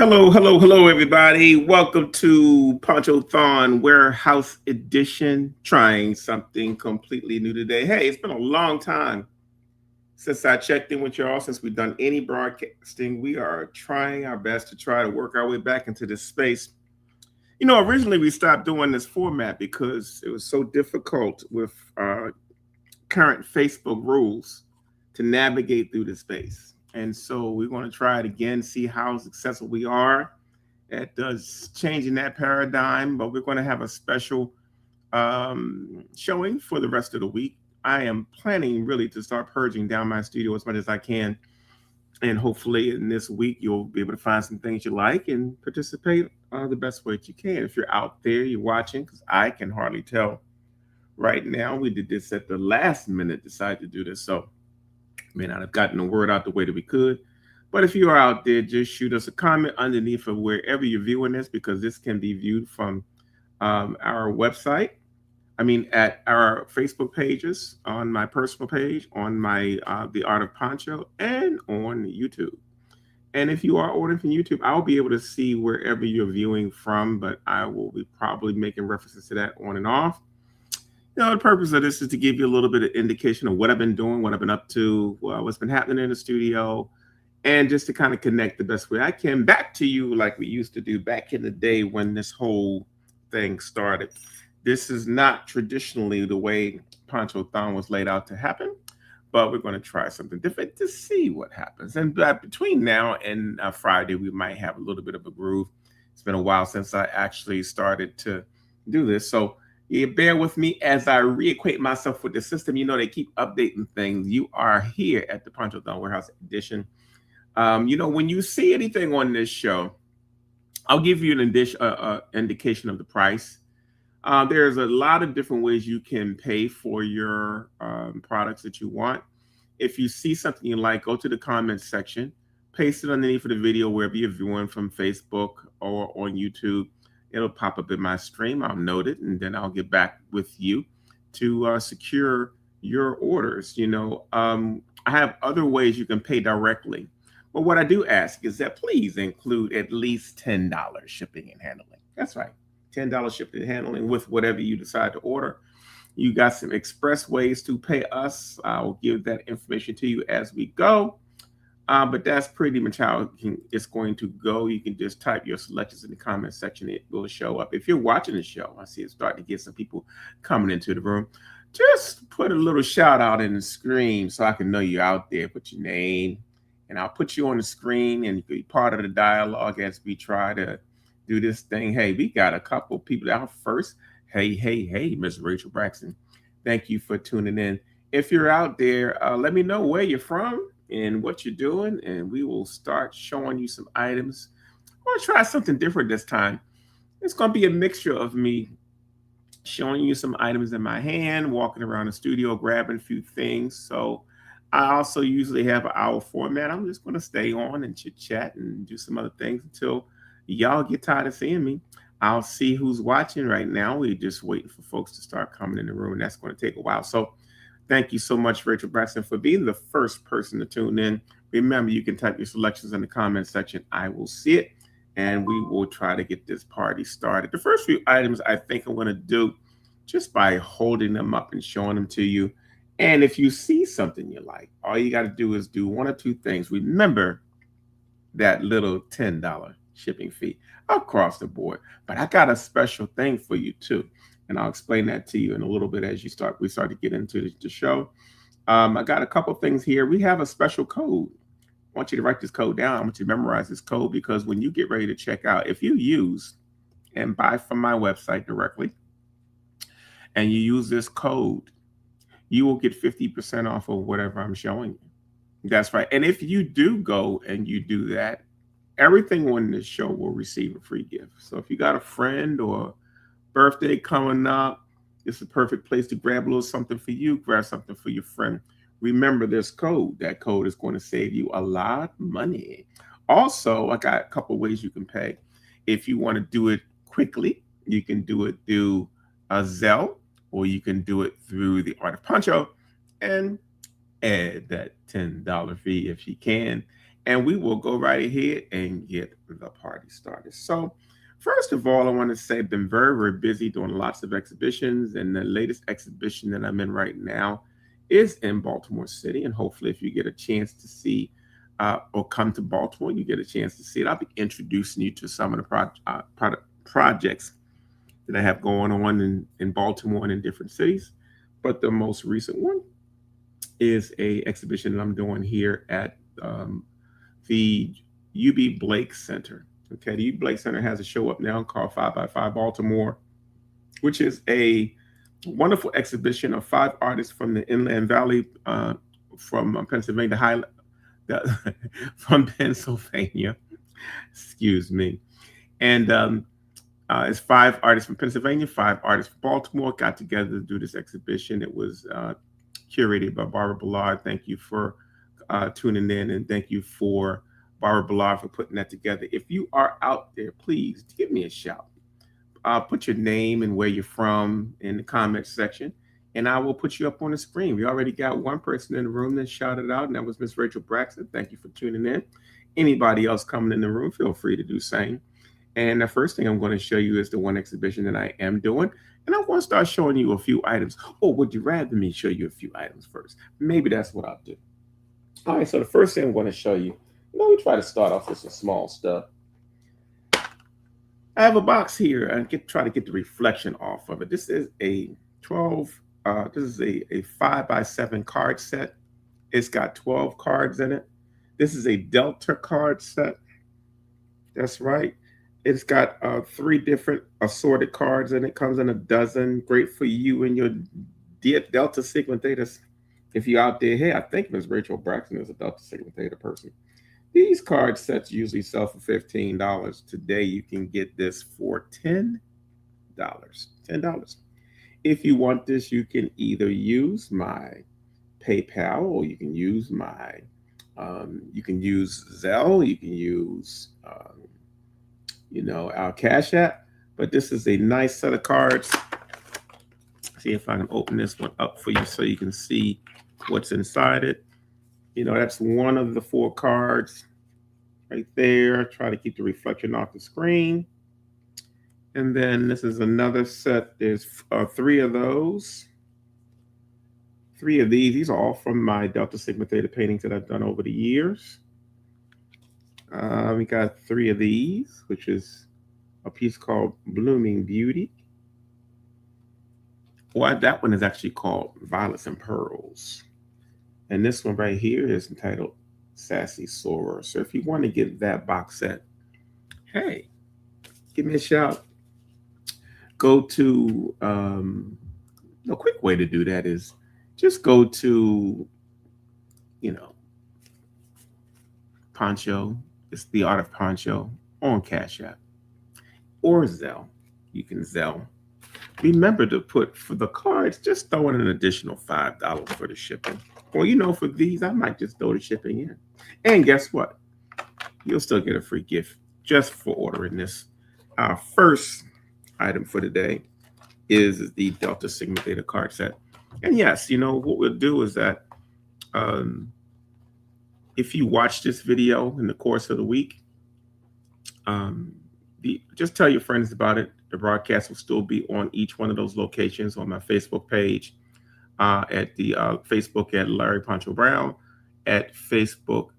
Hello, everybody. Welcome to Ponchothon-Warehouse Edition. Trying something completely new today. Hey, it's been a long time since I checked in with y'all, since we've done any broadcasting. We are trying our best to try to work our way back into this space. Originally we stopped doing this format because it was so difficult with current Facebook rules to navigate through the space. And so we're going to try it again, see how successful we are at changing that paradigm. But we're going to have a special showing for the rest of the week. I am planning really to start purging down my studio as much as I can. And hopefully in this week, you'll be able to find some things you like and participate the best way that you can. If you're out there, you're watching, because I can hardly tell right now. We did this at the last minute, decided to do this. So may not have gotten the word out the way that we could. But if you are out there, just shoot us a comment underneath of wherever you're viewing this, because this can be viewed from our website. At our Facebook pages, on my personal page, on my The Art of Poncho, and on YouTube. And if you are ordering from YouTube, I'll be able to see wherever you're viewing from, but I will be probably making references to that on and off. The purpose of this is to give you a little bit of indication of what I've been doing, what I've been up to, what's been happening in the studio, and just to kind of connect the best way I can back to you like we used to do back in the day when this whole thing started. This is not traditionally the way Ponchothon was laid out to happen, but we're going to try something different to see what happens. And between now and Friday, we might have a little bit of a groove. It's been a while since I actually started to do this. So you bear with me as I reacquaint myself with the system. They keep updating things. You are here at the Ponchothon-Warehouse Edition. When you see anything on this show, I'll give you an indication of the price. There's a lot of different ways you can pay for your products that you want. If you see something you like, go to the comments section, paste it underneath of the video wherever you're viewing from Facebook or on YouTube. It'll pop up in my stream. I'll note it, and then I'll get back with you to secure your orders. I have other ways you can pay directly. But what I do ask is that please include at least $10 shipping and handling. That's right. $10 shipping and handling with whatever you decide to order. You got some express ways to pay us. I'll give that information to you as we go. But that's pretty much how it's going to go. You can just type your selections in the comment section. It will show up. If you're watching the show, I see it's starting to get some people coming into the room. Just put a little shout out in the screen so I can know you're out there. Put your name, and I'll put you on the screen and be part of the dialogue as we try to do this thing. Hey, we got a couple people out first. Hey, Miss Rachel Braxton. Thank you for tuning in. If you're out there, let me know where you're from and what you're doing, and we will start showing you some items. I want to try something different this time. It's going to be a mixture of me showing you some items in my hand, walking around the studio, grabbing a few things. So I also usually have an hour format. I'm just going to stay on and chit chat and do some other things until y'all get tired of seeing me. I'll see who's watching right now. We're just waiting for folks to start coming in the room, and that's going to take a while. So thank you so much, Rachel Braxton, for being the first person to tune in. Remember, you can type your selections in the comment section. I will see it, and we will try to get this party started. The first few items I think I'm going to do just by holding them up and showing them to you. And if you see something you like, all you got to do is do one or two things. Remember that little $10 shipping fee across the board. But I got a special thing for you too. And I'll explain that to you in a little bit as we start to get into the show. I got a couple things here. We have a special code. I want you to write this code down. I want you to memorize this code, because when you get ready to check out, if you use and buy from my website directly and you use this code, you will get 50% off of whatever I'm showing you. That's right. And if you do go and you do that, everything on this show will receive a free gift. So if you got a friend or birthday coming up, it's a perfect place to grab a little something for you, grab something for your friend. Remember this code. That code is going to save you a lot of money. Also, I got a couple ways you can pay. If you want to do it quickly, you can do it through a Zelle, or you can do it through the Art of Poncho and add that $10 fee if you can. and we will go right ahead and get the party started. So, first of all, I want to say I've been very, very busy doing lots of exhibitions, and the latest exhibition that I'm in right now is in Baltimore City. And hopefully, if you get a chance to see or come to Baltimore, you get a chance to see it. I'll be introducing you to some of the projects that I have going on in Baltimore and in different cities. But the most recent one is a exhibition that I'm doing here at the UB Blake Center. Okay, the UB Blake Center has a show up now called 5 by 5 Baltimore, which is a wonderful exhibition of 5 artists from the Inland Valley, from Pennsylvania, from Pennsylvania. Excuse me. And it's 5 artists from Pennsylvania, 5 artists from Baltimore got together to do this exhibition. It was curated by Barbara Ballard. Thank you for tuning in, and thank you for Barbara Ballard for putting that together. If you are out there, please give me a shout. Put your name and where you're from in the comments section, and I will put you up on the screen. We already got one person in the room that shouted out, and that was Miss Rachel Braxton. Thank you for tuning in. Anybody else coming in the room, feel free to do the same. And the first thing I'm going to show you is the one exhibition that I am doing. And I want to start showing you a few items. Or would you rather me show you a few items first? Maybe that's what I'll do. All right, so the first thing I'm going to show you, we try to start off with some small stuff. I have a box here and try to get the reflection off of it. This is a 5 by 7 card set. It's got 12 cards in it. This is a Delta card set. That's right. It's got 3 different assorted cards, and it comes in a dozen. Great for you and your Delta Sigma Thetas. If you're out there, hey, I think Ms. Rachel Braxton is a Delta Sigma Theta person. These card sets usually sell for $15. Today, you can get this for $10. $10. If you want this, you can either use my PayPal, or you can use my, you can use Zelle, you can use our Cash App. But this is a nice set of cards. See if I can open this one up for you so you can see what's inside it. That's one of the 4 cards right there. Try to keep the reflection off the screen. And then this is another set. There's 3 of those. 3 of these. These are all from my Delta Sigma Theta paintings that I've done over the years. We got 3 of these, which is a piece called Blooming Beauty. Well, that one is actually called Violets and Pearls. And this one right here is entitled Sassy Soror. So if you want to get that box set, hey, give me a shout. Go to, a quick way to do that is just go to, Poncho. It's the Art of Poncho on Cash App or Zelle. You can Zelle. Remember to put, for the cards, just throw in an additional $5 for the shipping. Or, for these, I might just throw the shipping in. And guess what? You'll still get a free gift just for ordering this. Our first item for today is the Delta Sigma Theta card set. And yes, what we'll do is that if you watch this video in the course of the week, just tell your friends about it. The broadcast will still be on each one of those locations on my Facebook page, at the Facebook at Larry Poncho Brown, at Facebook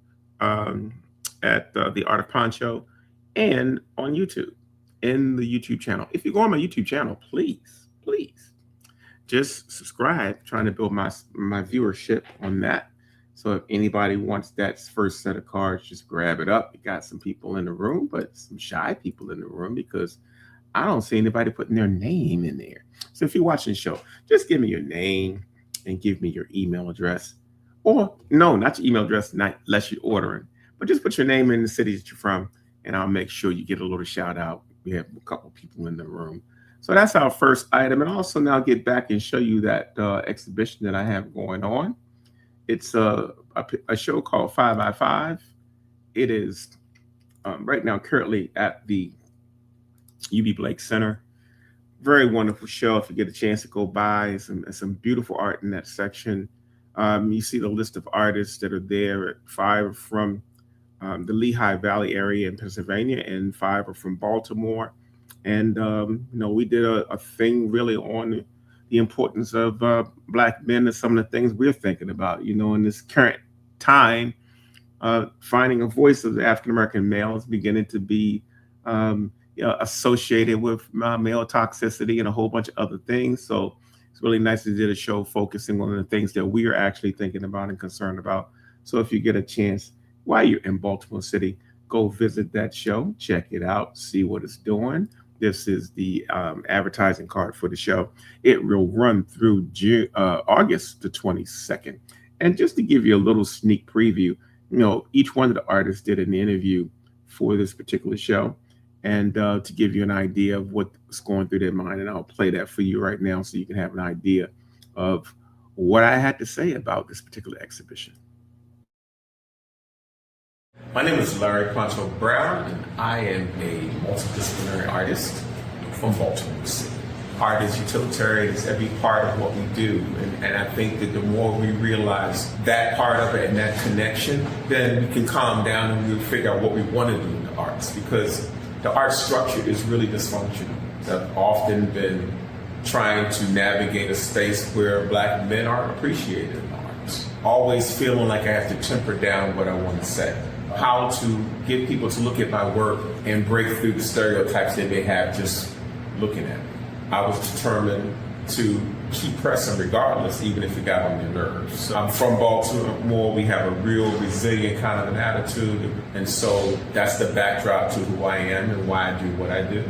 at the Art of Poncho, and on YouTube, in the YouTube channel. If you go on my YouTube channel, please just subscribe. Trying to build my viewership on that. So if anybody wants that first set of cards, just grab it up. We got some people in the room, but some shy people in the room because I don't see anybody putting their name in there. So if you're watching the show, just give me your name and give me your email address. Or no, not your email address, not unless you're ordering, but just put your name in the city that you're from, and I'll make sure you get a little shout out. We have a couple people in the room. So that's our first item. And also now get back and show you that exhibition that I have going on. It's a show called 5 by 5. It is right now currently at the UB Blake Center. Very wonderful show. If you get a chance to go by, some beautiful art in that section. You see the list of artists that are there. 5 from the Lehigh Valley area in Pennsylvania, and 5 are from Baltimore. And we did a thing really on the importance of Black men and some of the things we're thinking about. In this current time, finding a voice of the African American male is beginning to be associated with male toxicity and a whole bunch of other things. So it's really nice to do a show focusing on the things that we are actually thinking about and concerned about. So if you get a chance while you're in Baltimore City, go visit that show, check it out, see what it's doing. This is the advertising card for the show. It will run through August the 22nd. And just to give you a little sneak preview, each one of the artists did an interview for this particular show, and to give you an idea of what's going through their mind. And I'll play that for you right now so you can have an idea of what I had to say about this particular exhibition. My name is Larry Poncho Brown, and I am a multidisciplinary artist from Baltimore City. Art is utilitarian, it's every part of what we do. And I think that the more we realize that part of it and that connection, then we can calm down and we'll figure out what we want to do in the arts. Because the art structure is really dysfunctional. I've often been trying to navigate a space where Black men aren't appreciated in the arts. Always feeling like I have to temper down what I want to say. How to get people to look at my work and break through the stereotypes they may have just looking at it. I was determined to keep pressing regardless, even if it got on their nerves. So I'm from Baltimore. We have a real resilient kind of an attitude. And so that's the backdrop to who I am and why I do what I do.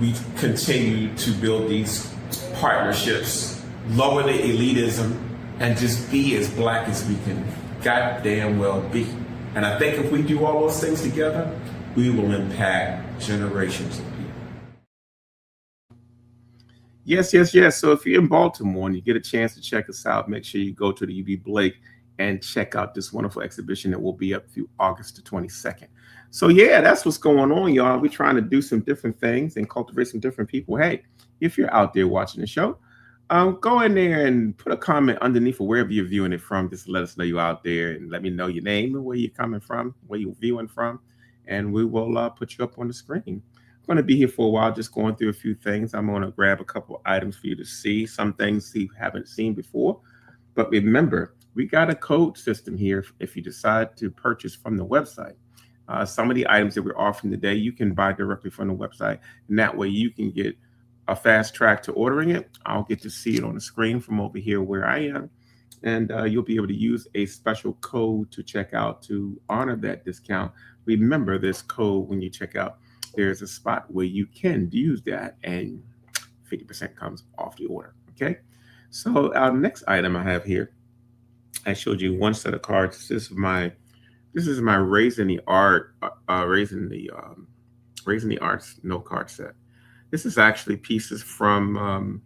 We continue to build these partnerships, lower the elitism, and just be as Black as we can goddamn well be. And I think if we do all those things together, we will impact generations of people. Yes. So if you're in Baltimore and you get a chance to check us out, make sure you go to the UB Blake and check out this wonderful exhibition that will be up through August the 22nd. So yeah, that's what's going on, y'all. We're trying to do some different things and cultivate some different people. Hey, if you're out there watching the show, go in there and put a comment underneath or wherever you're viewing it from. Just let us know you're out there and let me know your name and where you're coming from, where you're viewing from, and we will put you up on the screen. I'm going to be here for a while, just going through a few things. I'm going to grab a couple items for you to see, some things you haven't seen before. But remember, we got a code system here if you decide to purchase from the website. Some of the items that we're offering today, you can buy directly from the website, and that way you can get a fast track to ordering it. I'll get to see it on the screen from over here where I am, and you'll be able to use a special code to check out to honor that discount. Remember this code when you check out. There's a spot where you can use that, and 50% comes off the order. Okay. So our next item I have here, I showed you one set of cards. This is my Raising the Arts note card set. This is actually pieces from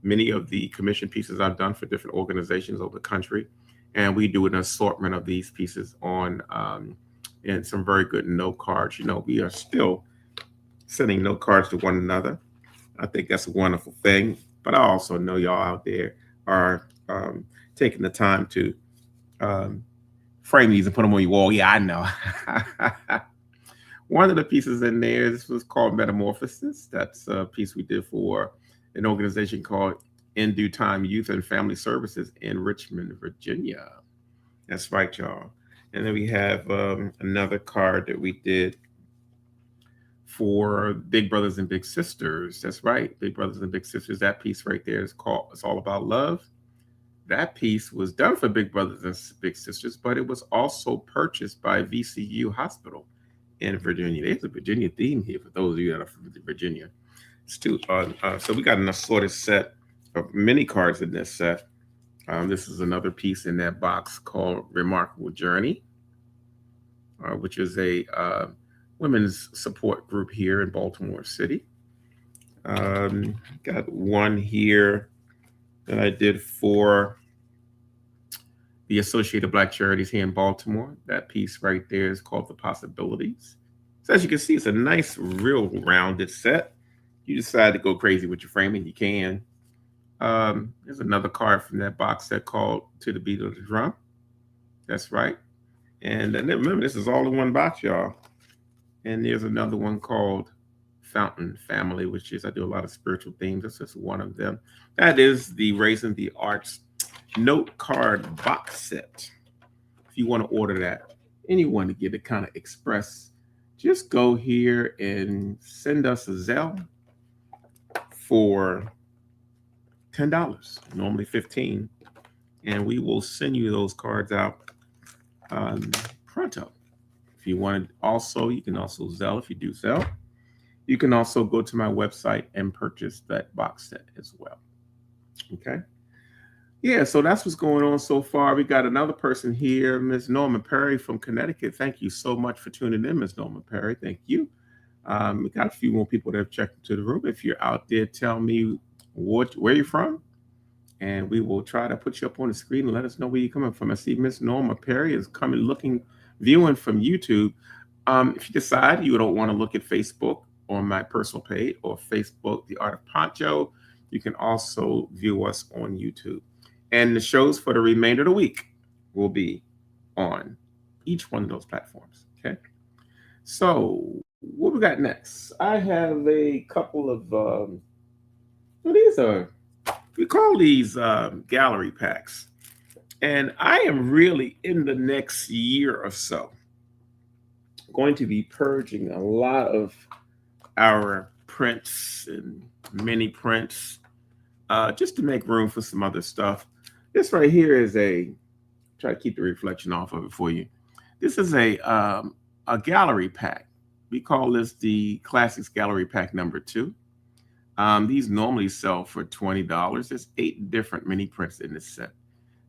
many of the commission pieces I've done for different organizations over the country. And we do an assortment of these pieces on and some very good note cards. We are still sending note cards to one another. I think that's a wonderful thing. But I also know y'all out there are taking the time to frame these and put them on your wall. Yeah, I know. One of the pieces in there, this was called Metamorphosis. That's a piece we did for an organization called In Due Time Youth and Family Services in Richmond, Virginia. That's right, y'all. And then we have another card that we did for Big Brothers and Big Sisters. That's right, Big Brothers and Big Sisters. That piece right there is called It's All About Love. That piece was done for Big Brothers and Big Sisters, but it was also purchased by VCU Hospital in Virginia. There's a Virginia theme here for those of you that are from Virginia. So we got an assorted set of many cards in this set. This is another piece in that box called Remarkable Journey, which is a women's support group here in Baltimore City. Got one here that I did for the Associated Black Charities here in Baltimore. That piece right there is called The Possibilities. So as you can see, it's a nice, real rounded set. You decide to go crazy with your framing, you can. There's another card from that box set called To the Beat of the Drum. That's right. And then remember, this is all in one box, y'all. And there's another one called Fountain Family, which is I do a lot of spiritual themes. That's just one of them. That is the Raising the Arts note card box set. If you want to order that and you want to get it kind of express, just go here and send us a Zelle for $10, normally 15, and we will send you those cards out pronto. If you want to also, you can also Zelle if you do Zelle. You can also go to my website and purchase that box set as well. Okay. Yeah, so that's what's going on so far. We got another person here, Ms. Norma Perry from Connecticut. Thank you so much for tuning in, Ms. Norma Perry. Thank you. We got a few more people that have checked into the room. If you're out there, tell me where you're from, and we will try to put you up on the screen and let us know where you're coming from. I see Miss Norma Perry is viewing from YouTube. If you decide you don't want to look at Facebook on my personal page or Facebook, The Art of Poncho, you can also view us on YouTube. And the shows for the remainder of the week will be on each one of those platforms. Okay. So what we got next? I have a couple of we call these gallery packs. And I am really in the next year or so going to be purging a lot of our prints and mini prints just to make room for some other stuff. This right here is try to keep the reflection off of it for you. This is a gallery pack. We call this the Classics Gallery Pack number 2. These normally sell for $20. There's 8 different mini prints in this set.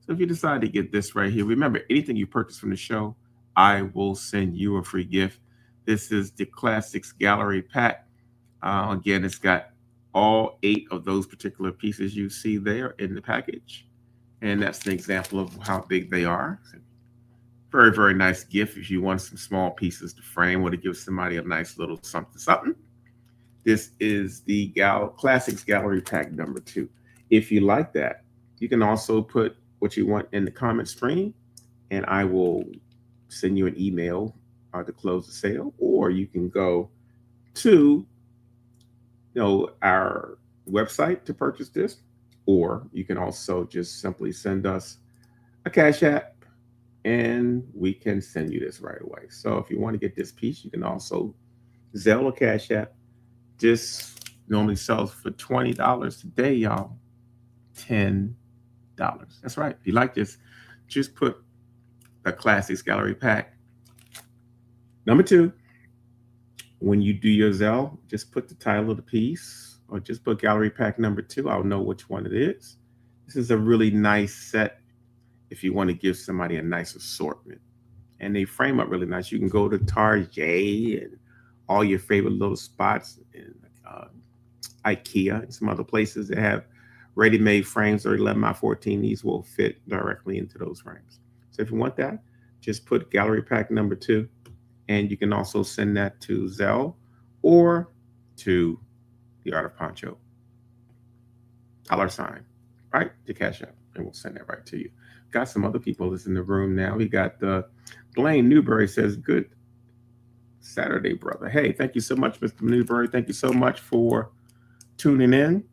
So if you decide to get this right here, remember, anything you purchase from the show, I will send you a free gift. This is the Classics Gallery Pack. Again, it's got all 8 of those particular pieces you see there in the package. And that's an example of how big they are. Very, very nice gift if you want some small pieces to frame or to give somebody a nice little something, something. This is the Classics Gallery Pack number 2. If you like that, you can also put what you want in the comment stream, and I will send you an email to close the sale. Or you can go to our website to purchase this, or you can also just simply send us a Cash App and we can send you this right away. So if you want to get this piece, you can also Zelle or Cash App. This normally sells for $20 today, y'all. $10. That's right. If you like this, just put the Classics Gallery Pack number 2. When you do your Zelle, just put the title of the piece or just put Gallery Pack number 2. I'll know which one it is. This is a really nice set if you want to give somebody a nice assortment. And they frame up really nice. You can go to Target and all your favorite little spots in IKEA and some other places that have ready-made frames or 11x14. These will fit directly into those frames. So if you want that, just put Gallery Pack number 2. And you can also send that to Zelle or to The Art of Poncho. $, right? The Cash App, and we'll send that right to you. Got some other people that's in the room now. We got Blaine Newberry says, good Saturday, brother. Hey, thank you so much, Mr. Newberry. Thank you so much for tuning in.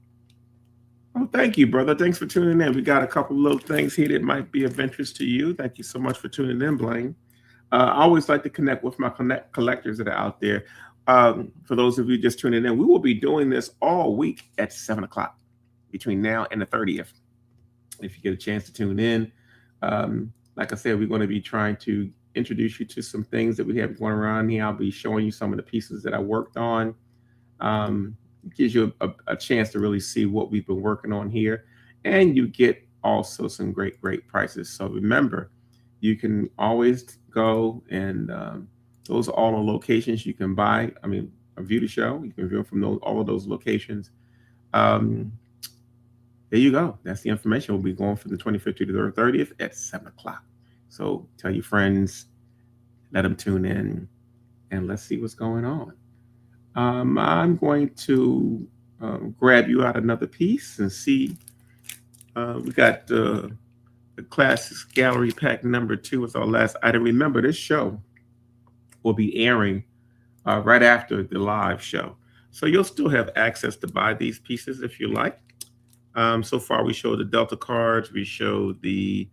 Oh, thank you, brother. Thanks for tuning in. We got a couple little things here that might be of interest to you. Thank you so much for tuning in, Blaine. I always like to connect with my collectors that are out there. For those of you just tuning in, we will be doing this all week at 7 o'clock between now and the 30th. If you get a chance to tune in, like I said, we're going to be trying to introduce you to some things that we have going around here. I'll be showing you some of the pieces that I worked on. It gives you a chance to really see what we've been working on here. And you get also some great prices. So remember, you can always go and those are all the locations you can view the show. You can view it from all of those locations. There you go. That's the information. We'll be going from the 25th to the 30th at 7 o'clock. So tell your friends, let them tune in, and let's see what's going on. I'm going to grab you out another piece and see. We got The Classics Gallery Pack number 2 is our last item. Remember, this show will be airing right after the live show. So you'll still have access to buy these pieces if you like. So far, we showed the Delta cards, we showed the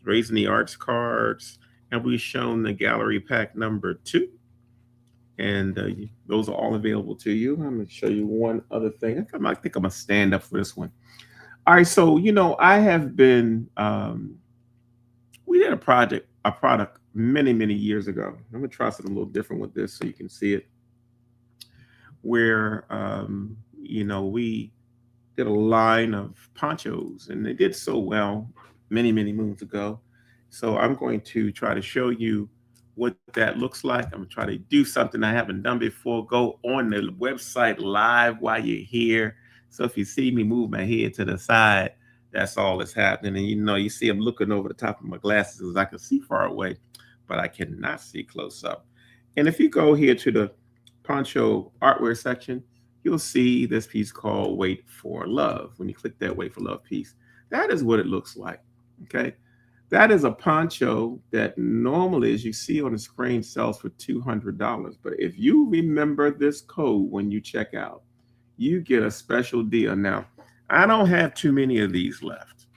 Raising the Arts cards, and we've shown the Gallery Pack number 2. And those are all available to you. I'm going to show you one other thing. I think I'm going to stand up for this one. All right, so, I have been, we did a product many, many years ago. I'm going to try something a little different with this so you can see it. Where, we did a line of ponchos, and they did so well many, many moons ago. So I'm going to try to show you what that looks like. I'm going to try to do something I haven't done before. Go on the website live while you're here. So if you see me move my head to the side, that's all that's happening. And you see I'm looking over the top of my glasses as I can see far away, but I cannot see close up. And if you go here to the poncho artware section, you'll see this piece called Wait for Love. When you click that Wait for Love piece, that is what it looks like. Okay. That is a poncho that normally, as you see on the screen, sells for $200. But if you remember this code when you check out, you get a special deal. Now, I don't have too many of these left.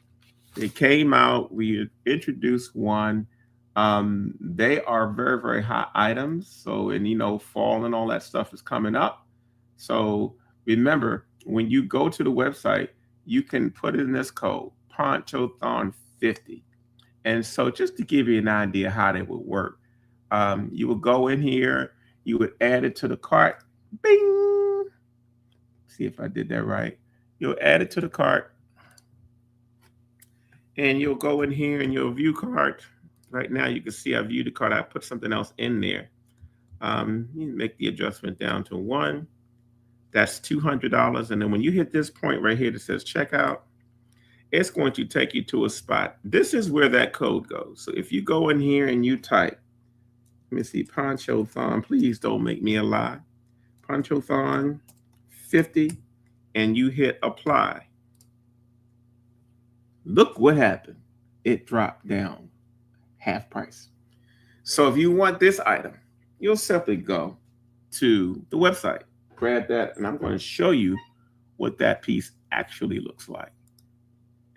They came out, we introduced one. They are very, very hot items. So, and fall and all that stuff is coming up. So remember, when you go to the website, you can put in this code, Ponchothon50. And so just to give you an idea how that would work, you would go in here, you would add it to the cart, bing. See if I did that right. You'll add it to the cart, and you'll go in here and you'll view cart. Right now you can see I viewed the cart. I put something else in there. You make the adjustment down to 1. That's $200. And then when you hit this point right here that says checkout, it's going to take you to a spot. This is where that code goes. So if you go in here and you type, let me see, Ponchothon, please don't make me a lie. Ponchothon50, and you hit apply. Look what happened. It dropped down half price. So if you want this item, you'll simply go to the website, grab that, and I'm going to show you what that piece actually looks like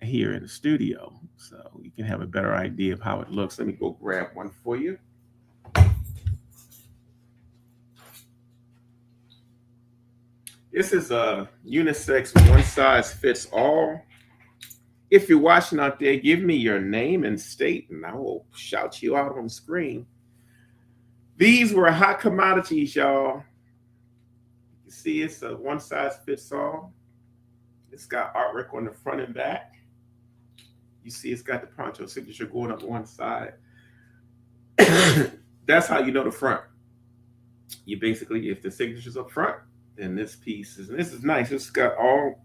here in the studio, so you can have a better idea of how it looks. Let me go grab one for you. This is a unisex, one size fits all. If you're watching out there, give me your name and state, and I will shout you out on the screen. These were hot commodities, y'all. You see, it's a one size fits all. It's got artwork on the front and back. You see, it's got the poncho signature going up one side. That's how you know the front. You basically, if the signature's up front, then this piece is, and this is nice. It's got all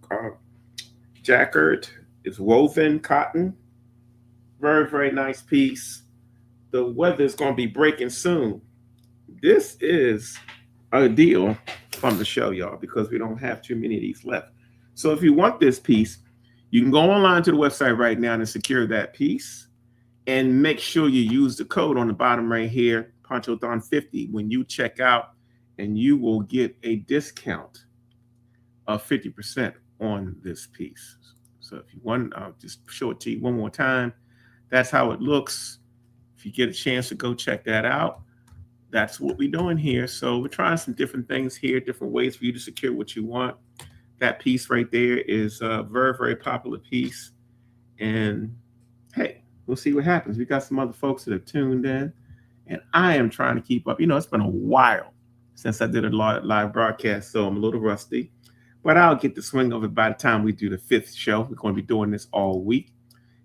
jacquard. It's woven cotton. Very, very nice piece. The weather is going to be breaking soon. This is a deal from the show, y'all, because we don't have too many of these left. So if you want this piece, you can go online to the website right now and secure that piece, and make sure you use the code on the bottom right here, Ponchothon50, when you check out, and you will get a discount of 50% on this piece. So if you want, I'll just show it to you one more time. That's how it looks. If you get a chance to go check that out, that's what we're doing here. So we're trying some different things here, different ways for you to secure what you want. That piece right there is a very, very popular piece. And hey, we'll see what happens. We got some other folks that have tuned in, and I am trying to keep up. It's been a while since I did a live broadcast, so I'm a little rusty, but I'll get the swing of it by the time we do the 5th show. We're going to be doing this all week.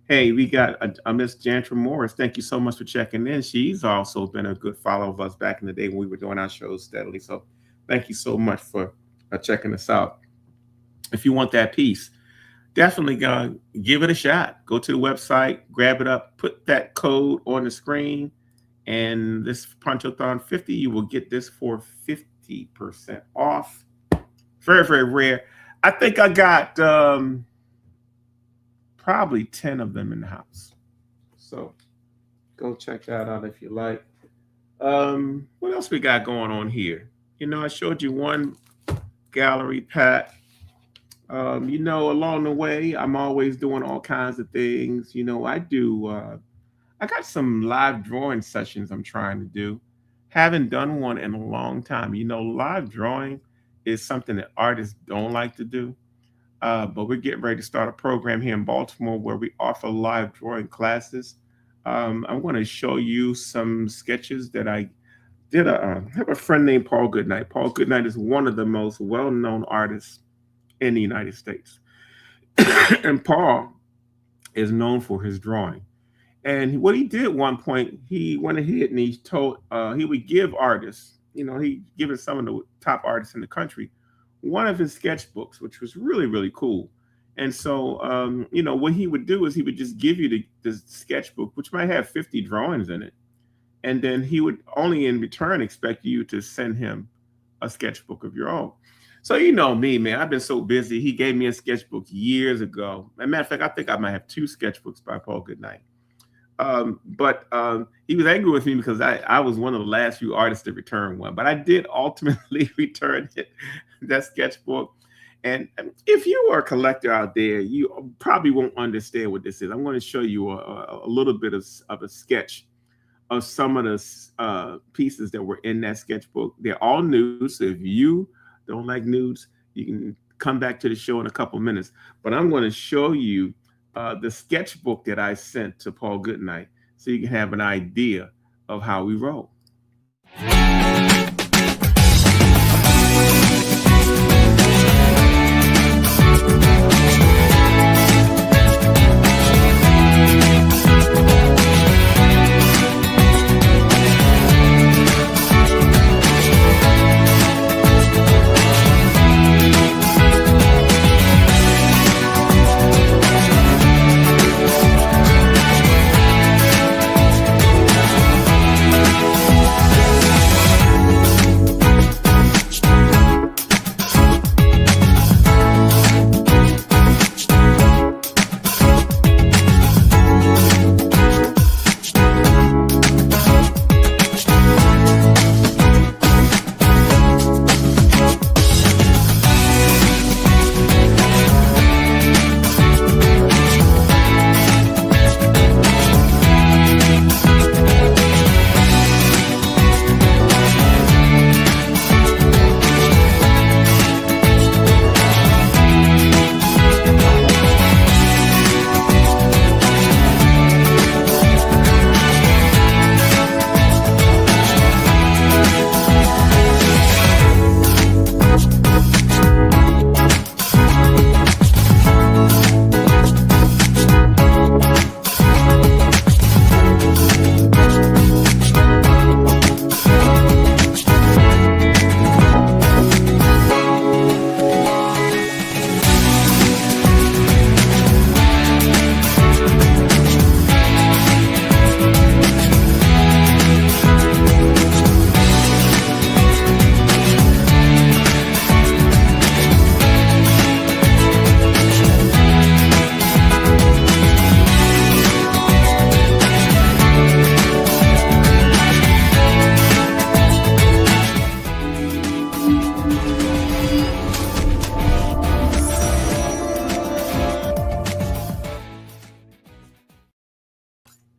Hey, we got a Miss Jantra Morris. Thank you so much for checking in. She's also been a good follower of us back in the day when we were doing our shows steadily. So thank you so much for checking us out. If you want that piece, definitely give it a shot. Go to the website, grab it up, put that code on the screen, and this Ponchothon50, you will get this for 50% off. Very, very rare. I think I got probably 10 of them in the house. So go check that out if you like. What else we got going on here? I showed you one gallery, Pat. Along the way, I'm always doing all kinds of things. I got some live drawing sessions I'm trying to do. Haven't done one in a long time. Live drawing is something that artists don't like to do. But we're getting ready to start a program here in Baltimore where we offer live drawing classes. I'm going to show you some sketches that I did. I have a friend named Paul Goodnight. Paul Goodnight is one of the most well known artists in the United States. And Paul is known for his drawing. And what he did at one point, he went ahead and he told he would give artists, he given some of the top artists in the country one of his sketchbooks, which was really, really cool. And so, what he would do is he would just give you the sketchbook, which might have 50 drawings in it. And then he would only in return expect you to send him a sketchbook of your own. So you know me, man. I've been so busy. He gave me a sketchbook years ago. As a matter of fact, I think I might have two sketchbooks by Paul Goodnight. But he was angry with me because I was one of the last few artists to return one. But I did ultimately return that sketchbook. And if you are a collector out there, you probably won't understand what this is. I'm going to show you a little bit of a sketch of some of the pieces that were in that sketchbook. They're all nude. So if you don't like nudes, you can come back to the show in a couple minutes. But I'm going to show you the sketchbook that I sent to Paul Goodnight so you can have an idea of how we roll.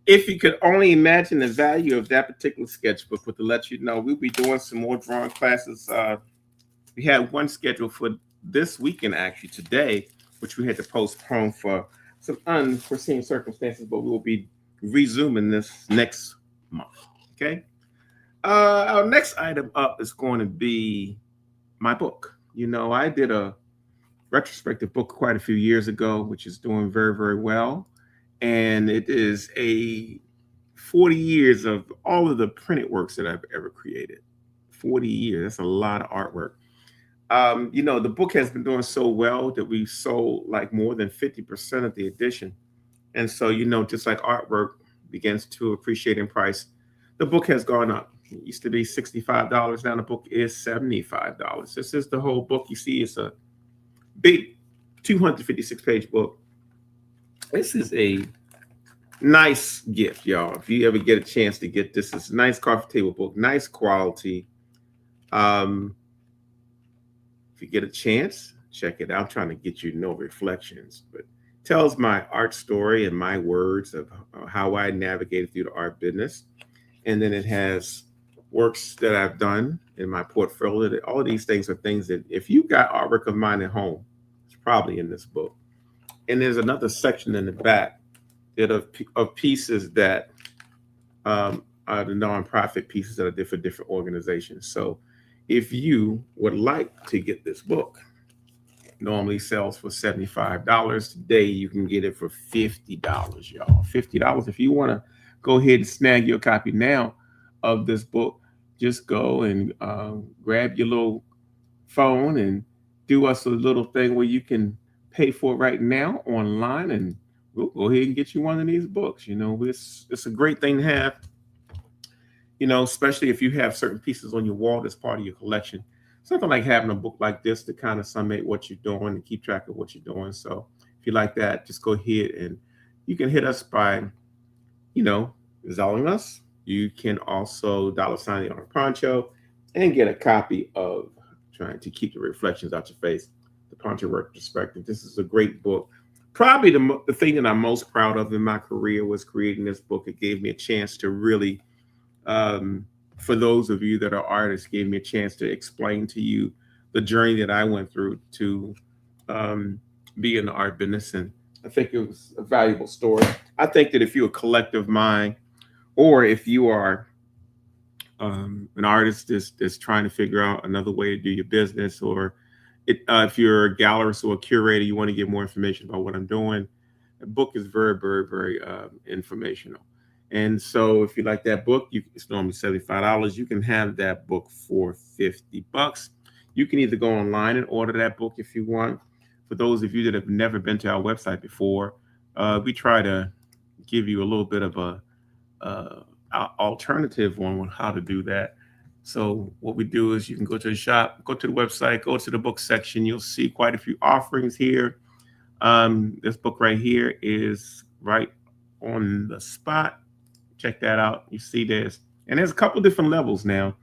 If you could only imagine the value of that particular sketchbook, would to let you know we'll be doing some more drawing classes. We had one scheduled for this weekend, actually today, which we had to postpone for some unforeseen circumstances, but we will be resuming this next month. Okay. Our next item up is going to be my book. I did a retrospective book quite a few years ago, which is doing very, very well. And it is a 40 years of all of the printed works that I've ever created. 40 years. That's a lot of artwork. The book has been doing so well that we've sold like more than 50% of the edition. And so, just like artwork begins to appreciate in price, the book has gone up. It used to be $65. Now the book is $75. This is the whole book. You see, it's a big 256-page book. This is a Nice gift, y'all. If you ever get a chance to get this, it's a nice coffee table book, nice quality. Um, if you get a chance, check it out. I'm trying to get you no reflections, but tells my art story and my words of how I navigated through the art business. And then it has works that I've done in my portfolio. All of these things are things that if you got artwork of mine at home, it's probably in this book. And there's another section in the back that of pieces that are the nonprofit pieces that are different organizations. So if you would like to get this book, normally sells for $75. Today you can get it for $50, y'all. $50. If you want to go ahead and snag your copy now of this book, just go and grab your little phone and do us a little thing where you can pay for it right now online, and we'll go ahead and get you one of these books. It's a great thing to have, especially if you have certain pieces on your wall that's part of your collection. Something like having a book like this to kind of summate what you're doing and keep track of what you're doing. So if you like that, just go ahead and you can hit us by, Zelling us. You can also $ the owner Poncho and get a copy of Trying to Keep the Reflections Out Your Face, the Poncho Work Perspective. This is a great book. Probably the thing that I'm most proud of in my career was creating this book. It gave me a chance to really for those of you that are artists, gave me a chance to explain to you the journey that I went through to be in the art business. And I think it was a valuable story. I think that if you're a collective mind, or if you are an artist that's trying to figure out another way to do your business, or if you're a gallerist or a curator, you want to get more information about what I'm doing, the book is very, very, very informational. And so if you like that book, it's normally $75. You can have that book for $50. You can either go online and order that book if you want. For those of you that have never been to our website before, we try to give you a little bit of a alternative on how to do that. So what we do is you can go to the shop, go to the website, go to the book section. You'll see quite a few offerings here. This book right here is right on the spot. Check that out. You see this. And there's a couple different levels now.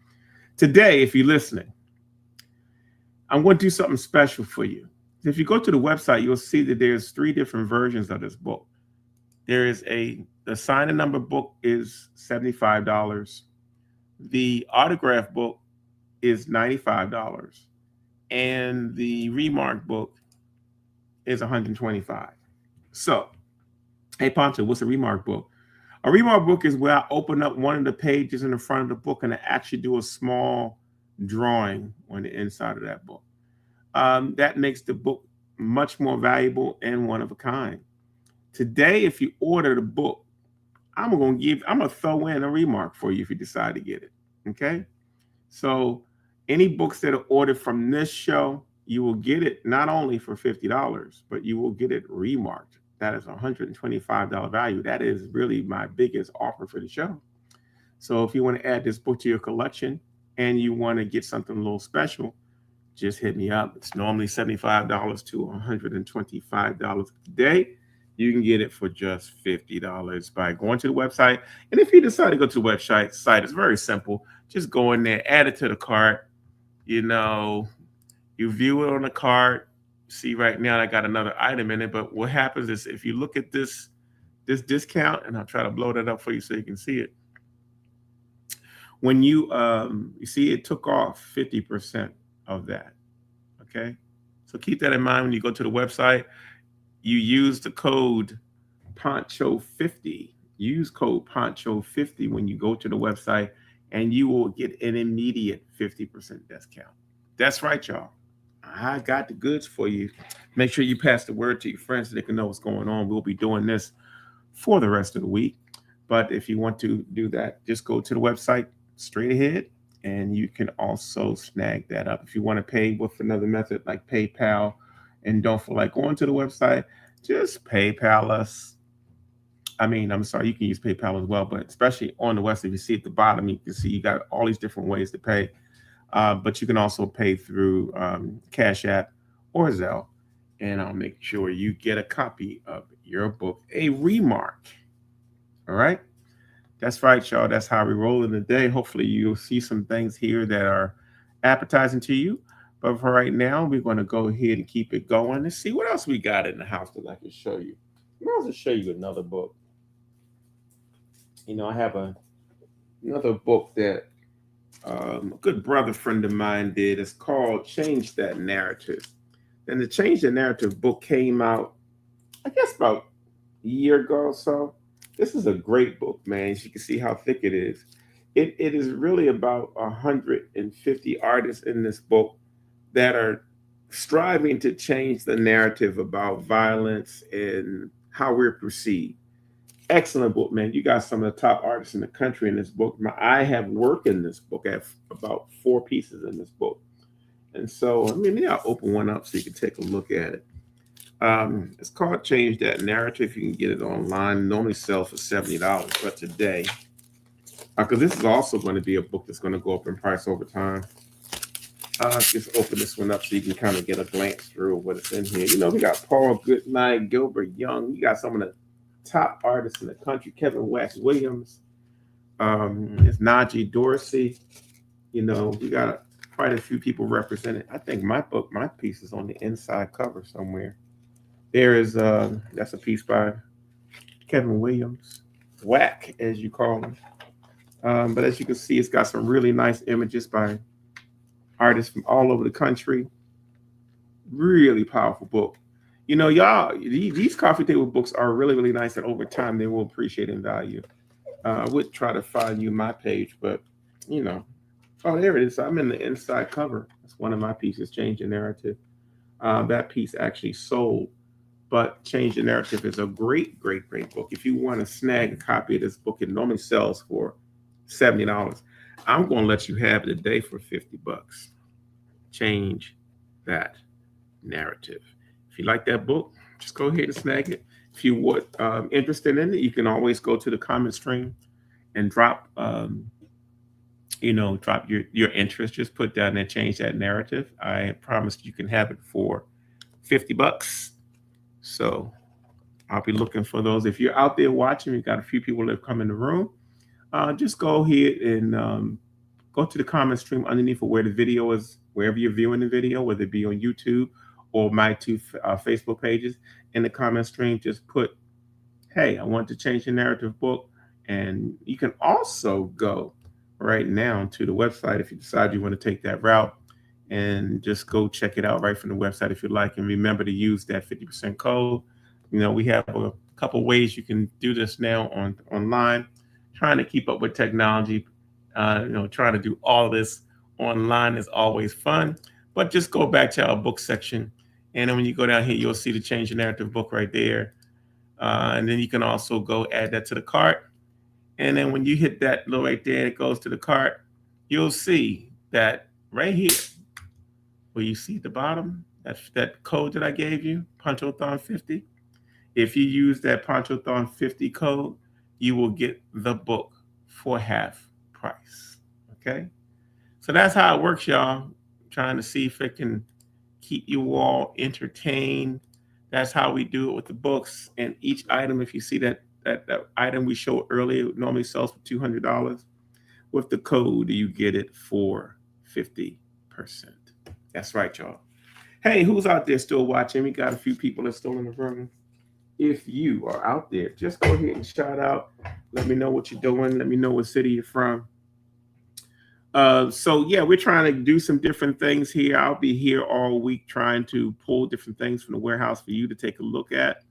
Today, if you're listening, I'm going to do something special for you. If you go to the website, you'll see that there's 3 different versions of this book. There is the sign and number book is $75. The autograph book is $95. And the remark book is $125. So, hey, Poncho, what's a remark book? A remark book is where I open up one of the pages in the front of the book and I actually do a small drawing on the inside of that book. That makes the book much more valuable and one of a kind. Today, if you order the book, I'm gonna throw in a remark for you if you decide to get it. Okay. So any books that are ordered from this show, you will get it not only for $50, but you will get it remarked. That is $125 value. That is really my biggest offer for the show. So if you want to add this book to your collection and you want to get something a little special, just hit me up. It's normally $75 to $125 today. You can get it for just $50 by going to the website. And if you decide to go to the website, it's very simple. Just go in there, add it to the cart. You view it on the cart. See, right now I got another item in it, but what happens is if you look at this discount, and I'll try to blow that up for you so you can see it. When you see, it took off 50% of that. Okay, so keep that in mind when you go to the website. You use the code Poncho50. Use code Poncho50 when you go to the website, and you will get an immediate 50% discount. That's right, y'all. I got the goods for you. Make sure you pass the word to your friends so they can know what's going on. We'll be doing this for the rest of the week. But if you want to do that, just go to the website straight ahead, and you can also snag that up. If you want to pay with another method like PayPal and don't feel like going to the website, just PayPal us. I'm sorry, you can use PayPal as well, but especially on the website, if you see at the bottom, you can see you got all these different ways to pay. But you can also pay through Cash App or Zelle, and I'll make sure you get a copy of your book, a remark. All right. That's right, y'all. That's how we roll in the day. Hopefully, you'll see some things here that are appetizing to you. But for right now, we're going to go ahead and keep it going and see what else we got in the house that I can show you. I'll also show you another book. I have another book that a good brother friend of mine did. It's called Change That Narrative. And the Change That Narrative book came out, I guess, about a year ago or so. This is a great book, man. As you can see how thick it is. It is really about 150 artists in this book that are striving to change the narrative about violence and how we're perceived. Excellent book, man. You got some of the top artists in the country in this book. I have work in this book. I have about 4 pieces in this book. And so, maybe I'll open one up so you can take a look at it. It's called Change That Narrative. You can get it online. It normally sells for $70, but today, because this is also going to be a book that's going to go up in price over time. Just open this one up so you can kind of get a glance through what it's in here. We got Paul Goodnight, Gilbert Young. You got some of the top artists in the country. Kevin Wax Williams. It's Najee Dorsey. We got quite a few people represented. I think my piece is on the inside cover somewhere. There is that's a piece by Kevin Williams, Whack as you call him. But as you can see, it's got some really nice images by artists from all over the country. Really powerful book. Y'all, these coffee table books are really, really nice, and over time they will appreciate in value. I would try to find you my page, but oh, there it is. I'm in the inside cover. That's one of my pieces, Change the Narrative. That piece actually sold, but Change the Narrative is a great, great, great book. If you want to snag a copy of this book, it normally sells for $70. I'm going to let you have it today for $50. Change that narrative. If you like that book, just go ahead and snag it. If you would interested in it, you can always go to the comment stream and drop drop your interest. Just put down and Change That Narrative. I promise you can have it for $50. So I'll be looking for those. If you're out there watching, we've got a few people that have come in the room. Just go ahead and go to the comment stream underneath of where the video is, wherever you're viewing the video, whether it be on YouTube or my 2 Facebook pages. In the comment stream, just put, hey, I want to change the narrative book. And you can also go right now to the website if you decide you want to take that route, and just go check it out right from the website if you like. And remember to use that 50% code. We have a couple ways you can do this now online. Trying to keep up with technology, trying to do all this online is always fun. But just go back to our book section, and then when you go down here, you'll see the Change the Narrative book right there. And then you can also go add that to the cart. And then when you hit that little right there, it goes to the cart. You'll see that right here, where you see at the bottom, that code that I gave you, Ponchothon50. If you use that Ponchothon50 code, you will get the book for half price. Okay? So that's how it works, y'all. Trying to see if it can keep you all entertained. That's how we do it with the books. And each item, if you see that item we showed earlier, normally sells for $200. With the code, you get it for 50%. That's right, y'all. Hey, who's out there still watching? We got a few people that's still in the room. If you are out there, just go ahead and shout out. Let me know what you're doing. Let me know what city you're from. So yeah, we're trying to do some different things here. I'll be here all week trying to pull different things from the warehouse for you to take a look at.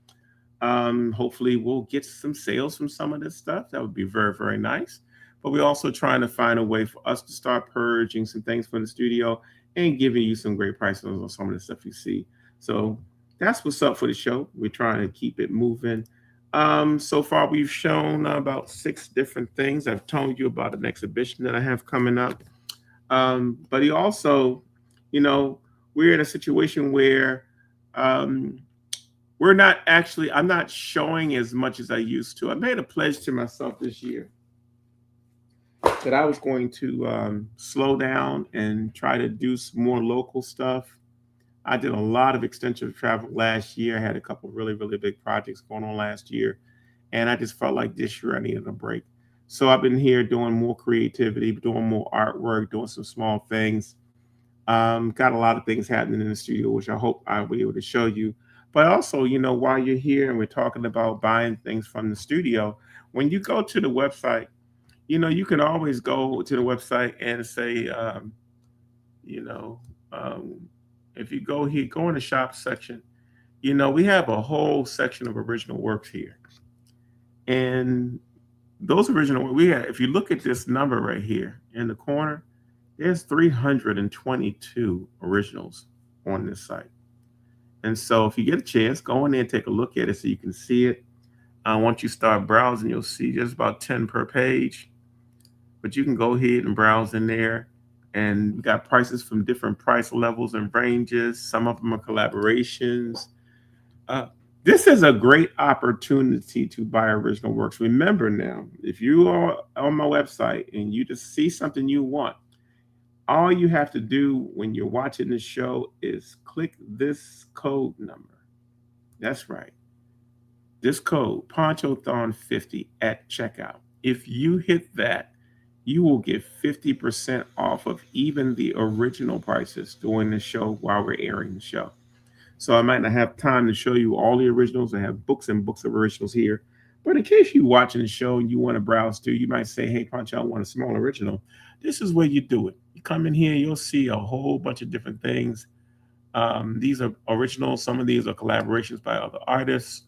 Hopefully we'll get some sales from some of this stuff. That would be very, very nice. But we're also trying to find a way for us to start purging some things from the studio and giving you some great prices on some of the stuff you see. So that's what's up for the show. We're trying to keep it moving. So far, we've shown about 6 different things. I've told you about an exhibition that I have coming up. But he also, we're in a situation where I'm not showing as much as I used to. I made a pledge to myself this year that I was going to slow down and try to do some more local stuff. I did a lot of extensive travel last year. I had a couple really, really big projects going on last year. and I just felt like this year I needed a break. So I've been here doing more creativity, doing more artwork, doing some small things. Got a lot of things happening in the studio, which I hope I'll be able to show you. But also, while you're here and we're talking about buying things from the studio, when you go to the website, you can always go to the website and say, you know, um, if you go here, go in the shop section, we have a whole section of original works here. And those original, we have, if you look at this number right here in the corner, there's 322 originals on this site. And so if you get a chance, go in there and take a look at it so you can see it. Once you start browsing, you'll see just about 10 per page. But you can go ahead and browse in there. And we got prices from different price levels and ranges. Some of them are collaborations. Uh, this is a great opportunity to buy original works. Remember now, if you are on my website and you just see something you want, all you have to do when you're watching this show is click this code number. That's right. This code, Ponchothon50 at checkout. If you hit that, you will get 50% off of even the original prices during the show while we're airing the show. So I might not have time to show you all the originals. I have books and books of originals here. But in case you're watching the show and you want to browse through, you might say, hey, Poncho, I want a small original. This is where you do it. You come in here, you'll see a whole bunch of different things. These are originals. Some of these are collaborations by other artists.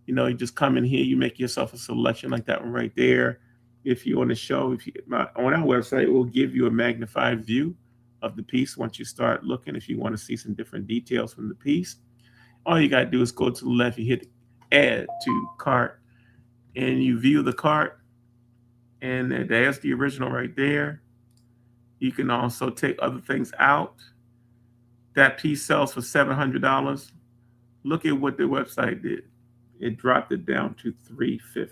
You just come in here, you make yourself a selection like that one right there. If you're on the show, on our website, it will give you a magnified view of the piece once you start looking. If you want to see some different details from the piece, all you got to do is go to the left, you hit add to cart, and you view the cart, and there's the original right there. You can also take other things out. That piece sells for $700. Look at what the website did. It dropped it down to $350.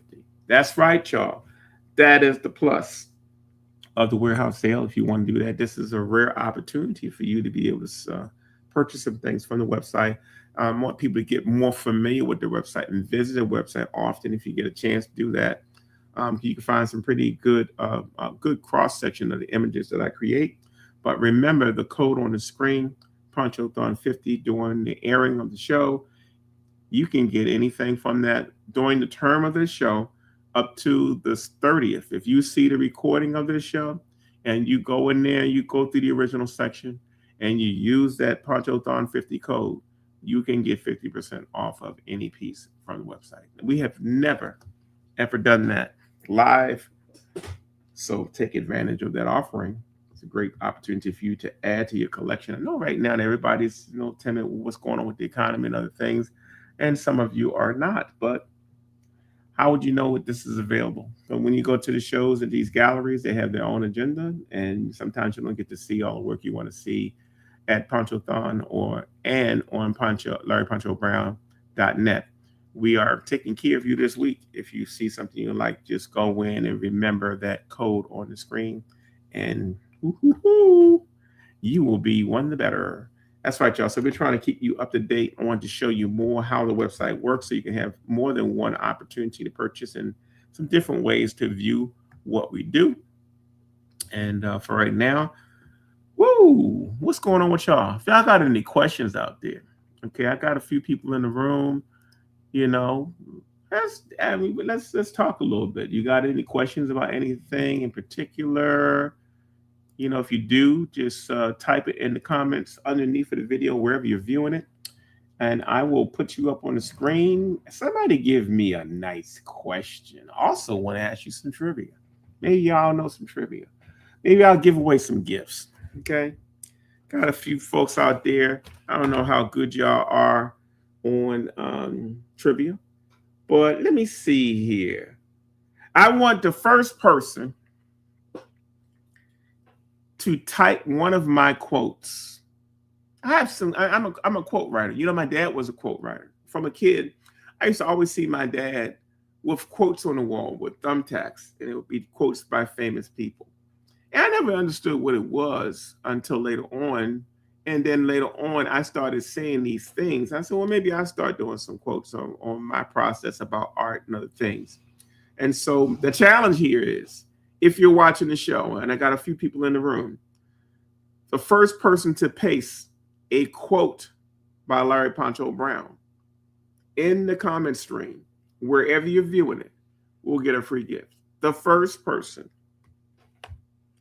That's right, y'all. That is the plus of the warehouse sale. If you want to do that, this is a rare opportunity for you to be able to purchase some things from the website. I want people to get more familiar with the website and visit the website often. If you get a chance to do that, you can find some pretty good cross section of the images that I create. But remember the code on the screen, Ponchothon50, during the airing of the show. You can get anything from that during the term of this show up to the 30th. If you see the recording of this show and you go in there, you go through the original section and you use that Ponchothon50 code, you can get 50% off of any piece from the website. We have never, ever done that live. So take advantage of that offering. It's a great opportunity for you to add to your collection. I know right now everybody's timid what's going on with the economy and other things, and some of you are not, but how would you know what this is available? So when you go to the shows at these galleries, they have their own agenda, and sometimes you don't get to see all the work you want to see at Ponchothon and on LarryPonchoBrown.net. We are taking care of you this week. If you see something you like, just go in and remember that code on the screen, and you will be one the better. That's right, y'all. So we're trying to keep you up to date. I want to show you more how the website works so you can have more than one opportunity to purchase and some different ways to view what we do. And for right now, what's going on with y'all? If y'all got any questions out there, okay, I got a few people in the room. Let's talk a little bit. You got any questions about anything in particular? If you do, just type it in the comments underneath of the video, wherever you're viewing it, and I will put you up on the screen. Somebody give me a nice question. Also want to ask you some trivia. Maybe y'all know some trivia. Maybe I'll give away some gifts. Okay. Got a few folks out there. I don't know how good y'all are on trivia, but let me see here. I want the first person to type one of my quotes. I'm a quote writer. My dad was a quote writer. From a kid, I used to always see my dad with quotes on the wall with thumbtacks, and it would be quotes by famous people. And I never understood what it was until later on And then later on, I started saying these things. I said, well, maybe I start doing some quotes on my process about art and other things. And so the challenge here is, if you're watching the show, and I got a few people in the room, the first person to paste a quote by Larry Poncho Brown in the comment stream, wherever you're viewing it, will get a free gift. The first person.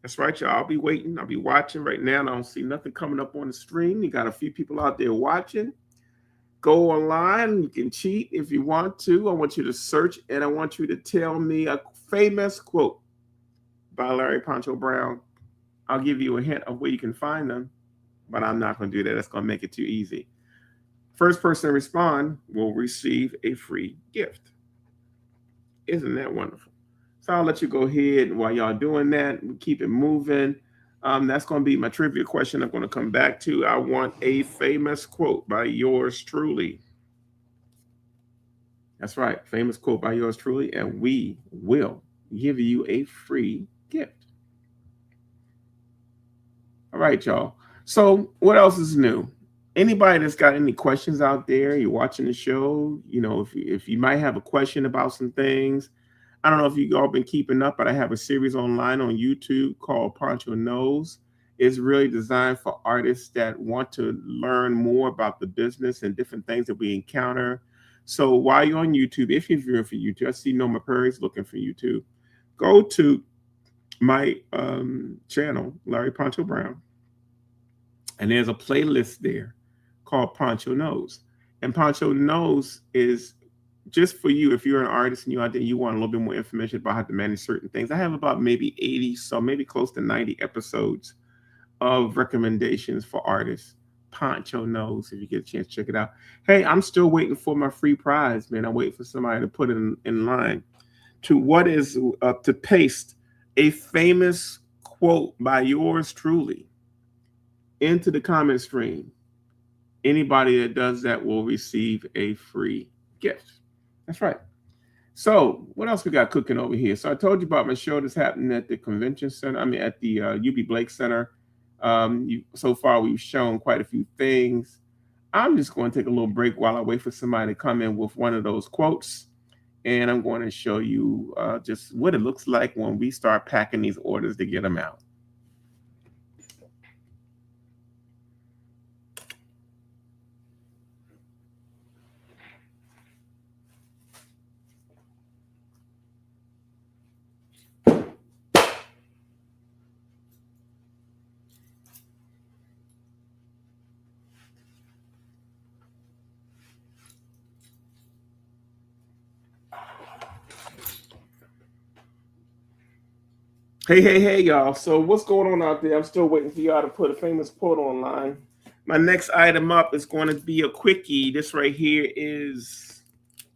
That's right, y'all. I'll be waiting. I'll be watching right now. I don't see nothing coming up on the stream. You got a few people out there watching. Go online. You can cheat if you want to. I want you to search, and I want you to tell me a famous quote by Larry Poncho Brown. I'll give you a hint of where you can find them, but I'm not going to do that. That's going to make it too easy. First person to respond will receive a free gift. Isn't that wonderful? So I'll let you go ahead while y'all doing that. Keep it moving. That's going to be my trivia question I'm going to come back to. I want a famous quote by yours truly. That's right. Famous quote by yours truly. And we will give you a free gift. All right, y'all. So what else is new? Anybody that's got any questions out there, you're watching the show, if you might have a question about some things. I don't know if you all been keeping up, but I have a series online on YouTube called Poncho Knows. It's really designed for artists that want to learn more about the business and different things that we encounter. So while you're on YouTube, if you're viewing for YouTube, I see Noma Perry's looking for YouTube. Go to my channel, Larry Poncho Brown, and there's a playlist there called Poncho Knows. And Poncho Knows is just for you. If you're an artist and you're out there, you want a little bit more information about how to manage certain things. I have about maybe 80, so maybe close to 90 episodes of recommendations for artists. Poncho Knows, if you get a chance, check it out. Hey, I'm still waiting for my free prize, man. I'm waiting for somebody to put it in line to paste a famous quote by yours truly into the comment stream. Anybody that does that will receive a free gift. That's right. So what else we got cooking over here? So I told you about my show that's happening at the convention center. At the UB Blake Center. So far, we've shown quite a few things. I'm just going to take a little break while I wait for somebody to come in with one of those quotes. And I'm going to show you just what it looks like when we start packing these orders to get them out. Hey, y'all. So what's going on out there? I'm still waiting for y'all to put a famous quote online. My next item up is going to be a quickie. This right here is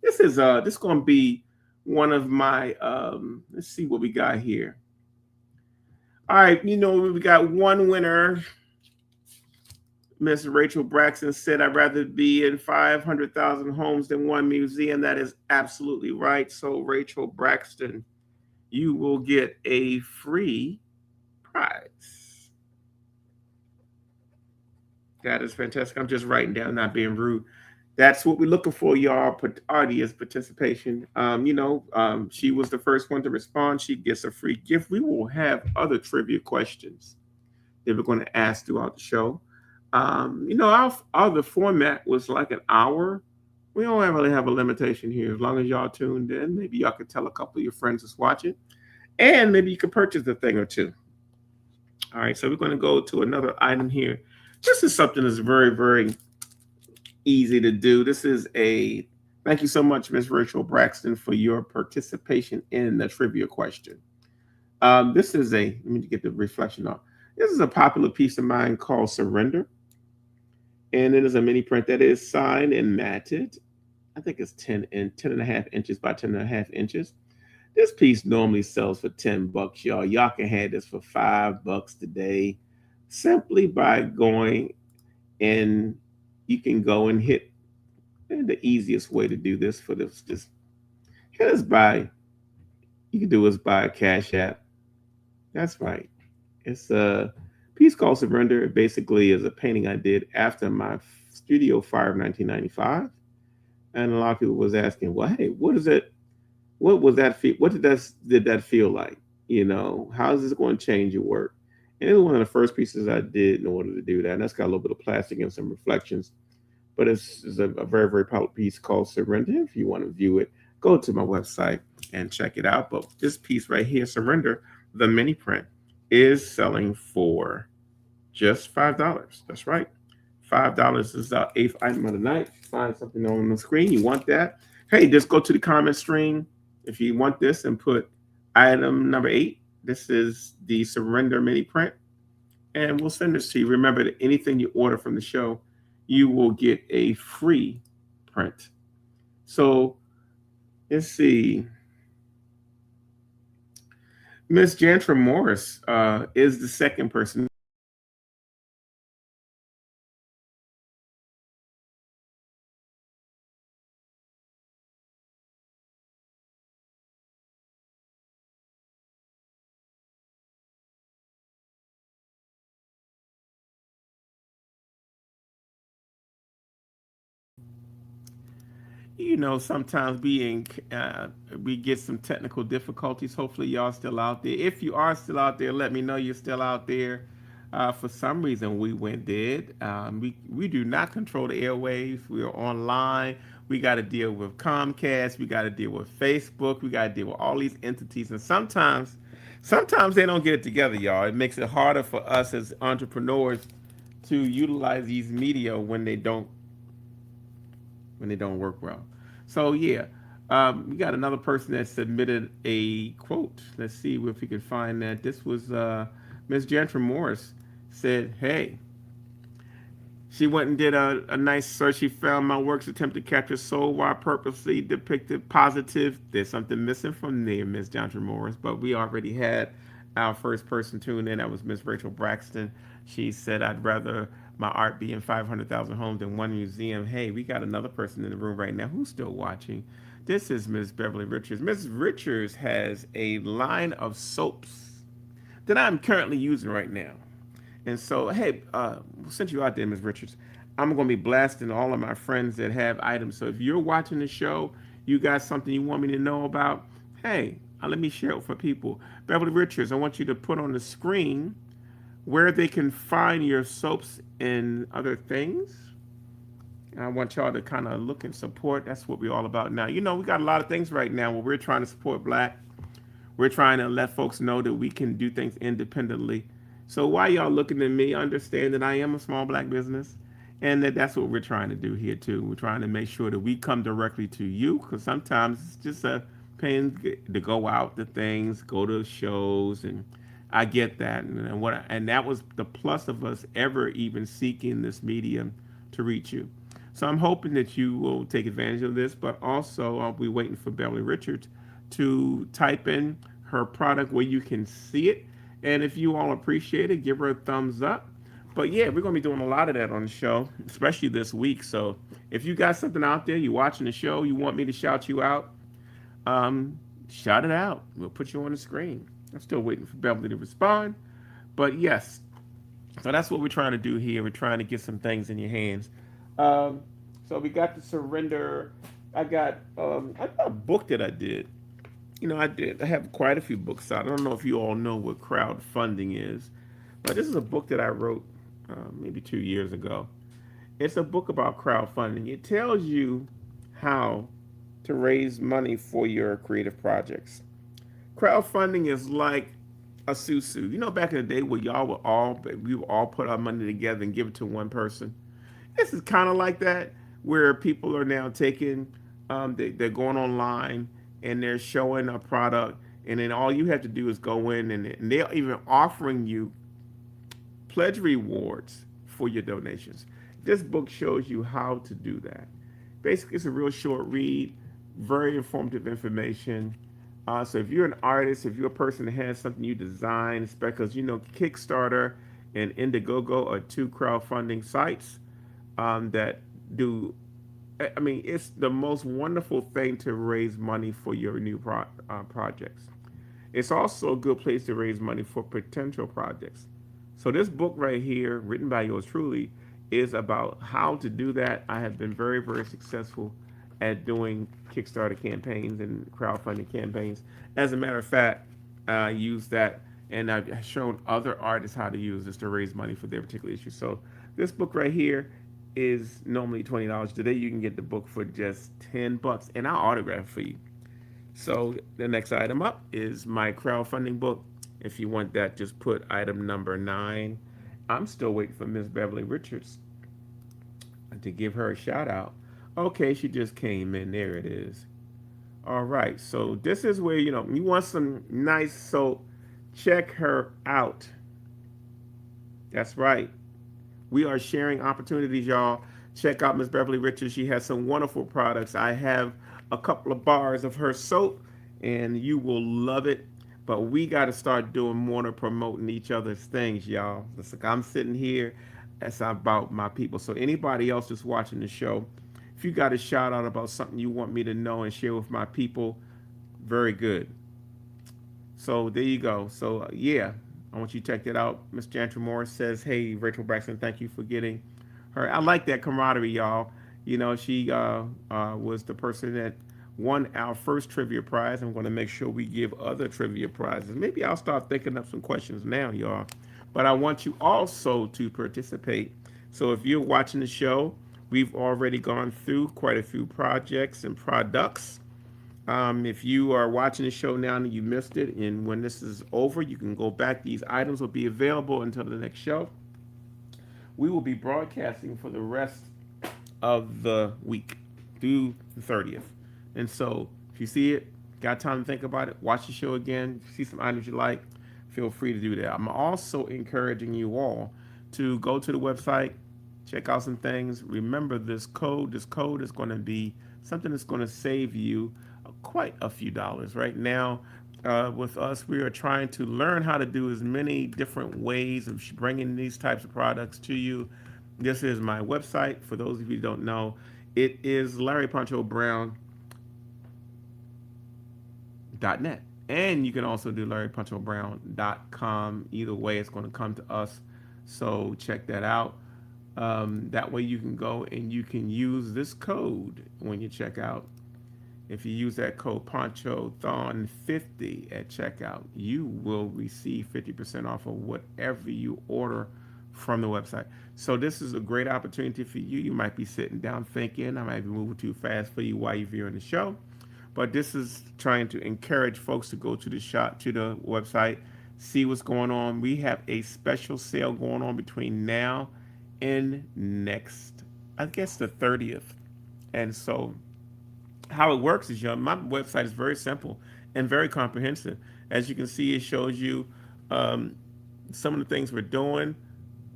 going to be one of my let's see what we got here. All right, we got one winner. Miss Rachel Braxton said, I'd rather be in 500,000 homes than one museum. That is absolutely right. So Rachel Braxton, you will get a free prize. That is fantastic. I'm just writing down, not being rude. That's what we're looking for, y'all. Audience participation. She was the first one to respond. She gets a free gift. We will have other trivia questions that we're going to ask throughout the show. Our other format was like an hour. We don't really have a limitation here. As long as y'all tuned in, maybe y'all could tell a couple of your friends that's watching, and maybe you could purchase a thing or two. All right, so we're going to go to another item here. This is something that's very, very easy to do. Thank you so much, Ms. Rachel Braxton, for your participation in the trivia question. Let me get the reflection off. This is a popular piece of mine called Surrender. And it is a mini print that is signed and matted. I think it's 10 and 10.5 inches by 10.5 inches. This piece normally sells for $10, y'all. Y'all can have this for $5 today, simply by going and you can go and hit the easiest way to do this for this. Just hit us by. You can do us by a Cash App. That's right. It's Piece called Surrender basically is a painting I did after my studio fire of 1995. And a lot of people was asking, well, hey, what is it? What was that feel? What did that feel like? How is this going to change your work? And it was one of the first pieces I did in order to do that. And that's got a little bit of plastic and some reflections. But it's a very, very powerful piece called Surrender. If you want to view it, go to my website and check it out. But this piece right here, Surrender, the mini print, is selling for just $5. That's right. $5 is our eighth item of the night. Find something on the screen. You want that? Hey, just go to the comment stream if you want this and put item number 8. This is the Surrender mini print, and we'll send this to you. Remember that anything you order from the show, you will get a free print. So let's see. Miss Jantra Morris is the second person. Sometimes we get some technical difficulties. Hopefully, y'all still out there. If you are still out there, let me know you're still out there. For some reason, we went dead. We do not control the airwaves. We are online. We got to deal with Comcast. We got to deal with Facebook. We got to deal with all these entities, and sometimes they don't get it together, y'all. It makes it harder for us as entrepreneurs to utilize these media when they don't work well. So yeah, we got another person that submitted a quote. Let's see if we can find that. This was Miss Jantra Morris said, "Hey." She went and did a nice search. She found my works attempt to capture soul while purposely depicted positive. There's something missing from there, Miss Jantra Morris, but we already had our first person tune in. That was Miss Rachel Braxton. She said, I'd rather my art be in 500,000 homes than one museum. Hey, we got another person in the room right now who's still watching. This is Miss Beverly Richards. Miss Richards has a line of soaps that I'm currently using right now. And so, hey, since you're out there, Ms. Richards, I'm going to be blasting all of my friends that have items. So if you're watching the show, you got something you want me to know about, hey, let me share it for people. Beverly Richards, I want you to put on the screen where they can find your soaps and other things. And I want y'all to kind of look and support. That's what we're all about now. We got a lot of things right now where we're trying to support Black. We're trying to let folks know that we can do things independently. So while y'all looking at me, understand that I am a small Black business, and that's what we're trying to do here too. We're trying to make sure that we come directly to you, because sometimes it's just a pain to go out to things, go to shows, and I get that. And that was the plus of us ever even seeking this medium to reach you. So I'm hoping that you will take advantage of this, but also I'll be waiting for Beverly Richards to type in her product where you can see it. And if you all appreciate it, give her a thumbs up. But yeah, we're going to be doing a lot of that on the show, especially this week. So if you got something out there, you're watching the show, you want me to shout you out, shout it out. We'll put you on the screen. I'm still waiting for Beverly to respond. But yes, so that's what we're trying to do here. We're trying to get some things in your hands. So we got the Surrender. I got a book that I did. I have quite a few books out. I don't know if you all know what crowdfunding is, but this is a book that I wrote maybe 2 years ago. It's a book about crowdfunding. It tells you how to raise money for your creative projects. Crowdfunding is like a susu. Back in the day where we would all put our money together and give it to one person. This is kind of like that, where people are now taking, they're going online and they're showing a product, and then all you have to do is go in, and they're even offering you pledge rewards for your donations. This book shows you how to do that. Basically, it's a real short read, very informative information. So if you're an artist, if you're a person that has something you design, it's because Kickstarter and Indiegogo are two crowdfunding sites that do. I mean, it's the most wonderful thing to raise money for your new projects. It's also a good place to raise money for potential projects. So this book right here, written by yours truly, is about how to do that. I have been very, very successful at doing Kickstarter campaigns and crowdfunding campaigns. As a matter of fact, I use that and I've shown other artists how to use this to raise money for their particular issue. So this book right here is normally $20. Today you can get the book for just $10 and I'll autograph it for you. So the next item up is my crowdfunding book. If you want that, just put item number 9. I'm still waiting for Miss Beverly Richards to give her a shout out. Okay, she just came in. There it is. All right, so this is where you want some nice soap. Check her out. That's right. We are sharing opportunities, y'all. Check out Miss Beverly Richards. She has some wonderful products. I have a couple of bars of her soap, and you will love it. But we got to start doing more to promoting each other's things, y'all. It's like I'm sitting here. That's about my people. So anybody else that's watching the show, if you got a shout out about something you want me to know and share with my people, very good. So there you go. So yeah, I want you to check that out. Miss Jantra Morris says, "Hey, Rachel Braxton, thank you for getting her." I like that camaraderie, y'all. She was the person that won our first trivia prize. I'm going to make sure we give other trivia prizes. Maybe I'll start thinking up some questions now, y'all. But I want you also to participate. So if you're watching the show, we've already gone through quite a few projects and products. If you are watching the show now and you missed it, and when this is over, you can go back. These items will be available until the next show. We will be broadcasting for the rest of the week through the 30th. And so if you see it, got time to think about it, watch the show again, see some items you like, feel free to do that. I'm also encouraging you all to go to the website, check out some things. Remember this code. This code is going to be something that's going to save you quite a few dollars. Right now, with us, we are trying to learn how to do as many different ways of bringing these types of products to you. This is my website. For those of you who don't know, it is LarryPonchoBrown.net. And you can also do LarryPonchoBrown.com. Either way, it's going to come to us. So check that out. That way you can go and you can use this code when you check out. If you use that code Ponchothon50 at checkout, you will receive 50% off of whatever you order from the website. So this is a great opportunity for you. You might be sitting down thinking, I might be moving too fast for you while you're viewing the show. But this is trying to encourage folks to go to the website, see what's going on. We have a special sale going on between now and next, I guess, the 30th. And so how it works is, my website is very simple and very comprehensive. As you can see, it shows you some of the things we're doing.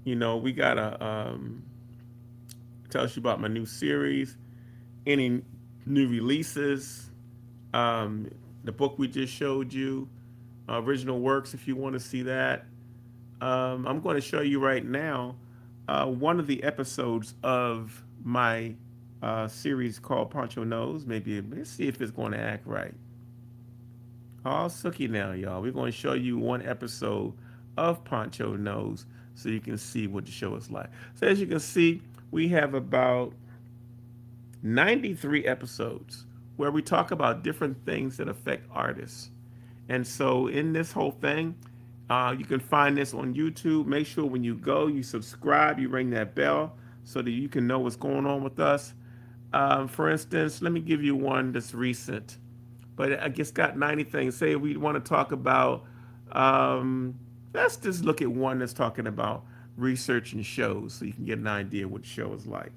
We got tells you about my new series, any new releases, the book we just showed you, original works if you want to see that. I'm going to show you right now one of the episodes of my series called Poncho Knows. Let's see if it's going to act right. All sooky now, y'all. We're going to show you one episode of Poncho Knows so you can see what the show is like. So as you can see, we have about 93 episodes where we talk about different things that affect artists. And so in this whole thing, you can find this on YouTube. Make sure when you go, you subscribe, you ring that bell so that you can know what's going on with us. For instance, let me give you one that's recent, but I guess got 90 things. Say we want to talk about, let's just look at one that's talking about research and shows so you can get an idea what the show is like.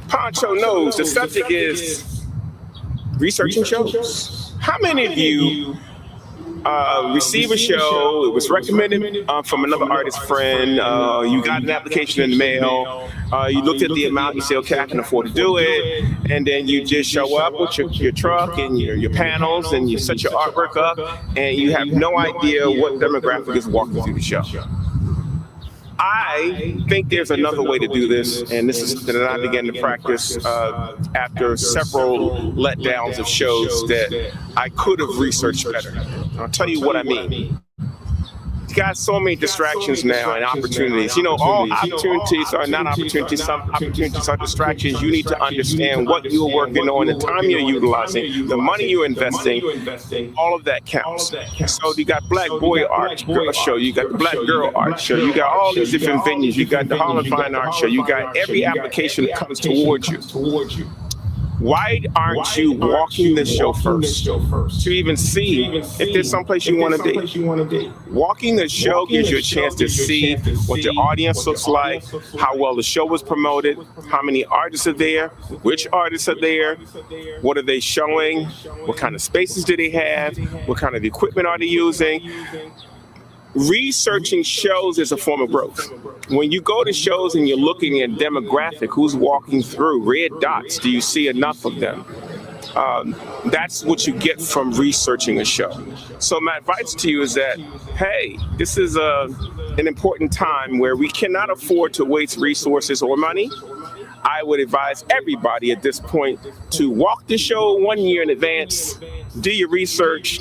Poncho Knows. The subject is research and shows. How many of you receive a show, it was recommended from another artist friend, you got an application in the mail, you looked at the amount, you say, okay, I can afford to do it, and then you just show up with your truck and your panels, and you set your artwork up, and you have no idea what demographic is walking through the show. I think there's another way to do this, and this is something that I began to practice after several letdowns of shows that I could have researched better. I'll tell you what I mean. got so many distractions now and opportunities. All opportunities are not opportunities. Some opportunities are distractions. You need to understand what you're working on, the time you're utilizing, the money you're investing. All of that counts. So you got Black Boy Art Show, you got the Black Girl Art Show, you got all these different venues, you got the Harlem Fine Art Show, you got every application that comes towards you. Why aren't you walking the show first to even see if there's someplace you want to be? Walking the show gives you a chance to see what the audience looks like, how well the show was promoted, how many artists are there, which artists are there, what are they showing, what kind of spaces do they have, what kind of equipment are they using. Researching shows is a form of growth. When you go to shows and you're looking at demographic, who's walking through, red dots, do you see enough of them? That's what you get from researching a show. So my advice to you is that, hey, this is an important time where we cannot afford to waste resources or money. I would advise everybody at this point to walk the show 1 year in advance, do your research.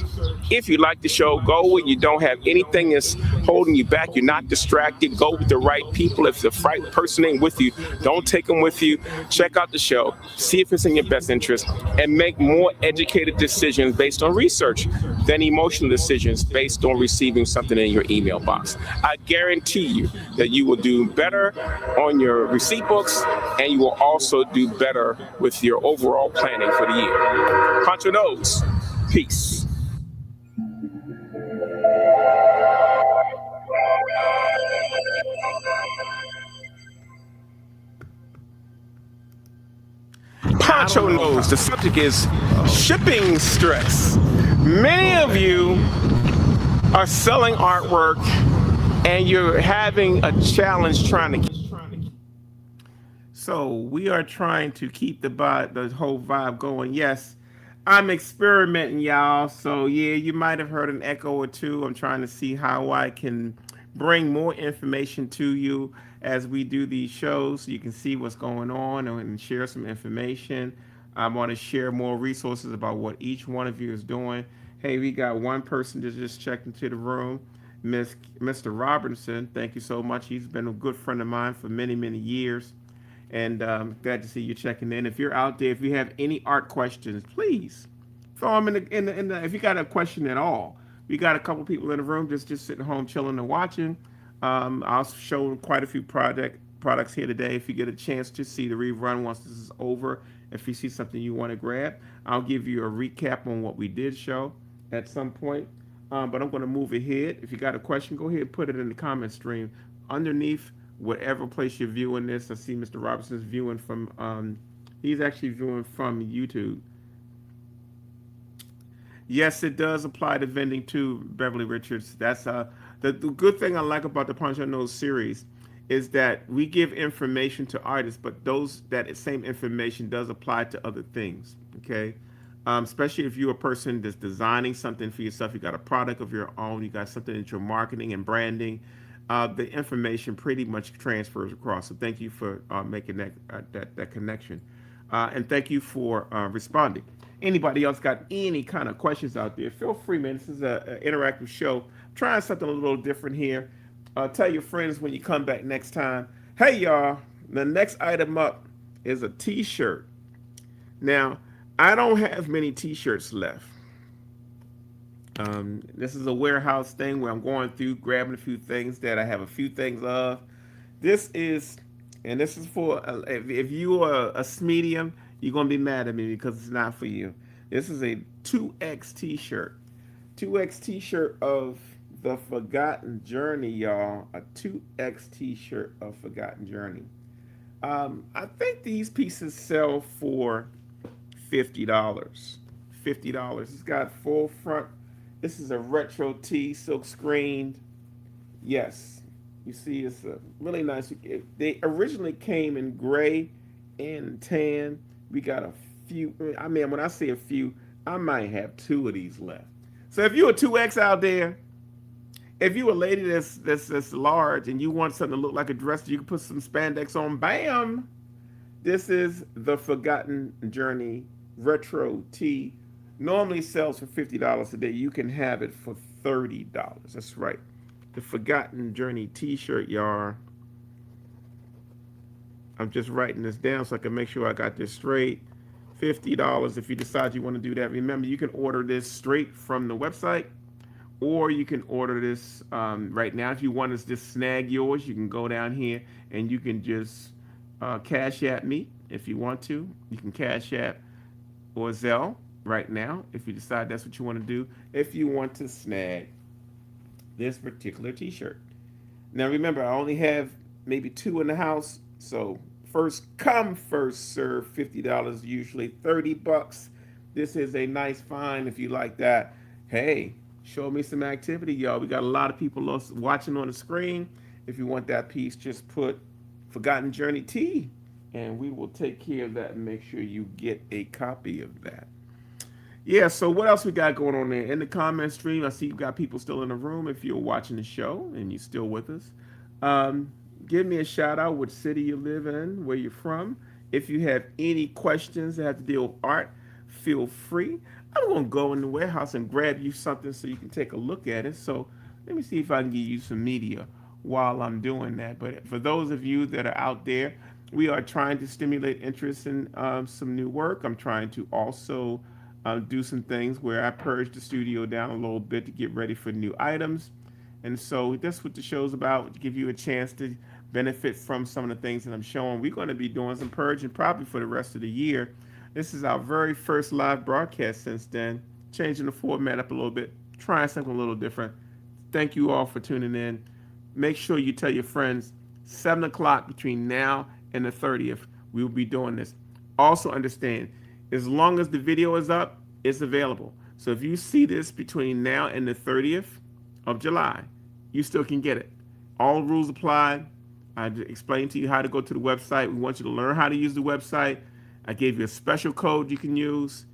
If you like the show, go when you don't have anything that's holding you back. You're not distracted. Go with the right people. If the right person ain't with you, don't take them with you. Check out the show, see if it's in your best interest, and make more educated decisions based on research than emotional decisions based on receiving something in your email box. I guarantee you that you will do better on your receipt books, and you will also do better with your overall planning for the year. Poncho knows. Peace. Poncho knows. The subject is shipping stress. Many of you are selling artwork and you're having a challenge trying to. So we are trying to keep the whole vibe going. Yes, I'm experimenting, y'all. So yeah, you might have heard an echo or two. I'm trying to see how I can bring more information to you as we do these shows, so you can see what's going on and share some information. I want to share more resources about what each one of you is doing. Hey, we got one person that just checked into the room, Mr. Robinson. Thank you so much. He's been a good friend of mine for many, many years. And glad to see you checking in. If you're out there, if you have any art questions, please throw them in the. If you got a question at all, we got a couple people in the room just sitting home chilling and watching. I'll show quite a few products here today. If you get a chance to see the rerun once this is over, if you see something you want to grab, I'll give you a recap on what we did show at some point. But I'm going to move ahead. If you got a question, go ahead and put it in the comment stream underneath whatever place you're viewing this. I see Mr. Robinson's viewing from, he's actually viewing from YouTube. Yes, it does apply to vending too, Beverly Richards. That's the good thing I like about the Poncho Knows series is that we give information to artists, but that same information does apply to other things. Okay, especially if you're a person that's designing something for yourself, you got a product of your own, you got something that you're marketing and branding. The information pretty much transfers across. So thank you for making that connection, and thank you for responding. Anybody else got any kind of questions out there? Feel free, man. This is an interactive show. I'm trying something a little different here. Tell your friends when you come back next time. Hey, y'all. The next item up is a T-shirt. Now, I don't have many T-shirts left. This is a warehouse thing where I'm going through, grabbing a few things that I have a few things of. This is for, if you are a medium, you're going to be mad at me because it's not for you. This is a 2X T-shirt. 2X T-shirt of The Forgotten Journey, y'all. A 2X T-shirt of Forgotten Journey. I think these pieces sell for $50. $50. It's got full front. This is a retro tee, silk screened. Yes. You see, it's a really nice. They originally came in gray and tan. We got a few. I mean, when I say a few, I might have 2 of these left. So if you're a 2X out there, if you're a lady that's large and you want something to look like a dress, you can put some spandex on. Bam! This is the Forgotten Journey retro tee. Normally sells for $50 a day. You can have it for $30. That's right. The Forgotten Journey t-shirt, y'all. I'm just writing this down so I can make sure I got this straight. $50 if you decide you want to do that. Remember, you can order this straight from the website, or you can order this right now. If you want to just snag yours, you can go down here and you can just Cash App me if you want to. You can Cash App or Zelle right now if you decide that's what you want to do. If you want to snag this particular t-shirt. Now remember, I only have maybe 2 in the house, so first come, first serve. $50, usually $30. This is a nice find if you like that. Hey, show me some activity, y'all. We got a lot of people watching on the screen. If you want that piece, just put Forgotten Journey T, and we will take care of that and make sure you get a copy of that. Yeah, so what else we got going on there? In the comment stream, I see you got people still in the room. If you're watching the show and you're still with us, give me a shout out, what city you live in, where you're from. If you have any questions that have to deal with art, feel free. I'm going to go in the warehouse and grab you something so you can take a look at it. So let me see if I can give you some media while I'm doing that. But for those of you that are out there, we are trying to stimulate interest in some new work. I'm trying to also do some things where I purge the studio down a little bit to get ready for new items. And so that's what the show's about, to give you a chance to benefit from some of the things that I'm showing. We're going to be doing some purging probably for the rest of the year. This is our very first live broadcast since then, changing the format up a little bit, trying something a little different. Thank you all for tuning in. Make sure you tell your friends, 7 o'clock between now and the 30th, we will be doing this. Also understand, as long as the video is up, it's available. So if you see this between now and the 30th of July, you still can get it. All rules apply. I explained to you how to go to the website. We want you to learn how to use the website. I gave you a special code you can use.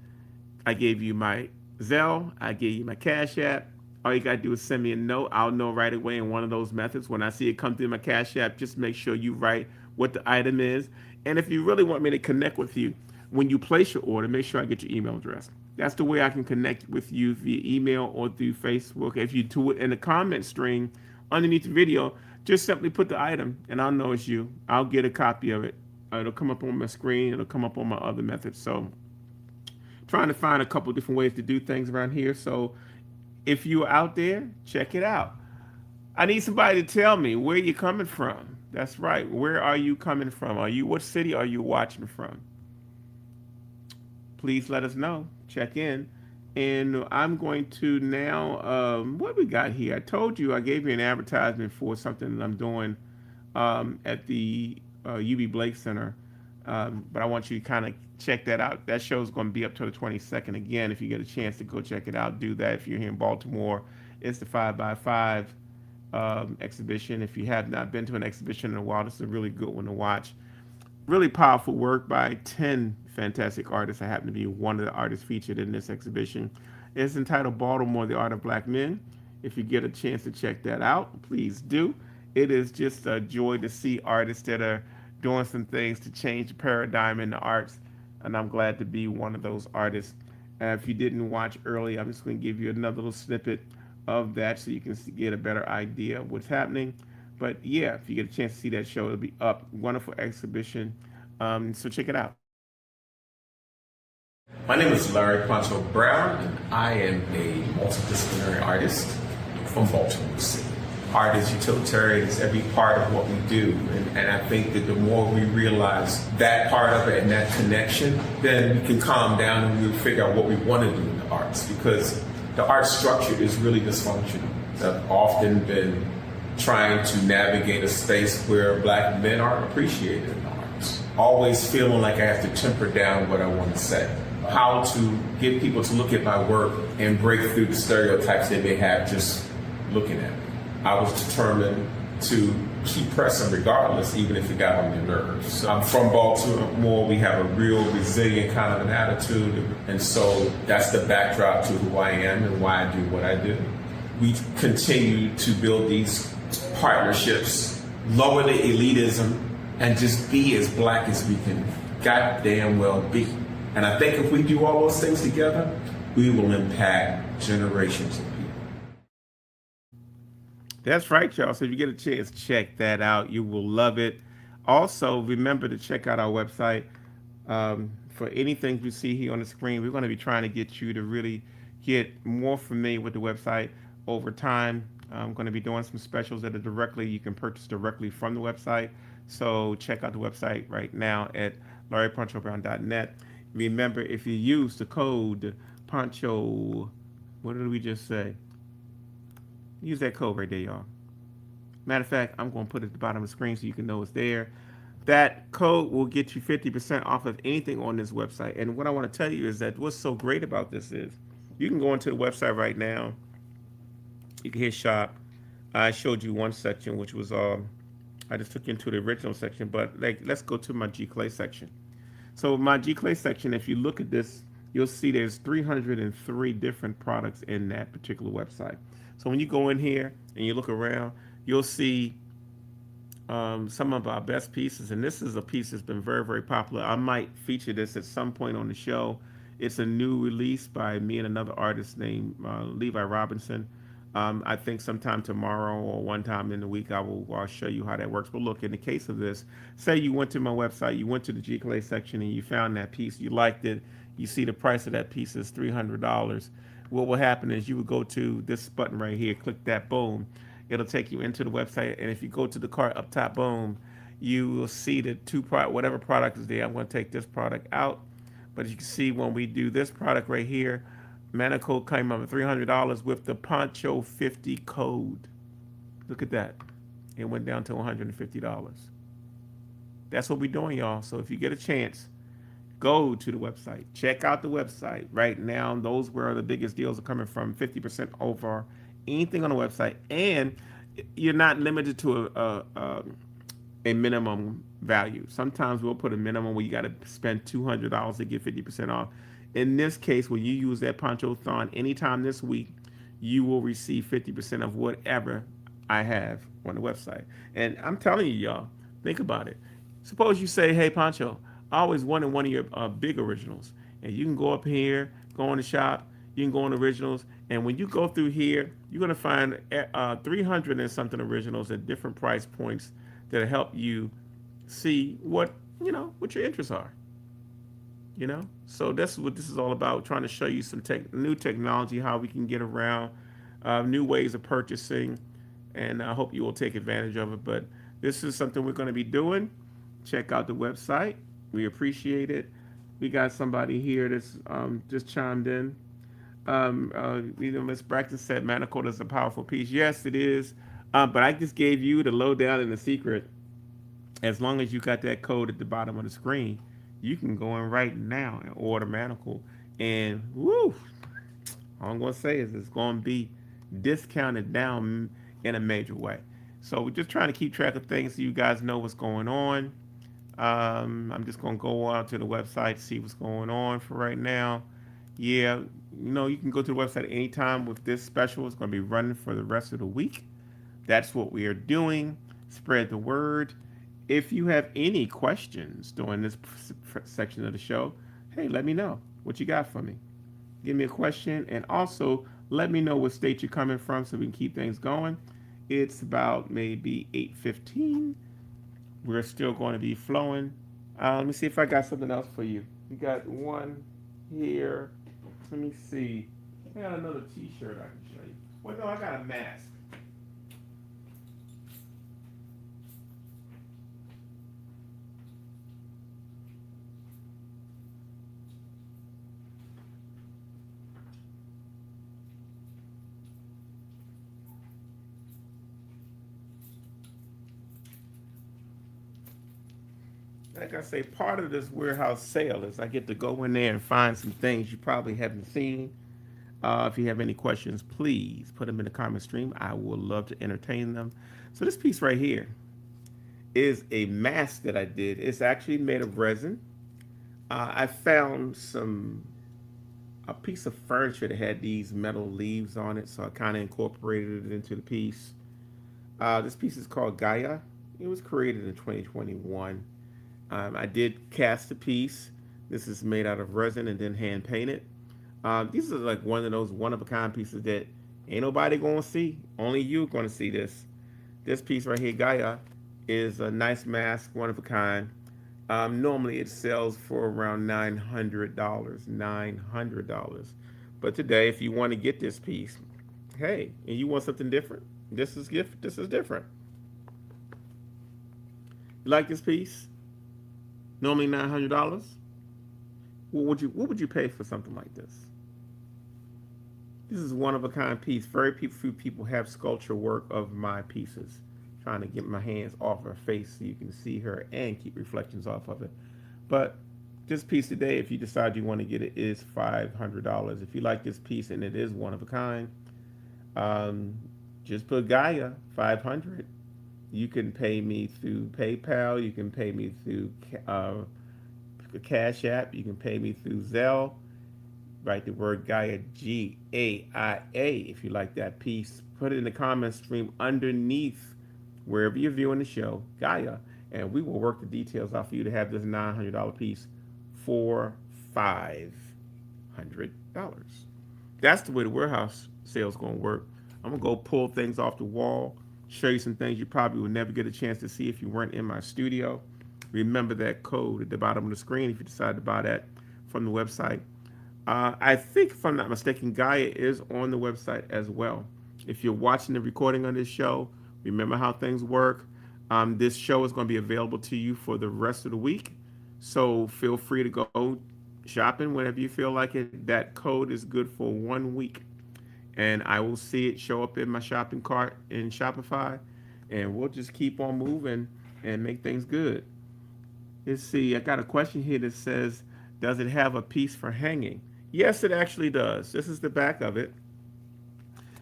I gave you my Zelle. I gave you my Cash App. All you got to do is send me a note. I'll know right away in one of those methods. When I see it come through my Cash App, just make sure you write what the item is. And if you really want me to connect with you, when you place your order, make sure I get your email address. That's the way I can connect with you via email or through Facebook. If you do it in the comment string underneath the video, just simply put the item and I'll know it's you. I'll get a copy of it. It'll come up on my screen. It'll come up on my other methods. So trying to find a couple different ways to do things around here. So if you're out there, check it out. I need somebody to tell me where you're coming from. That's right. Where are you coming from? What city are you watching from? Please let us know. Check in. And I'm going to now, what we got here? I told you, I gave you an advertisement for something that I'm doing at the UB Blake Center. But I want you to kind of check that out. That show is going to be up till the 22nd. Again, if you get a chance to go check it out, do that. If you're here in Baltimore, it's the 5x5 exhibition. If you have not been to an exhibition in a while, this is a really good one to watch. Really powerful work by 10 fantastic artists. I happen to be one of the artists featured in this exhibition. It's entitled Baltimore, the Art of Black Men. If you get a chance to check that out, please do. It is just a joy to see artists that are doing some things to change the paradigm in the arts, and I'm glad to be one of those artists. If you didn't watch earlier, I'm just going to give you another little snippet of that so you can get a better idea of what's happening. But yeah, if you get a chance to see that show, it'll be up. Wonderful exhibition. So check it out. My name is Larry Poncho Brown, and I am a multidisciplinary artist from Baltimore City. Art is utilitarian, it's every part of what we do. And I think that the more we realize that part of it and that connection, then we can calm down and we'll figure out what we want to do in the arts, because the art structure is really dysfunctional. I've often been trying to navigate a space where Black men aren't appreciated in the arts. Always feeling like I have to temper down what I want to say. How to get people to look at my work and break through the stereotypes they may have just looking at it. I was determined to keep pressing regardless, even if it got on your nerves. So I'm from Baltimore. We have a real resilient kind of an attitude. And so that's the backdrop to who I am and why I do what I do. We continue to build these partnerships, lower the elitism, and just be as Black as we can goddamn well be. And I think if we do all those things together, we will impact generations of people. That's right, y'all. So if you get a chance, check that out. You will love it. Also, remember to check out our website. For anything you see here on the screen, we're going to be trying to get you to really get more familiar with the website over time. I'm going to be doing some specials that are directly, you can purchase directly from the website. So check out the website right now at larryponchobrown.net. Remember, if you use the code Poncho, what did we just say? Use that code right there, y'all. Matter of fact, I'm going to put it at the bottom of the screen so you can know it's there. That code will get you 50% off of anything on this website. And what I want to tell you is that what's so great about this is you can go into the website right now. You can hit shop. I showed you one section, which was I just took you into the original section, but like let's go to my G Clay section. So my G Clay section, if you look at this, you'll see there's 303 different products in that particular website. So when you go in here and you look around, you'll see some of our best pieces, and this is a piece that's been very, very popular. I might feature this at some point on the show. It's a new release by me and another artist named Levi Robinson. I think sometime tomorrow or one time in the week I'll show you how that works. But look, in the case of this, say you went to my website, you went to the G Clay section, and you found that piece, you liked it, you see the price of that piece is $300. What will happen is you would go to this button right here, click that, boom. It'll take you into the website, and if you go to the cart up top, boom, you will see the whatever product is there. I'm going to take this product out, but as you can see, when we do this product right here, Manicold came up at $300 with the Poncho 50 code. Look at that. It went down to $150. That's what we're doing, y'all. So if you get a chance, go to the website. Check out the website. Right now, those where the biggest deals are coming from, 50% over anything on the website. And you're not limited to a minimum value. Sometimes we'll put a minimum where you got to spend $200 to get 50% off. In this case, when you use that Ponchothon anytime this week, you will receive 50% of whatever I have on the website. And I'm telling you, y'all, think about it. Suppose you say, hey, Poncho, I always wanted one of your big originals. And you can go up here, go in the shop, you can go on originals. And when you go through here, you're going to find 300 and something originals at different price points that help you see what your interests are. So that's what this is all about, trying to show you some new technology, how we can get around new ways of purchasing, and I hope you will take advantage of it. But this is something we're going to be doing. Check out the website. We appreciate it. We got somebody here that's just chimed in. Ms. Braxton said Manicold is a powerful piece. Yes, it is. But I just gave you the lowdown and the secret. As long as you got that code at the bottom of the screen, you can go in right now and order Manicold. And woo, all I'm going to say is it's going to be discounted down in a major way. So we're just trying to keep track of things so you guys know what's going on. I'm just going to go out to the website, see what's going on for right now. Yeah, you can go to the website anytime with this special. It's going to be running for the rest of the week. That's what we are doing. Spread the word. If you have any questions during this section of the show, hey, let me know what you got for me. Give me a question, and also let me know what state you're coming from so we can keep things going. It's about maybe 8:15. We're still going to be flowing. Let me see if I got something else for you. We got one here. Let me see. I got another T-shirt I can show you. Well, no, I got a mask. Like I say, part of this warehouse sale is I get to go in there and find some things you probably haven't seen. If you have any questions, please put them in the comment stream. I would love to entertain them. So this piece right here is a mask that I did. It's actually made of resin. I found a piece of furniture that had these metal leaves on it, so I kind of incorporated it into the piece. This piece is called Gaia. It was created in 2021. I did cast a piece. This is made out of resin and then hand painted. These are like one of those one-of-a-kind pieces that Ain't nobody gonna see. Only you gonna see this. This piece right here, Gaia, is a nice mask, one of a kind. Normally it sells for around $900. $900. But today, if you want to get this piece, hey, and you want something different, this is gift. This is different. You like this piece? Normally $900. What would you pay for something like this? This is one of a kind piece. Very few people have sculpture work of my pieces. Trying to get my hands off her face so you can see her and keep reflections off of it. But this piece today, if you decide you want to get it, is $500. If you like this piece and it is one of a kind, um, just put Gaia 500. You can pay me through PayPal. You can pay me through Cash App. You can pay me through Zelle. Write the word Gaia, Gaia. If you like that piece, put it in the comment stream underneath wherever you're viewing the show, Gaia, and we will work the details out for you to have this $900 piece for $500. That's the way the warehouse sale is going to work. I'm going to go pull things off the wall, show you some things you probably would never get a chance to see if you weren't in my studio. Remember that code at the bottom of the screen if you decide to buy that from the website. I think, if I'm not mistaken, Gaia is on the website as well. If you're watching the recording on this show, remember how things work. This show is going to be available to you for the rest of the week. So feel free to go shopping whenever you feel like it. That code is good for 1 week. And I will see it show up in my shopping cart in Shopify. And we'll just keep on moving and make things good. Let's see, I got a question here that says, does it have a piece for hanging? Yes, it actually does. This is the back of it.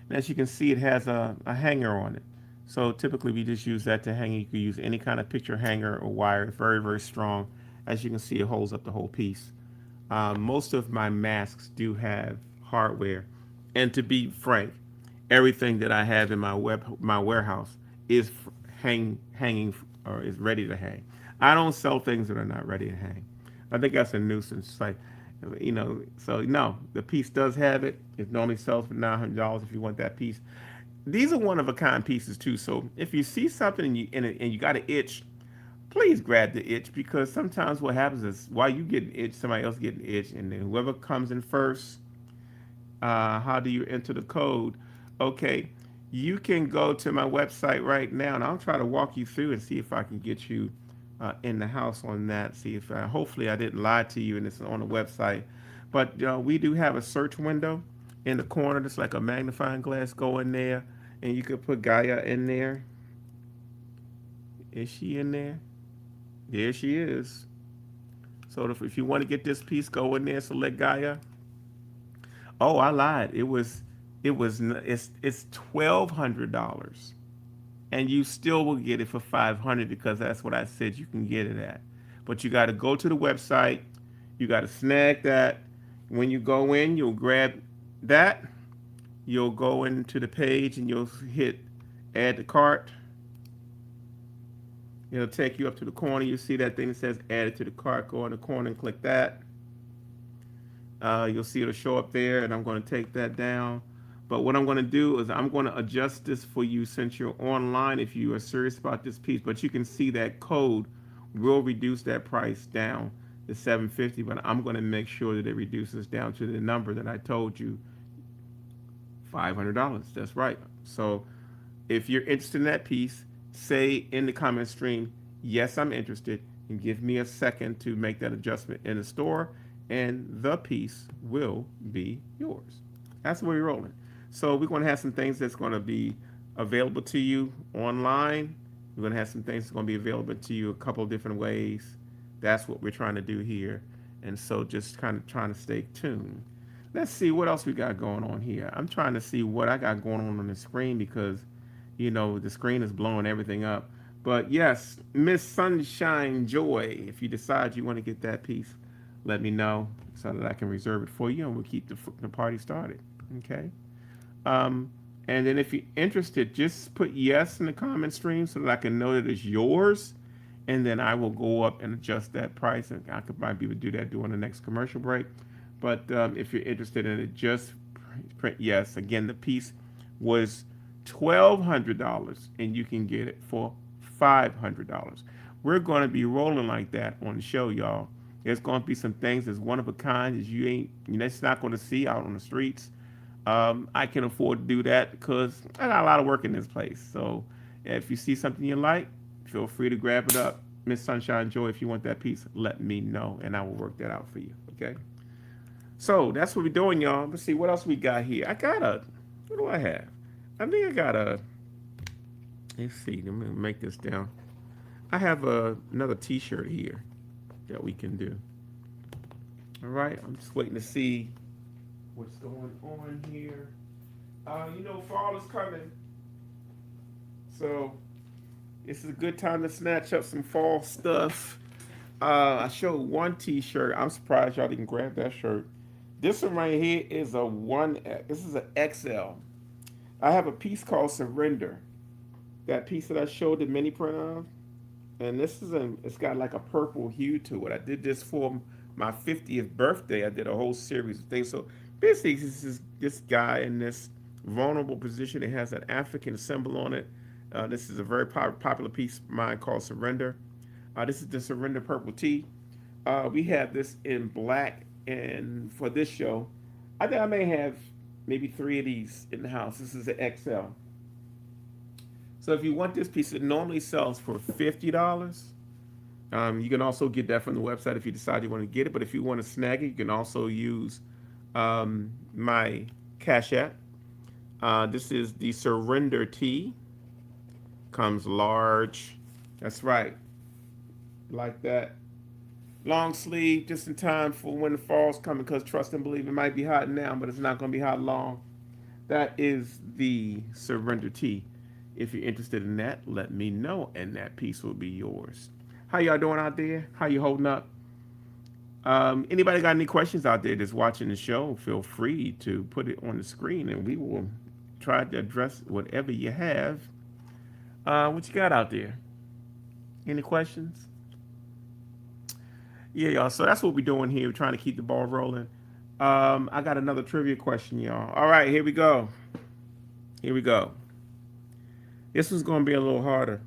And as you can see, it has a hanger on it. So typically we just use that to hang. You can use any kind of picture hanger or wire. It's very, very strong. As you can see, it holds up the whole piece. Most of my masks do have hardware. And to be frank, everything that I have in my warehouse is hanging or is ready to hang. I don't sell things that are not ready to hang. I think that's a nuisance. Like, so no, the piece does have it. It normally sells for $900 if you want that piece. These are one of a kind pieces too. So if you see something and you got an itch, please grab the itch, because sometimes what happens is while you get an itch, somebody else get an itch, and then whoever comes in first, how do you enter the code? Okay, you can go to my website right now, and I'll try to walk you through and see if I can get you in the house on that. See if hopefully I didn't lie to you and it's on the website. But we do have a search window in the corner that's like a magnifying glass. Go in there, and you could put Gaia in there. Is she in there? There she is. So if you want to get this piece, go in there, select Gaia. Oh, I lied. It's $1,200, and you still will get it for 500 because that's what I said you can get it at. But you got to go to the website. You got to snag that. When you go in, you'll grab that. You'll go into the page and you'll hit add to cart. It'll take you up to the corner. You see that thing that says add it to the cart. Go in the corner and click that. You'll see it'll show up there, and I'm going to take that down. But what I'm going to do is I'm going to adjust this for you since you're online if you are serious about this piece. But you can see that code will reduce that price down to $750. But I'm going to make sure that it reduces down to the number that I told you, $500. That's right. So if you're interested in that piece, say in the comment stream, yes, I'm interested, and give me a second to make that adjustment in the store, and the piece will be yours. That's where we're rolling. So we're going to have some things that's going to be available to you online. We're going to have some things that's going to be available to you a couple of different ways. That's what we're trying to do here. And so just kind of trying to stay tuned. Let's see what else we got going on here. I'm trying to see what I got going on the screen because, the screen is blowing everything up. But yes, Miss Sunshine Joy, if you decide you want to get that piece, let me know so that I can reserve it for you, and we'll keep the party started. Okay. And then if you're interested, just put yes in the comment stream so that I can know that it's yours, and then I will go up and adjust that price, and I could probably be able to do that during the next commercial break. But if you're interested in it, just print yes. Again, the piece was $1,200, and you can get it for $500. We're going to be rolling like that on the show, y'all. There's going to be some things that's one of a kind that that's not going to see out on the streets. I can afford to do that because I got a lot of work in this place. So if you see something you like, feel free to grab it up. Miss Sunshine Joy, if you want that piece, let me know and I will work that out for you. Okay. So that's what we're doing, y'all. Let's see what else we got here. What do I have? I think I got let's see. Let me make this down. I have another T-shirt here that we can do. All right. I'm just waiting to see what's going on here. Fall is coming, so this is a good time to snatch up some fall stuff. I showed one T-shirt. I'm surprised y'all didn't grab that shirt. This one right here is a one. This is an XL. I have a piece called Surrender. That piece that I showed the mini print of, and it's got like a purple hue to it. I did this for my 50th birthday. I did a whole series of things. So basically, this guy in this vulnerable position. It has an African symbol on it. This is a very popular piece of mine called Surrender. This is the Surrender Purple Tee. We have this in black, and for this show, I think I may have maybe 3 of these in the house. This is an XL. So if you want this piece, it normally sells for $50. You can also get that from the website if you decide you want to get it. But if you want to snag it, you can also use my Cash App. This is the Surrender Tee. Comes large. That's right. Like that. Long sleeve, just in time for when the fall's coming, because trust and believe, it might be hot now, but it's not going to be hot long. That is the Surrender Tee. If you're interested in that, let me know, and that piece will be yours. How y'all doing out there? How you holding up? Anybody got any questions out there that's watching the show? Feel free to put it on the screen, and we will try to address whatever you have. What you got out there? Any questions? Yeah, y'all. So that's what we're doing here. We're trying to keep the ball rolling. I got another trivia question, y'all. All right, here we go. Here we go. This one's going to be a little harder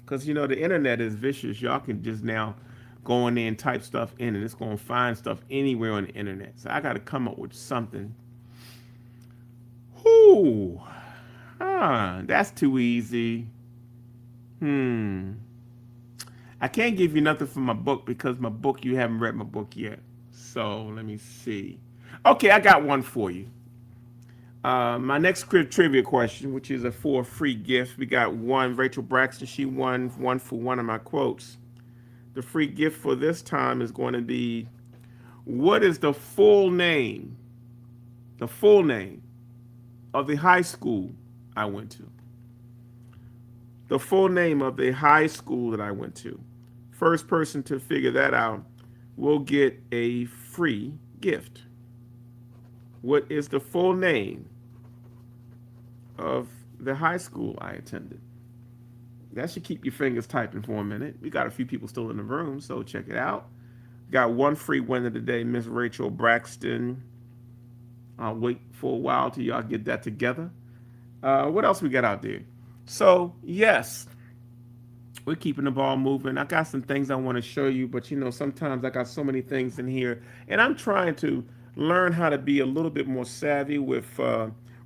because, the internet is vicious. Y'all can just now go in there and type stuff in, and it's going to find stuff anywhere on the internet. So I got to come up with something. Whoo. That's too easy. I can't give you nothing from my book because you haven't read my book yet. So let me see. Okay, I got one for you. My next trivia question, which is for a free gift. We got one. Rachel Braxton, she won one for one of my quotes. The free gift for this time is going to be, what is the full name of the high school I went to? The full name of the high school that I went to. First person to figure that out will get a free gift. What is the full name of the high school I attended? That should keep your fingers typing for a minute. We got a few people still in the room, so check it out. Got one free winner today, Miss Rachel Braxton. I'll wait for a while till y'all get that together. What else we got out there? So, yes, we're keeping the ball moving. I got some things I want to show you, but sometimes I got so many things in here, and I'm trying to learn how to be a little bit more savvy with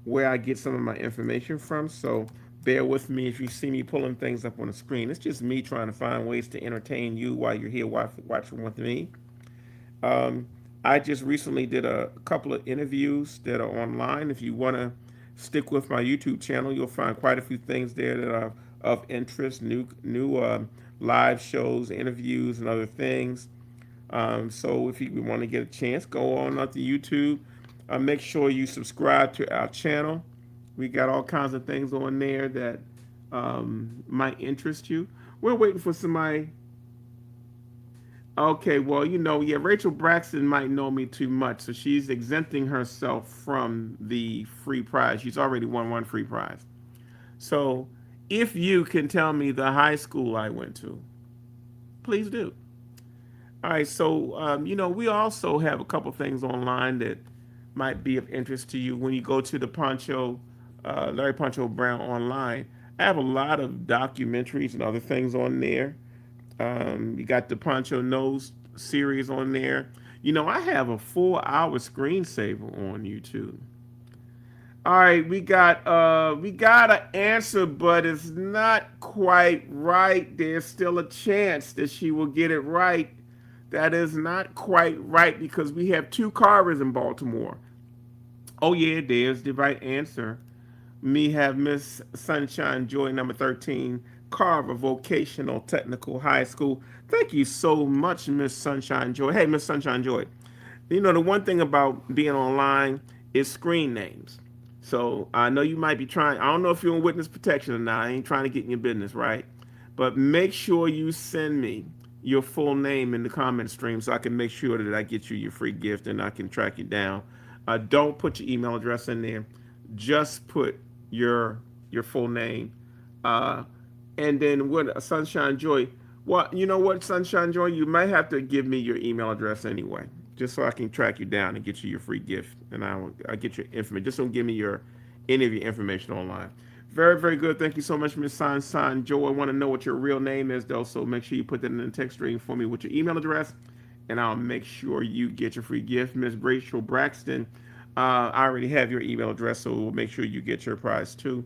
where I get some of my information from. So bear with me if you see me pulling things up on the screen. It's just me trying to find ways to entertain you while you're here watching with me. I just recently did a couple of interviews that are online. If you want to stick with my YouTube channel, you'll find quite a few things there that are of interest, new live shows, interviews, and other things. So if you want to get a chance, go on up to YouTube. Make sure you subscribe to our channel. We got all kinds of things on there that might interest you. We're waiting for somebody. Okay, well, Rachel Braxton might know me too much, so she's exempting herself from the free prize. She's already won one free prize. So if you can tell me the high school I went to, please do. All right, so, we also have a couple things online that might be of interest to you. When you go to the Poncho Larry Poncho Brown online. I have a lot of documentaries and other things on there. You got the Poncho Nose series on there. You know, I have a 4 hour screensaver on YouTube. All right, we got an answer, but it's not quite right. There's still a chance that she will get it right. That is not quite right because we have two carvers in Baltimore. Oh yeah, there's the right answer. Me have Miss Sunshine Joy number 13, Carver Vocational Technical High School. Thank you so much, Miss Sunshine Joy. Hey, Miss Sunshine Joy. You know, the one thing about being online is screen names. So I know you might be trying, I don't know if you're in witness protection or not. I ain't trying to get in your business, right? But make sure you send me your full name in the comment stream so I can make sure that I get you your free gift and I can track you down. Don't put your email address in there. Just put your your full name. Uh, and then what Sunshine Joy. Well, you know what, Sunshine Joy, you might have to give me your email address anyway, just so I can track you down and get you your free gift, and I'll get your information. Just don't give me your any of your information online. Very, very good. Thank you so much, Miss Sunshine Joy. I want to know what your real name is, though, so make sure you put that in the text string for me with your email address, and I'll make sure you get your free gift. Miss Rachel Braxton, I already have your email address, so we'll make sure you get your prize too.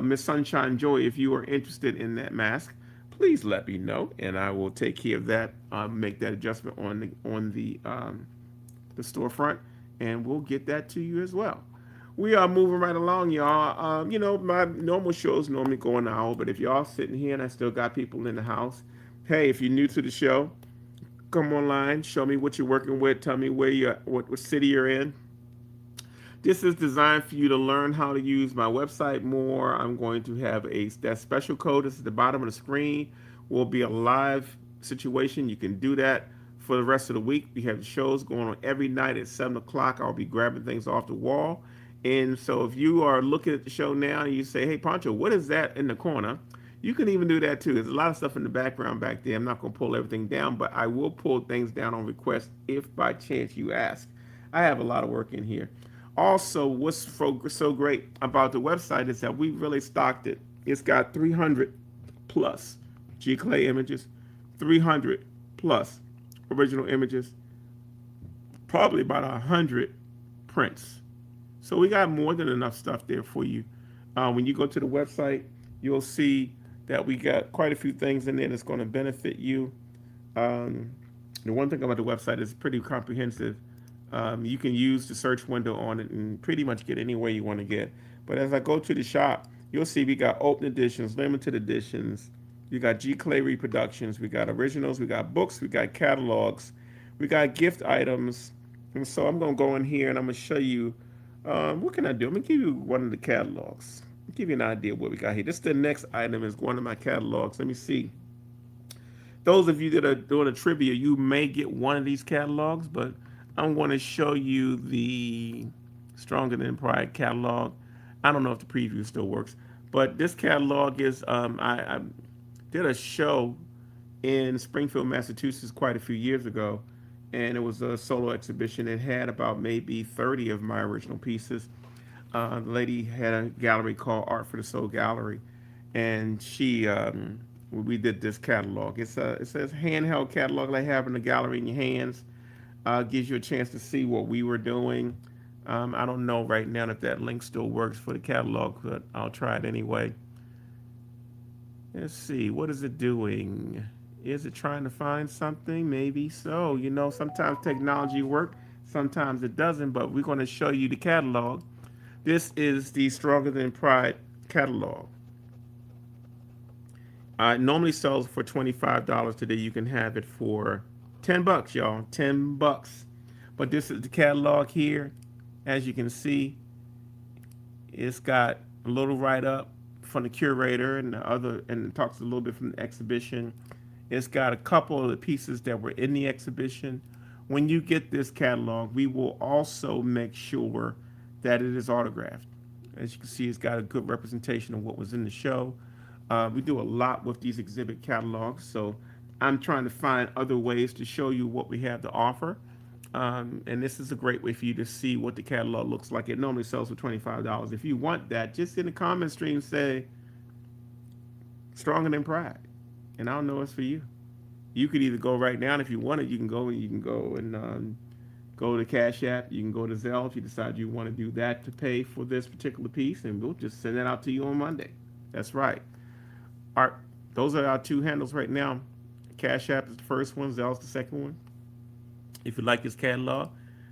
Miss Sunshine Joy, if you are interested in that mask, please let me know, and I will take care of that. Make that adjustment on the storefront, and we'll get that to you as well. We are moving right along, y'all. You know, my normal shows normally go an hour, but if y'all sitting here and I still got people in the house, hey, if you're new to the show, come online, show me what you're working with, tell me where you what city you're in. This is designed for you to learn how to use my website more. I'm going to have a that special code. This is the bottom of the screen. Will be a live situation. You can do that for the rest of the week. We have shows going on every night at 7 o'clock. I'll be grabbing things off the wall. And so if you are looking at the show now and you say, "Hey, Poncho, what is that in the corner?" You can even do that too. There's a lot of stuff in the background back there. I'm not going to pull everything down, but I will pull things down on request if by chance you ask. I have a lot of work in here. Also, what's so great about the website is that we really stocked it. It's got 300 plus G Clay images, 300 plus original images, probably about 100 prints. So we got more than enough stuff there for you. When you go to the website, you'll see that we got quite a few things in there that's going to benefit you. Um, the one thing about the website is pretty comprehensive. You can use the search window on it and pretty much get anywhere you want to get. But as I go to the shop, you'll see we got open editions, limited editions. We got G Clay reproductions. We got originals. We got books. We got catalogs. We got gift items. And so I'm going to go in here and I'm going to show you what can I do? I'm going to give you one of the catalogs. Give you an idea of what we got here. This is the next item is one of my catalogs. Let me see. Those of you that are doing a trivia, you may get one of these catalogs, but I'm going to show you the Stronger Than Pride catalog. I don't know if the preview still works, but this catalog is, I did a show in Springfield, Massachusetts quite a few years ago, and it was a solo exhibition. It had about maybe 30 of my original pieces. The lady had a gallery called Art for the Soul Gallery, and we did this catalog. It says handheld catalog like having the gallery in your hands. Gives you a chance to see what we were doing. I don't know right now if that link still works for the catalog, but I'll try it anyway. Let's see, what is it doing? Is it trying to find something? Maybe so. You know, sometimes technology works, sometimes it doesn't, but we're going to show you the catalog. This is the Stronger Than Pride catalog. It normally sells for $25. Today you can have it for $10, y'all. $10. But this is the catalog here. As you can see, it's got a little write-up from the curator and the other, and it talks a little bit from the exhibition. It's got a couple of the pieces that were in the exhibition. When you get this catalog, we will also make sure that it is autographed. As you can see, it's got a good representation of what was in the show. We do a lot with these exhibit catalogs, so I'm trying to find other ways to show you what we have to offer. And this is a great way for you to see what the catalog looks like. It normally sells for $25. If you want that, just in the comment stream say "Stronger Than Pride," and I'll know it's for you. You could either go right now, and if you want it, you can go to Cash App. You can go to Zelle if you decide you want to do that to pay for this particular piece, and we'll just send that out to you on Monday. That's right. Our, those are our two handles right now. Cash App is the first one, Zelle is the second one. If you like this catalog,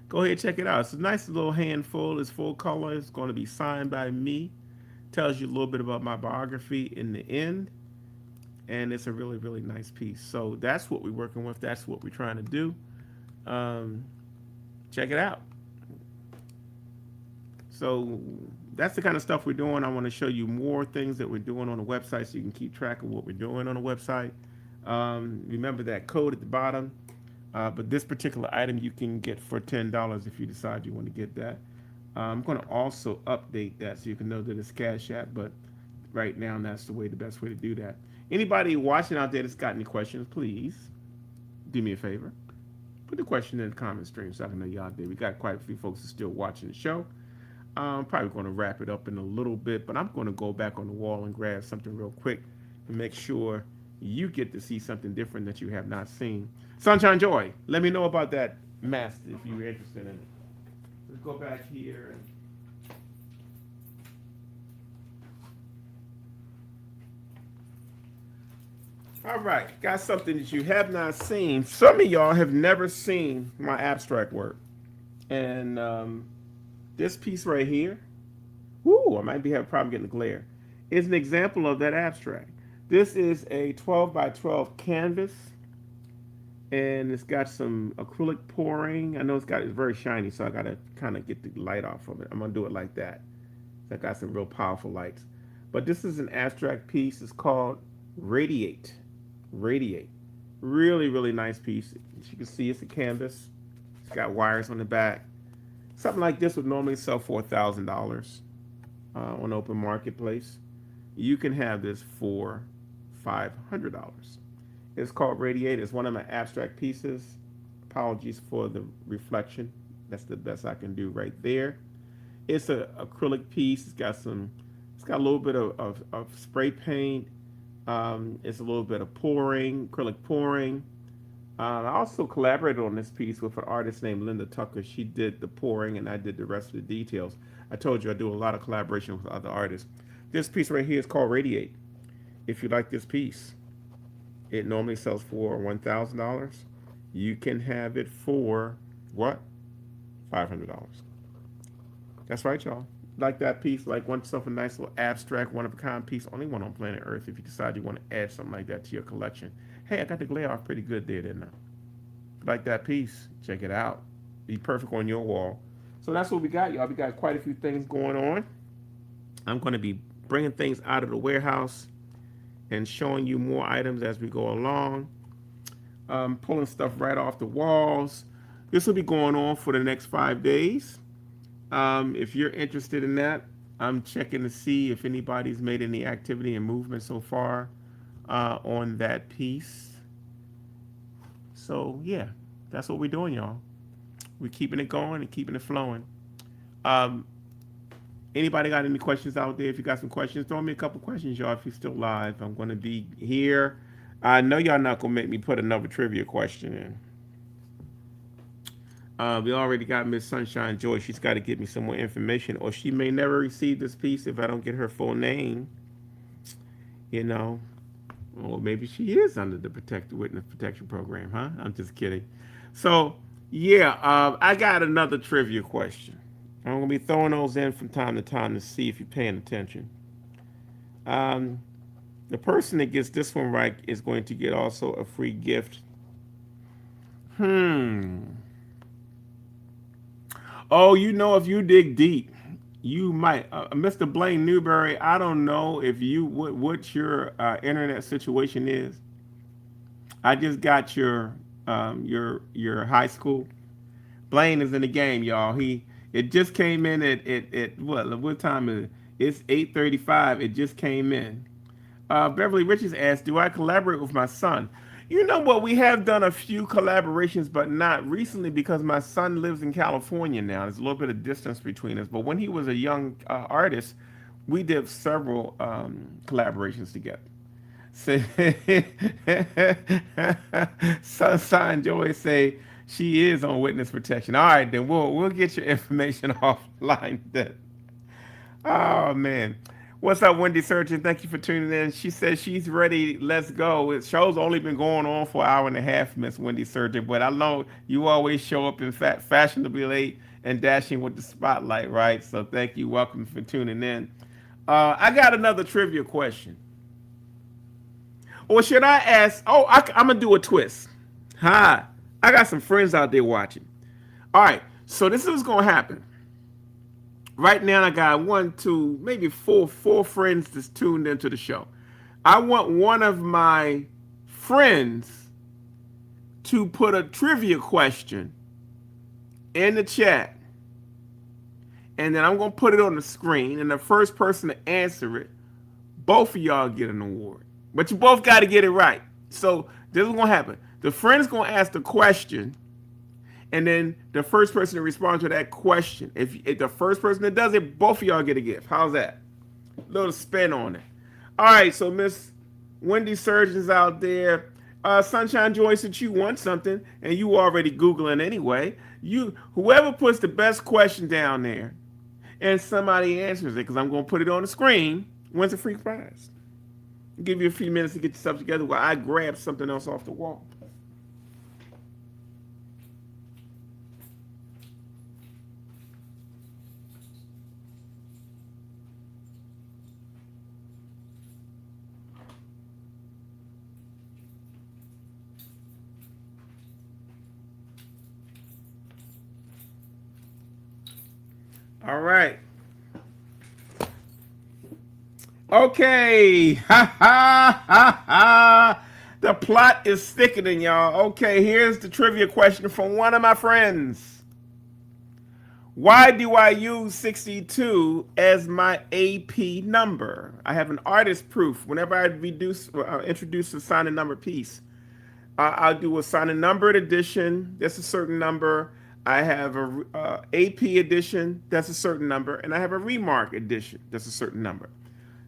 go ahead and check it out. It's a nice little handful. It's full color. It's going to be signed by me. Tells you a little bit about my biography in the end. And it's a really, really nice piece. So that's what we're working with. That's what we're trying to do. Um, Check it out. So that's the kind of stuff we're doing. I want to show you more things that we're doing on the website so you can keep track of what we're doing on the website. Remember that code at the bottom. But this particular item you can get for $10 if you decide you want to get that. I'm going to also update that so you can know that it's Cash App, but right now that's the best way to do that. Anybody watching out there that's got any questions, please do me a favor. Put the question in the comment stream so I can know y'all out there. We got quite a few folks that are still watching the show. I'm probably going to wrap it up in a little bit, but I'm going to go back on the wall and grab something real quick to make sure you get to see something different that you have not seen. Sunshine Joy, let me know about that mask if you're interested in it. Let's go back here. All right, got something that you have not seen. Some of y'all have never seen my abstract work. And this piece right here, I might be having a problem getting the glare, is an example of that abstract. This is a 12 by 12 canvas, and it's got some acrylic pouring. I know it's very shiny, so I gotta kind of get the light off of it. I'm gonna do it like that. So I got some real powerful lights. But this is an abstract piece. It's called Radiate. Radiate. Really, really nice piece. As you can see, it's a canvas. It's got wires on the back. Something like this would normally sell for $1,000 on open marketplace. You can have this for $500. It's called Radiate. It's one of my abstract pieces. Apologies for the reflection. That's the best I can do right there. It's an acrylic piece. It's got a little bit of spray paint. It's a little bit of acrylic pouring. I also collaborated on this piece with an artist named Linda Tucker. She did the pouring and I did the rest of the details. I told you I do a lot of collaboration with other artists. This piece right here is called Radiate. If you like this piece, it normally sells for $1,000. You can have it for what? $500. That's right, y'all. Like that piece, like want yourself a nice little abstract, one-of-a-kind piece, only one on planet Earth if you decide you want to add something like that to your collection. Hey, I got the glare off pretty good there, didn't I? Like that piece, check it out. Be perfect on your wall. So that's what we got, y'all. We got quite a few things going on. I'm going to be bringing things out of the warehouse and showing you more items as we go along. Pulling stuff right off the walls. This will be going on for the next 5 days. If you're interested in that, I'm checking to see if anybody's made any activity and movement so far on that piece. So yeah, that's what we're doing, y'all. We're keeping it going and keeping it flowing. Anybody got any questions out there? If you got some questions, throw me a couple questions, y'all. If you're still live, I'm going to be here. I know y'all not going to make me put another trivia question in. We already got Miss Sunshine Joy. She's got to give me some more information, or she may never receive this piece if I don't get her full name. You know, or maybe she is under the Witness Protection Program, huh? I'm just kidding. So, yeah, I got another trivia question. I'm going to be throwing those in from time to time to see if you're paying attention. The person that gets this one right is going to get also a free gift. Oh, you know, if you dig deep, you might. Mr. Blaine Newberry, I don't know if what your internet situation is. I just got your high school. Blaine is in the game, y'all. It just came in at what time is it? It's 8:35. It just came in. Beverly Richards asked, "Do I collaborate with my son?" You know what? We have done a few collaborations, but not recently because my son lives in California now. There's a little bit of distance between us. But when he was a young artist, we did several collaborations together. So, Sunshine Joy say she is on witness protection. All right, then we'll get your information offline then. Oh man. What's up, Wendy Surgeon? Thank you for tuning in. She says she's ready. Let's go. The show's only been going on for an hour and a half, Miss Wendy Surgeon. But I know you always show up in fashionably late and dashing with the spotlight, right? So thank you. Welcome for tuning in. I got another trivia question. Or should I ask? Oh, I'm gonna do a twist. Hi, I got some friends out there watching. All right, so this is what's gonna happen. Right now, I got one, two, maybe four friends that's tuned into the show. I want one of my friends to put a trivia question in the chat, and then I'm gonna put it on the screen. And the first person to answer it, both of y'all get an award. But you both got to get it right. So this is gonna happen. The friend's gonna ask the question, and then the first person to respond to that question. If the first person that does it, both of y'all get a gift. How's that? Little spin on it. All right. So Miss Wendy Surgeon's out there. Sunshine Joy, since you want something and you already Googling anyway, whoever puts the best question down there and somebody answers it, because I'm gonna put it on the screen, wins a free prize. I'll give you a few minutes to get yourself together while I grab something else off the wall. All right. Okay. Ha ha ha ha. The plot is thickening, y'all. Okay, here's the trivia question from one of my friends. Why do I use 62 as my AP number? I have an artist proof. Whenever I introduce a sign number piece, I'll do a sign numbered edition. That's a certain number. I have a AP edition. That's a certain number, and I have a remark edition. That's a certain number.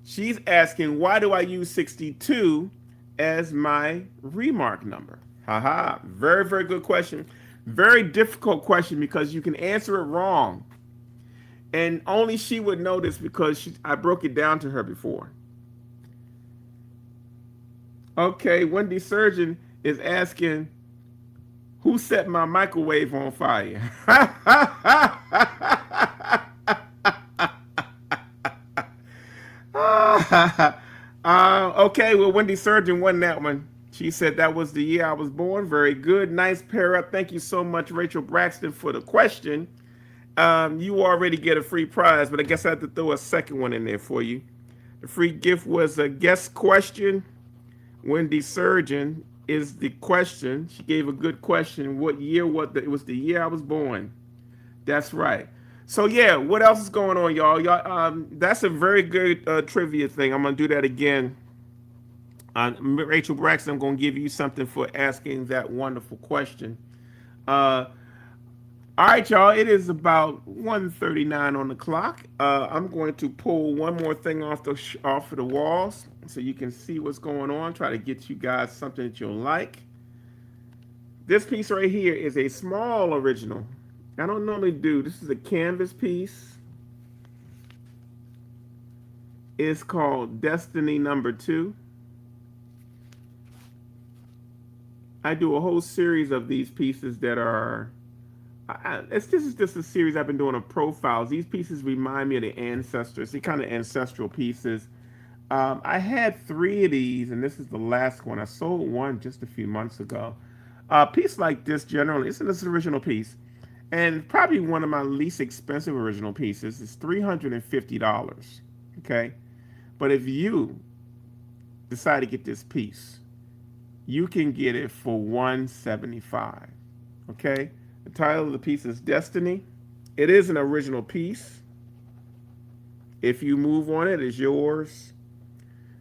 She's asking, why do I use 62 as my remark number? Haha, very, very good question. Very difficult question because you can answer it wrong. And only she would know this because I broke it down to her before. Okay, Wendy Surgeon is asking, who set my microwave on fire? Okay, well, Wendy Surgeon won that one. She said that was the year I was born. Very good. Nice pair up. Thank you so much, Rachel Braxton, for the question. You already get a free prize, but I guess I have to throw a second one in there for you. The free gift was a guest question. Wendy Surgeon is the question. She gave a good question. What year? It was the year I was born. That's right. So yeah, what else is going on, y'all? That's a very good trivia thing. I'm gonna do that again. Rachel Braxton, I'm gonna give you something for asking that wonderful question. All right, y'all. It is about 1:39 on the clock. I'm going to pull one more thing off of the walls so you can see what's going on. Try to get you guys something that you'll like. This piece right here is a small original. I don't normally do. This is a canvas piece. It's called Destiny Number 2. I do a whole series of these pieces that are. This is just a series I've been doing of profiles. These pieces remind me of the ancestors. They're kind of ancestral pieces. I had 3 of these, and this is the last one. I sold one just a few months ago. A piece like this, generally, it's an original piece. And probably one of my least expensive original pieces is $350. Okay? But if you decide to get this piece, you can get it for $175. Okay? The title of the piece is Destiny. It is an original piece. If you move on it, it's yours.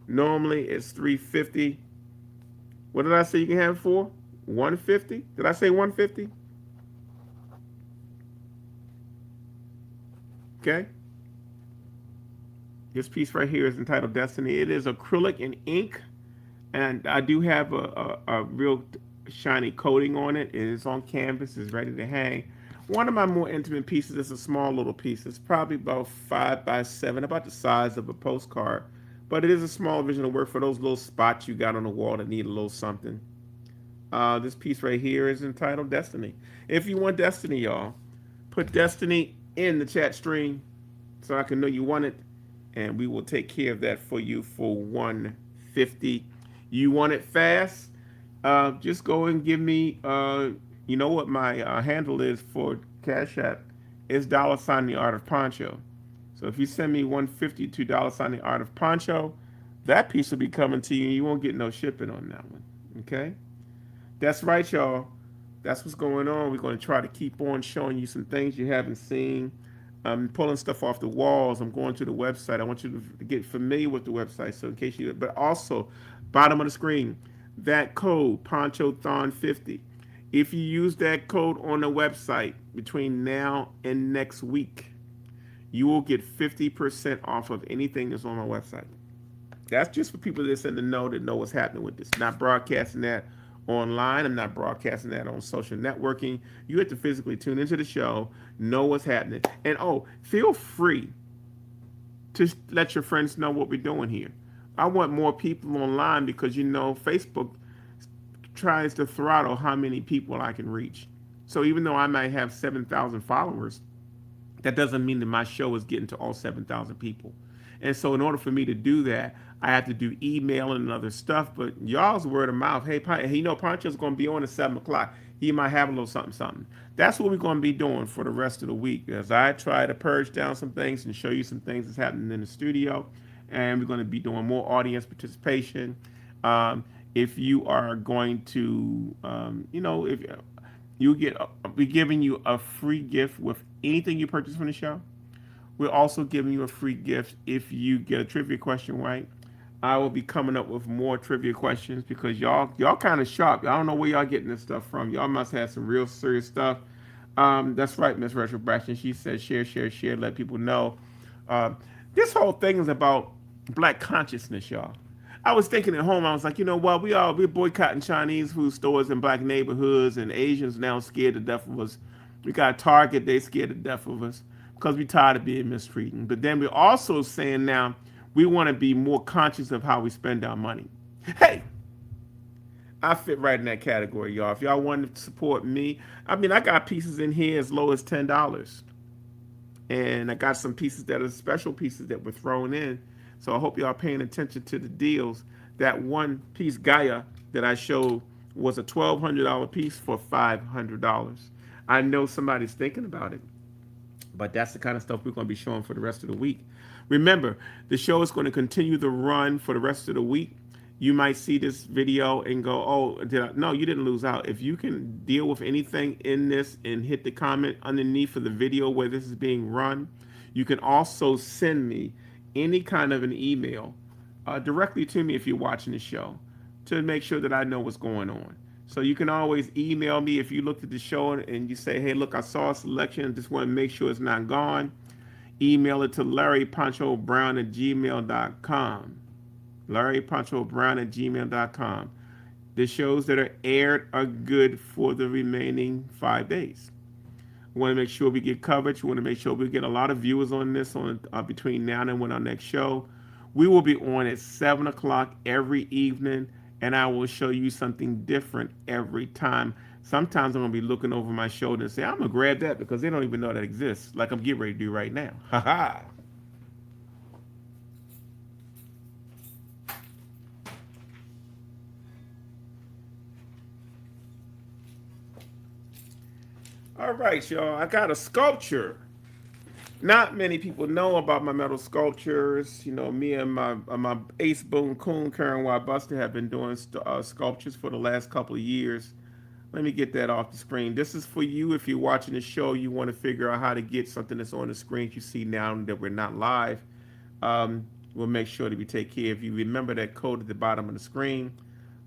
Normally it's $350. What did I say you can have it for? 150? Did I say 150? Okay. This piece right here is entitled Destiny. It is acrylic and ink, and I do have a real shiny coating on it. It is on canvas. It's ready to hang. One of my more intimate pieces is a small little piece. It's probably about 5 by 7, about the size of a postcard. But it is a small original work for those little spots you got on the wall that need a little something. This piece right here is entitled Destiny. If you want Destiny, y'all, put Destiny in the chat stream so I can know you want it, and we will take care of that for you for 150. You want it fast? Just go and give me. You know what my handle is for Cash App? It's $ the art of Poncho. So if you send me 150 to $ the art of Poncho, that piece will be coming to you. And you won't get no shipping on that one. Okay. That's right, y'all. That's what's going on. We're going to try to keep on showing you some things you haven't seen. I'm pulling stuff off the walls. I'm going to the website. I want you to get familiar with the website. So in case you, but also, bottom of the screen, that code, Ponchothon50. If you use that code on the website between now and next week, you will get 50% off of anything that's on my website. That's just for people that's in the know that know what's happening with this. Not broadcasting that online. I'm not broadcasting that on social networking. You have to physically tune into the show, know what's happening. And oh, feel free to let your friends know what we're doing here. I want more people online because Facebook tries to throttle how many people I can reach. So even though I might have 7,000 followers, that doesn't mean that my show is getting to all 7,000 people. And so in order for me to do that, I have to do email and other stuff. But y'all's word of mouth, hey, Poncho's going to be on at 7 o'clock. He might have a little something, something. That's what we're going to be doing for the rest of the week as I try to purge down some things and show you some things that's happening in the studio. And we're going to be doing more audience participation. If you are going to, if you get, we're giving you a free gift with anything you purchase from the show. We're also giving you a free gift if you get a trivia question right. I will be coming up with more trivia questions because y'all kind of sharp. I don't know where y'all getting this stuff from. Y'all must have some real serious stuff. That's right, Miss Retro Braxton. She said share, share, share. Let people know. This whole thing is about black consciousness, y'all. I was thinking at home. I was like, you know what? We're boycotting Chinese food stores in black neighborhoods, and Asians now scared to death of us. We got Target. They scared to death of us because we're tired of being mistreated. But then we're also saying now we want to be more conscious of how we spend our money. Hey, I fit right in that category, y'all. If y'all want to support me, I mean, I got pieces in here as low as $10. And I got some pieces that are special pieces that were thrown in. So I hope y'all paying attention to the deals. That one piece Gaia that I showed was a $1,200 piece for $500. I know somebody's thinking about it. But that's the kind of stuff we're going to be showing for the rest of the week. Remember, the show is going to continue to run for the rest of the week. You might see this video and go, oh, no, you didn't lose out. If you can deal with anything in this and hit the comment underneath of the video where this is being run, you can also send me any kind of an email directly to me if you're watching the show to make sure that I know what's going on. So you can always email me if you looked at the show and you say, hey, look, I saw a selection. Just want to make sure it's not gone. Email it to LarryPonchoBrown@gmail.com. LarryPonchoBrown@gmail.com. The shows that are aired are good for the remaining 5 days. We want to make sure we get coverage. We want to make sure we get a lot of viewers on this between now and when our next show. We will be on at 7 o'clock every evening. And I will show you something different every time. Sometimes I'm going to be looking over my shoulder and say, I'm going to grab that because they don't even know that exists, like I'm getting ready to do right now. Ha ha. All right, y'all. I got a sculpture. Not many people know about my metal sculptures. Me and my ace boon coon Karen Y. Buster have been doing sculptures for the last couple of years. Let me get that off the screen. This is for you if you're watching the show. You want to figure out how to get something that's on the screen you see now that we're not live. We'll make sure that we take care of you. Remember that code at the bottom of the screen.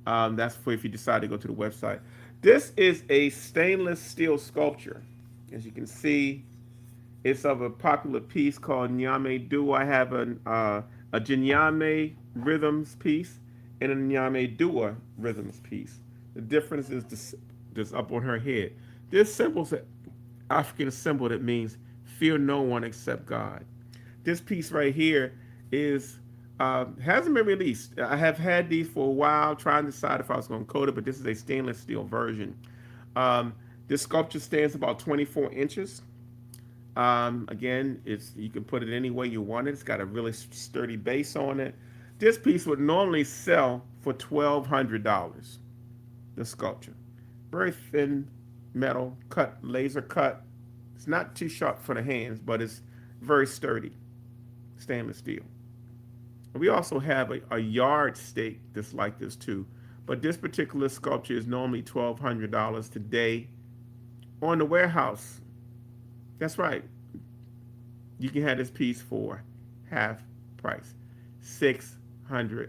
That's for if you decide to go to the website. This is a stainless steel sculpture. As you can see, it's of a popular piece called Nyame Dua. I have a Jinyame rhythms piece and a Nyame Dua rhythms piece. The difference is this up on her head. This symbol's an African symbol that means fear no one except God. This piece right here is hasn't been released. I have had these for a while, trying to decide if I was going to coat it, but this is a stainless steel version. Um, this sculpture stands about 24 inches. Again, you can put it any way you want it. It's got a really sturdy base on it. This piece would normally sell for $1,200. The sculpture, very thin metal, cut laser cut. It's not too sharp for the hands, but it's very sturdy, stainless steel. We also have a yardstick that's like this too, but this particular sculpture is normally $1,200 today on the warehouse. That's right. You can have this piece for half price, $600.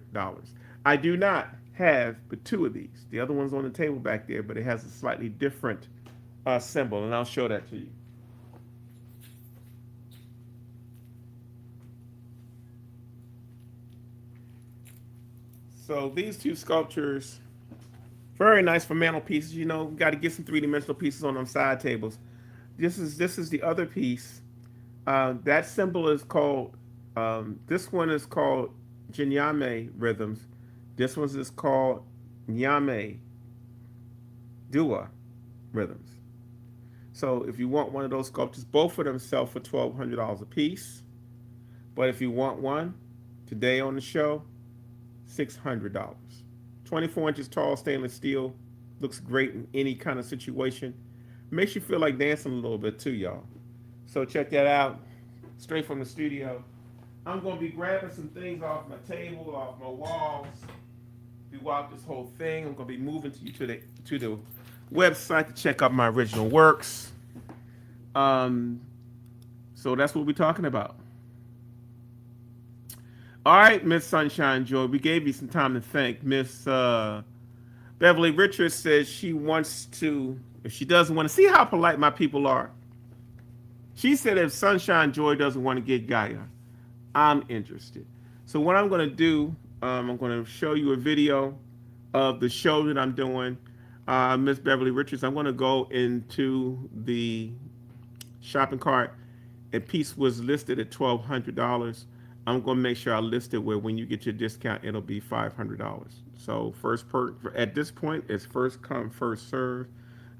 I do not have but two of these. The other one's on the table back there, but it has a slightly different symbol, and I'll show that to you. So these two sculptures, very nice for mantelpieces. You know, got to get some three-dimensional pieces on them side tables. This is the other piece. That symbol is called. This one is called Jinyame rhythms. This one is called Nyame Dua rhythms. So if you want one of those sculptures, both of them sell for $1,200 a piece. But if you want one today on the show, $600. 24 inches tall, stainless steel, looks great in any kind of situation. Makes you feel like dancing a little bit too, y'all. So check that out, straight from the studio. I'm going to be grabbing some things off my table, off my walls throughout this whole thing. I'm going to be moving to the website to check out my original works. So that's what we're talking about. All right, Miss Sunshine Joy, we gave you some time to think. Miss Beverly Richards says she wants to, if she doesn't want to, see how polite my people are. She said if Sunshine Joy doesn't want to get Gaia, I'm interested. So what I'm going to do, I'm going to show you a video of the show that I'm doing. Miss Beverly Richards, I'm going to go into the shopping cart. A piece was listed at $1,200. I'm going to make sure I list it where when you get your discount, it'll be $500. So at this point, it's first come, first serve.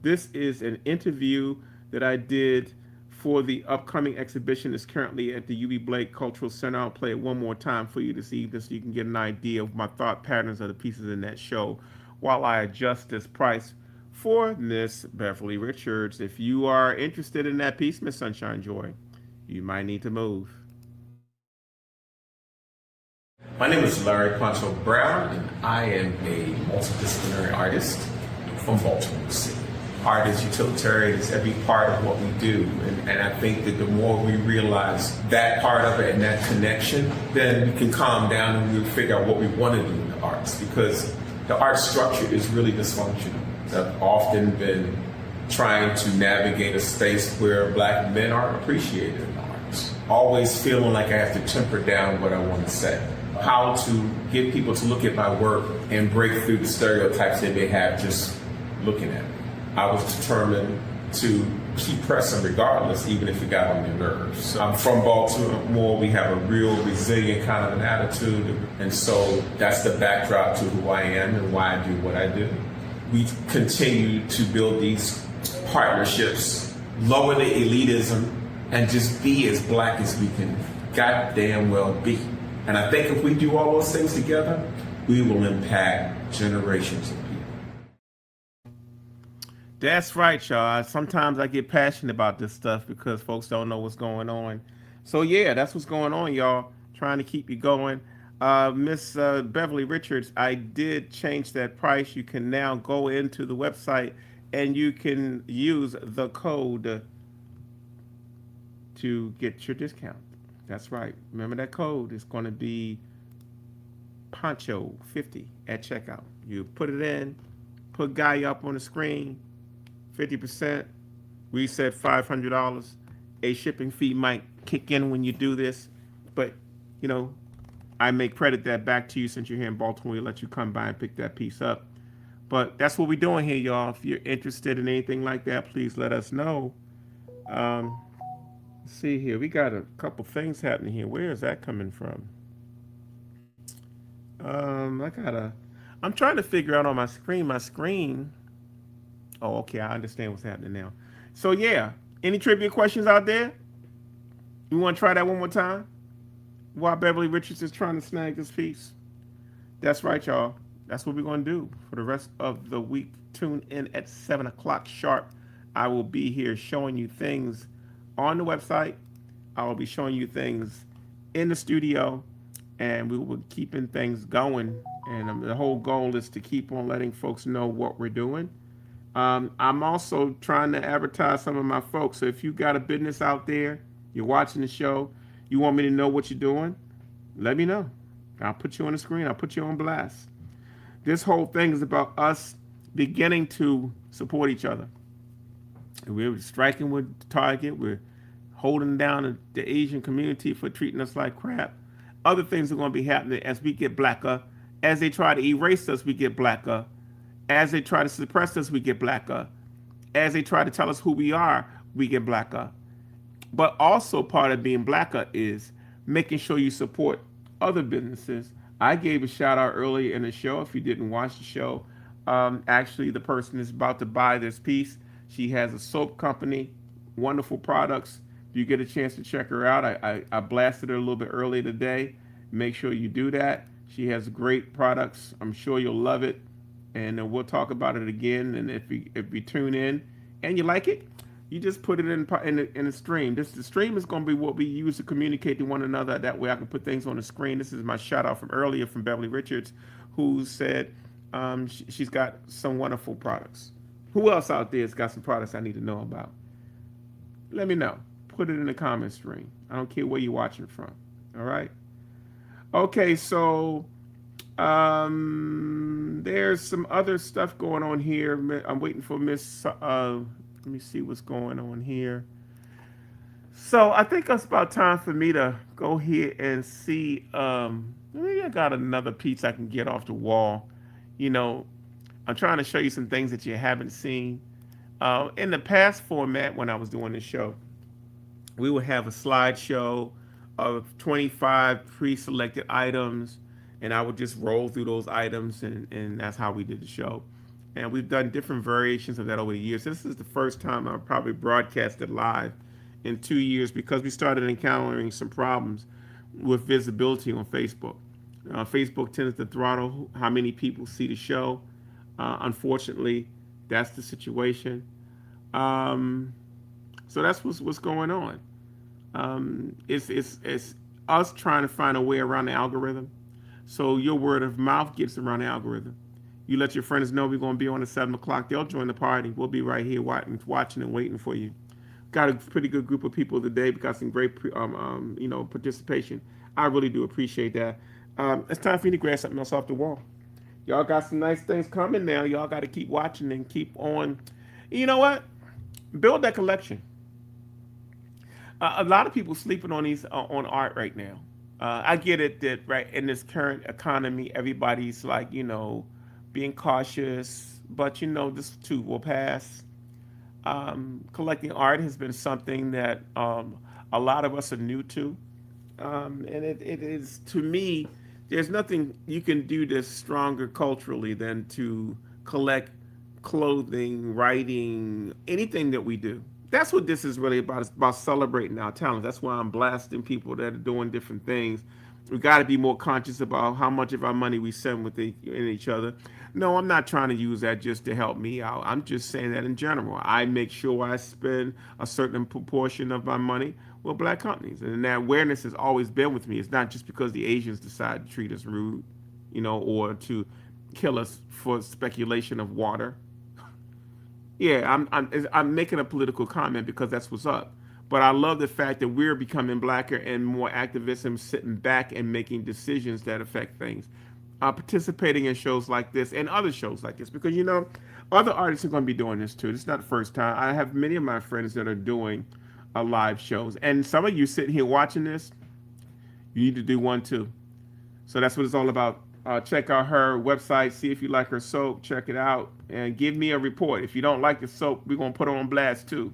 This is an interview that I did for the upcoming exhibition that's currently at the UB Blake Cultural Center. I'll play it one more time for you this evening so you can get an idea of my thought patterns of the pieces in that show while I adjust this price for Miss Beverly Richards. If you are interested in that piece, Miss Sunshine Joy, you might need to move. My name is Larry Ponchothon-Brown, and I am a multidisciplinary artist from Baltimore City. Art is utilitarian, it's every part of what we do, and I think that the more we realize that part of it and that connection, then we can calm down and we'll figure out what we want to do in the arts, because the art structure is really dysfunctional. I've often been trying to navigate a space where Black men are appreciated in the arts, always feeling like I have to temper down what I want to say. How to get people to look at my work and break through the stereotypes they may have just looking at it. I was determined to keep pressing regardless, even if it got on your nerves. So I'm from Baltimore. We have a real resilient kind of an attitude. And so that's the backdrop to who I am and why I do what I do. We continue to build these partnerships, lower the elitism, and just be as Black as we can goddamn well be. And I think if we do all those things together, we will impact generations of people. That's right, y'all. Sometimes I get passionate about this stuff because folks don't know what's going on. So yeah, that's what's going on, y'all. Trying to keep you going. Miss Beverly Richards, I did change that price. You can now go into the website and you can use the code to get your discount. That's right. Remember that code is going to be Poncho50 at checkout. You put it in, put Guy up on the screen, 50%. We said $500. A shipping fee might kick in when you do this, but you know, I may credit that back to you since you're here in Baltimore. We let you come by and pick that piece up. But that's what we're doing here, y'all. If you're interested in anything like that, please let us know. Um, let's see here. We got a couple things happening here. Where is that coming from? I gotta. I'm trying to figure out on my screen. My screen. Oh, okay. I understand what's happening now. So yeah. Any trivia questions out there? You want to try that one more time? While Beverly Richards is trying to snag this piece. That's right, y'all. That's what we're going to do for the rest of the week. Tune in at 7 o'clock sharp. I will be here showing you things on the website. I will be showing you things in the studio, and we will be keeping things going. And the whole goal is to keep on letting folks know what we're doing. I'm also trying to advertise some of my folks. So if you got a business out there, you're watching the show, you want me to know what you're doing, let me know. I'll put you on the screen. I'll put you on blast. This whole thing is about us beginning to support each other. We're striking with Target. We're holding down the Asian community for treating us like crap. Other things are going to be happening as we get blacker. As they try to erase us, we get blacker. As they try to suppress us, we get blacker. As they try to tell us who we are, we get blacker. But also part of being blacker is making sure you support other businesses. I gave a shout out earlier in the show. If you didn't watch the show, actually the person is about to buy this piece. She has a soap company, wonderful products. If you get a chance to check her out, I blasted her a little bit earlier today. Make sure you do that. She has great products. I'm sure you'll love it. And we'll talk about it again. And if you tune in and you like it, you just put it in a stream. The stream is going to be what we use to communicate to one another. That way I can put things on the screen. This is my shout out from earlier from Beverly Richards, who said she's got some wonderful products. Who else out there has got some products I need to know about? Let me know. Put it in the comment stream. I don't care where you're watching from. All right. Okay, so there's some other stuff going on here. I'm waiting for Miss. Let me see what's going on here. So I think it's about time for me to go here and see. Maybe I got another piece I can get off the wall. You know, I'm trying to show you some things that you haven't seen. In the past format, when I was doing this show, we would have a slideshow of 25 pre-selected items, and I would just roll through those items, and that's how we did the show. And we've done different variations of that over the years. This is the first time I've probably broadcasted live in 2 years because we started encountering some problems with visibility on Facebook. Facebook tends to throttle how many people see the show. Unfortunately, that's the situation. So that's what's going on. It's us trying to find a way around the algorithm. So your word of mouth gets around the algorithm. You let your friends know we're going to be on at 7 o'clock. They'll join the party. We'll be right here watching and waiting for you. Got a pretty good group of people today. We got some great participation. I really do appreciate that. It's time for you to grab something else off the wall. Y'all got some nice things coming now. Y'all got to keep watching and keep on. You know what? Build that collection. A lot of people sleeping on these on art right now. I get it that right in this current economy, everybody's like being cautious, but this too will pass. Collecting art has been something that a lot of us are new to, and it is to me. There's nothing you can do that's stronger culturally than to collect clothing, writing, anything that we do. That's what this is really about. It's about celebrating our talents. That's why I'm blasting people that are doing different things. We got to be more conscious about how much of our money we send in each other. No, I'm not trying to use that just to help me out. I'm just saying that in general. I make sure I spend a certain proportion of my money with black companies. And that awareness has always been with me. It's not just because the Asians decide to treat us rude, or to kill us for speculation of water. Yeah, I'm making a political comment because that's what's up. But I love the fact that we're becoming blacker and more activists and sitting back and making decisions that affect things. participating in shows like this and other shows like this, because other artists are going to be doing this too. This is not the first time. I have many of my friends that are doing live shows, and some of you sitting here watching this, you need to do one too. So that's what it's all about. Check out her website, see if you like her soap, check it out, and give me a report. If you don't like the soap, we're going to put her on blast too.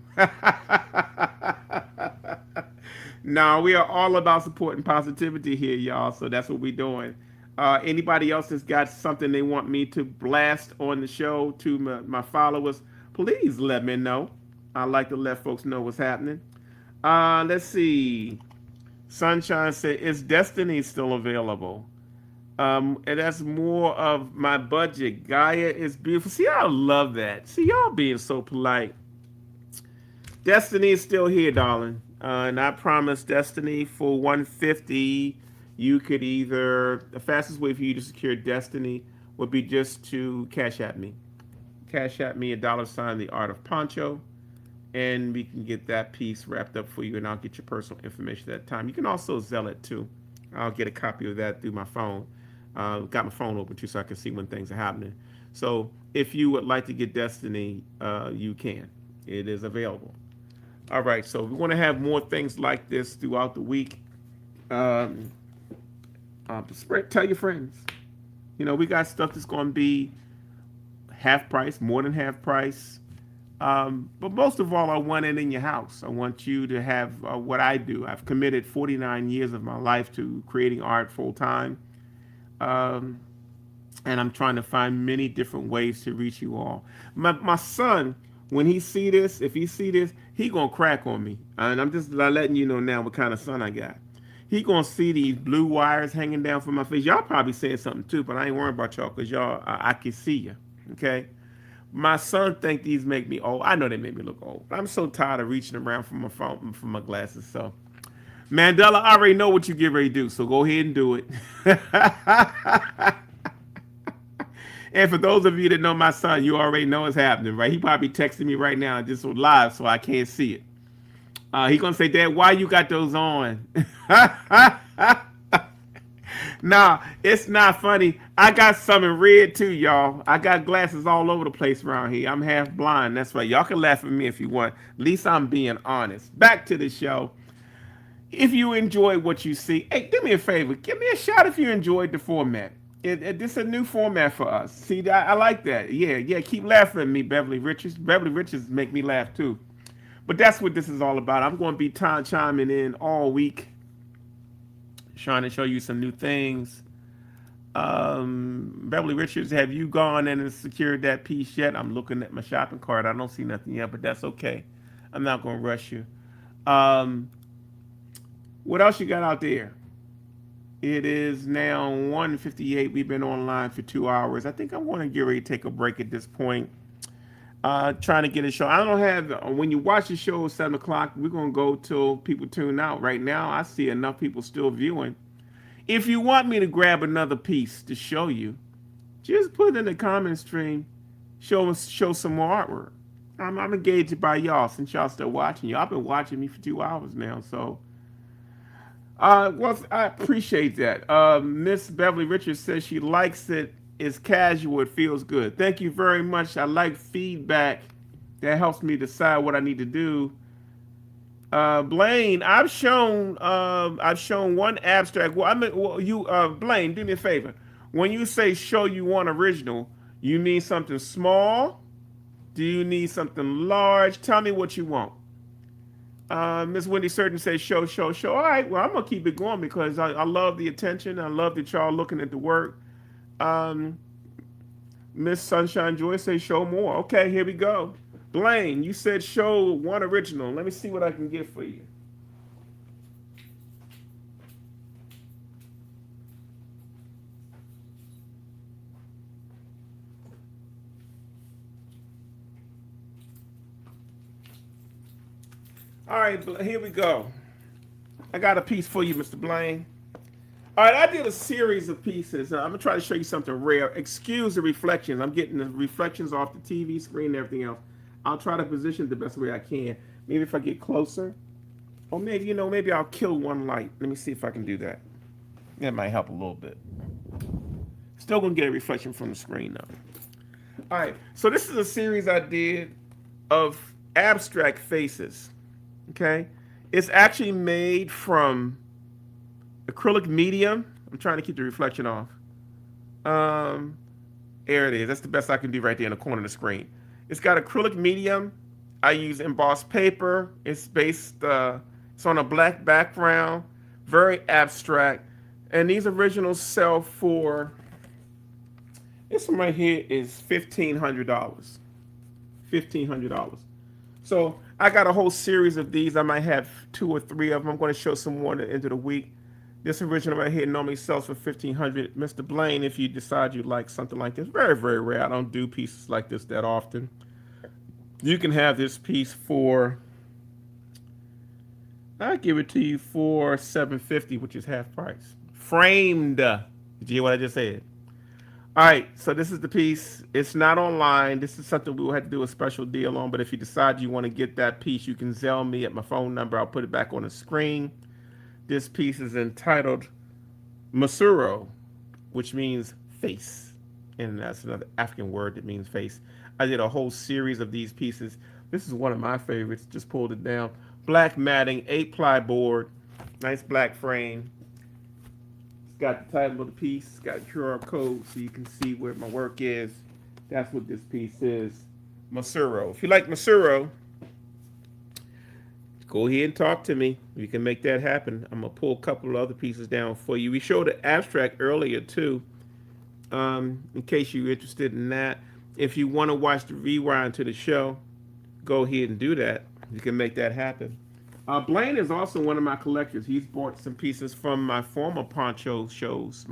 No, we are all about supporting positivity here, y'all. So that's what we're doing. Anybody else that's got something they want me to blast on the show to my followers, please let me know. I like to let folks know what's happening. Let's see. Sunshine said, "Is Destiny still available?" And that's more of my budget. Gaia is beautiful. See, I love that. See, y'all being so polite. Destiny is still here, darling. And I promise Destiny for 150. You could either, the fastest way for you to secure Destiny would be just to cash at me. Cash at me $, the art of Poncho, and we can get that piece wrapped up for you, and I'll get your personal information at that time. You can also Zelle it too. I'll get a copy of that through my phone. Got my phone open too, so I can see when things are happening. So if you would like to get Destiny, you can. It is available. All right, so we want to have more things like this throughout the week. Tell your friends. We got stuff that's going to be half price, more than half price. But most of all, I want it in your house. I want you to have what I do. I've committed 49 years of my life to creating art full time. And I'm trying to find many different ways to reach you all. My son, when he see this, if he see this, he gonna crack on me. And I'm just letting you know now what kind of son I got. He gonna see these blue wires hanging down from my face. Y'all probably saying something too, but I ain't worried about y'all because y'all, I can see you. Okay. My son think these make me old. I know they make me look old. I'm so tired of reaching around for my phone, for my glasses. So, Mandela, I already know what you get ready to do. So go ahead and do it. And for those of you that know my son, you already know it's happening, right? He probably texting me right now, just live, so I can't see it. He gonna say, "Dad, why you got those on?" Nah, it's not funny. I got some in red too, y'all. I got glasses all over the place around here. I'm half blind. That's right. Y'all can laugh at me if you want. At least I'm being honest. Back to the show. If you enjoyed what you see, hey, do me a favor. Give me a shout if you enjoyed the format. This is a new format for us. See, I like that. Yeah. Keep laughing at me, Beverly Richards. Beverly Richards make me laugh too. But that's what this is all about. I'm going to be chiming in all week, trying to show you some new things. Beverly Richards, have you gone in and secured that piece yet? I'm looking at my shopping cart. I don't see nothing yet, but that's okay. I'm not going to rush you. What else you got out there? It is now 1:58. We've been online for 2 hours. I think I'm going to get ready to take a break at this point. Trying to get a show. I don't have, when you watch the show at 7 o'clock, we're going to go till people tune out. Right now, I see enough people still viewing. If you want me to grab another piece to show you, just put it in the comment stream. Show some more artwork. I'm engaged by y'all since y'all still watching. Y'all been watching me for 2 hours now, so. Well, I appreciate that. Miss Beverly Richards says she likes it. It's casual. It feels good. Thank you very much. I like feedback. That helps me decide what I need to do. Blaine, I've shown one abstract. Blaine, do me a favor. When you say show you one original, you mean something small? Do you need something large? Tell me what you want. Miss Wendy Certain says show. All right, well, I'm going to keep it going because I love the attention. I love that y'all looking at the work. Miss Sunshine Joy says show more. Okay, here we go. Blaine, you said show one original. Let me see what I can get for you. All right, here we go. I got a piece for you, Mr. Blaine. All right, I did a series of pieces. I'm gonna try to show you something rare. Excuse the reflections. I'm getting the reflections off the TV screen and everything else. I'll try to position it the best way I can. Maybe if I get closer, or maybe maybe I'll kill one light. Let me see if I can do that. That might help a little bit. Still gonna get a reflection from the screen though. All right, so this is a series I did of abstract faces. Okay, it's actually made from acrylic medium. I'm trying to keep the reflection off. Um, there it is. That's the best I can do right there in the corner of the screen. It's got acrylic medium. I use embossed paper. It's on a black background, very abstract. And these originals sell for, this one right here is $1,500. $1,500. So I got a whole series of these. I might have 2 or 3 of them. I'm going to show some more at the end of the week. This original right here normally sells for $1,500. Mr. Blaine, if you decide you like something like this, very, very rare. I don't do pieces like this that often. You can have this piece for, I'll give it to you for $750, which is half price. Framed. Did you hear what I just said? All right, so this is the piece. It's not online. This is something we will have to do a special deal on, but if you decide you want to get that piece, you can Zelle me at my phone number. I'll put it back on the screen. This piece is entitled Masuro, which means face. And that's another African word that means face. I did a whole series of these pieces. This is one of my favorites. Just pulled it down. Black matting, 8-ply board, nice black frame. It's got the title of the piece. It's got a QR code so you can see where my work is. That's what this piece is. Masuro. If you like Masuro, go ahead and talk to me. We can make that happen. I'm going to pull a couple of other pieces down for you. We showed the abstract earlier, too, in case you're interested in that. If you want to watch the rewind to the show, go ahead and do that. You can make that happen. Blaine is also one of my collectors. He's bought some pieces from my former poncho shows.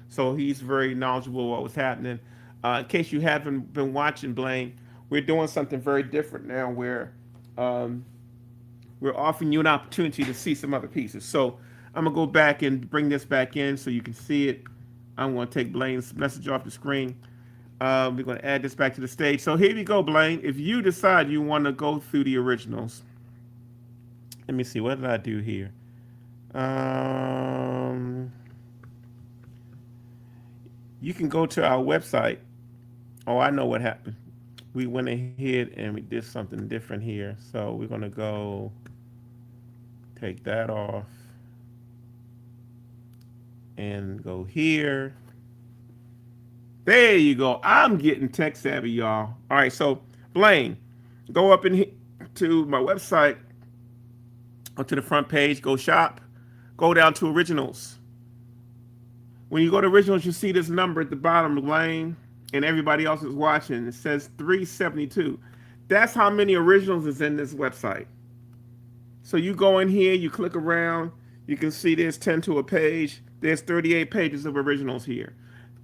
So he's very knowledgeable what was happening. In case you haven't been watching, Blaine, we're doing something very different now where we're offering you an opportunity to see some other pieces. So I'm going to go back and bring this back in so you can see it. I'm going to take Blaine's message off the screen. We're going to add this back to the stage. So here we go, Blaine. If you decide you want to go through the originals, let me see. What did I do here? You can go to our website. Oh, I know what happened. We went ahead and we did something different here. So we're going to go take that off and go here. There you go. I'm getting tech savvy, y'all. All right, so Blaine, go up to my website, onto the front page, go shop, go down to originals. When you go to originals, you see this number at the bottom, Blaine, and everybody else is watching. It says 372. That's how many originals is in this website. So you go in here, you click around, you can see there's 10 to a page. There's 38 pages of originals here.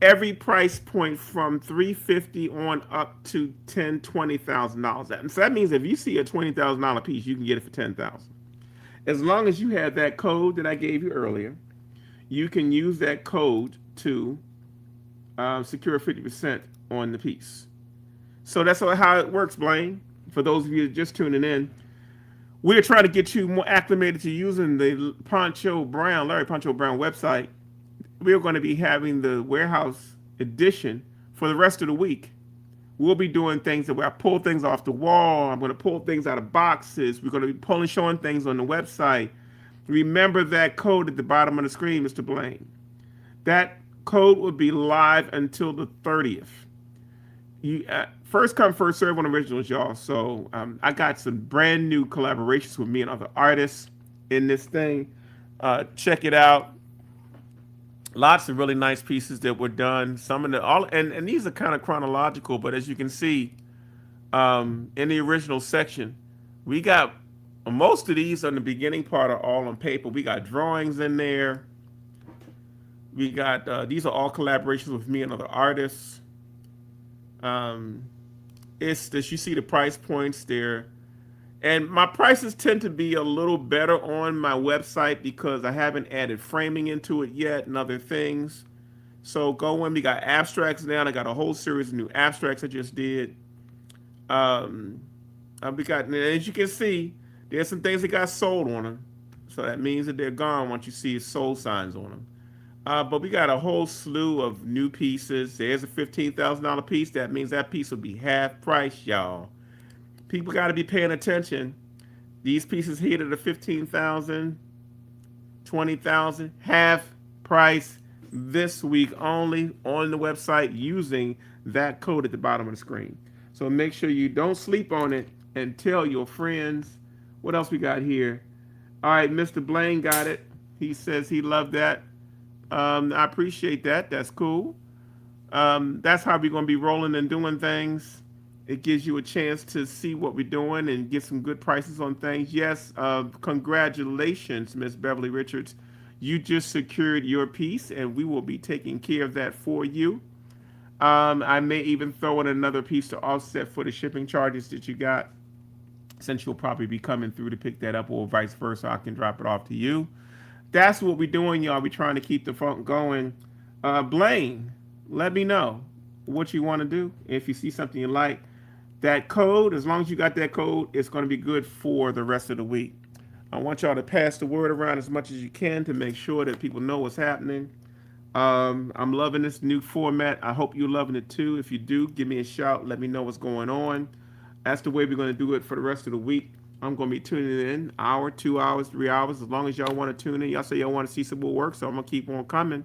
Every price point from $350 on up to $10,000, $20,000. And so that means if you see a $20,000 piece, you can get it for $10,000. As long as you have that code that I gave you earlier, you can use that code to secure 50% on the piece. So that's how it works, Blaine. For those of you just tuning in, we're trying to get you more acclimated to using the Larry Poncho Brown website. We're going to be having the warehouse edition for the rest of the week. We'll be doing things where I pull things off the wall. I'm going to pull things out of boxes. We're going to be showing things on the website. Remember that code at the bottom of the screen, Mr. Blaine. That code will be live until the 30th. You first come, first serve on originals, y'all. So I got some brand new collaborations with me and other artists in this thing. Check it out. Lots of really nice pieces that were done. Some of and these are kind of chronological, but as you can see, in the original section, we got most of these on the beginning part are all on paper. We got drawings in there. We got these are all collaborations with me and other artists. It's that you see the price points there. And my prices tend to be a little better on my website because I haven't added framing into it yet and other things. So go in. We got abstracts now. I got a whole series of new abstracts I just did. We got, as you can see, there's some things that got sold on them. So that means that they're gone once you see sold signs on them. But we got a whole slew of new pieces. There's a $15,000 piece. That means that piece will be half price, y'all. People got to be paying attention. These pieces here that are 15,000, 20,000, half price this week only on the website using that code at the bottom of the screen. So make sure you don't sleep on it and tell your friends. What else we got here? All right, Mr. Blaine got it. He says he loved that. I appreciate that. That's cool. That's how we're going to be rolling and doing things. It gives you a chance to see what we're doing and get some good prices on things. Yes, congratulations, Miss Beverly Richards. You just secured your piece, and we will be taking care of that for you. I may even throw in another piece to offset for the shipping charges that you got, since you'll probably be coming through to pick that up, or vice versa. I can drop it off to you. That's what we're doing, y'all. We're trying to keep the funk going. Blaine, let me know what you want to do. If you see something you like, that code, as long as you got that code, it's going to be good for the rest of the week. I want y'all to pass the word around as much as you can to make sure that people know what's happening. I'm loving this new format. I hope you're loving it too. If you do, give me a shout. Let me know what's going on. That's the way we're going to do it for the rest of the week. I'm going to be tuning in hour, 2 hours, 3 hours, as long as y'all want to tune in. Y'all say y'all want to see some more work, so I'm going to keep on coming.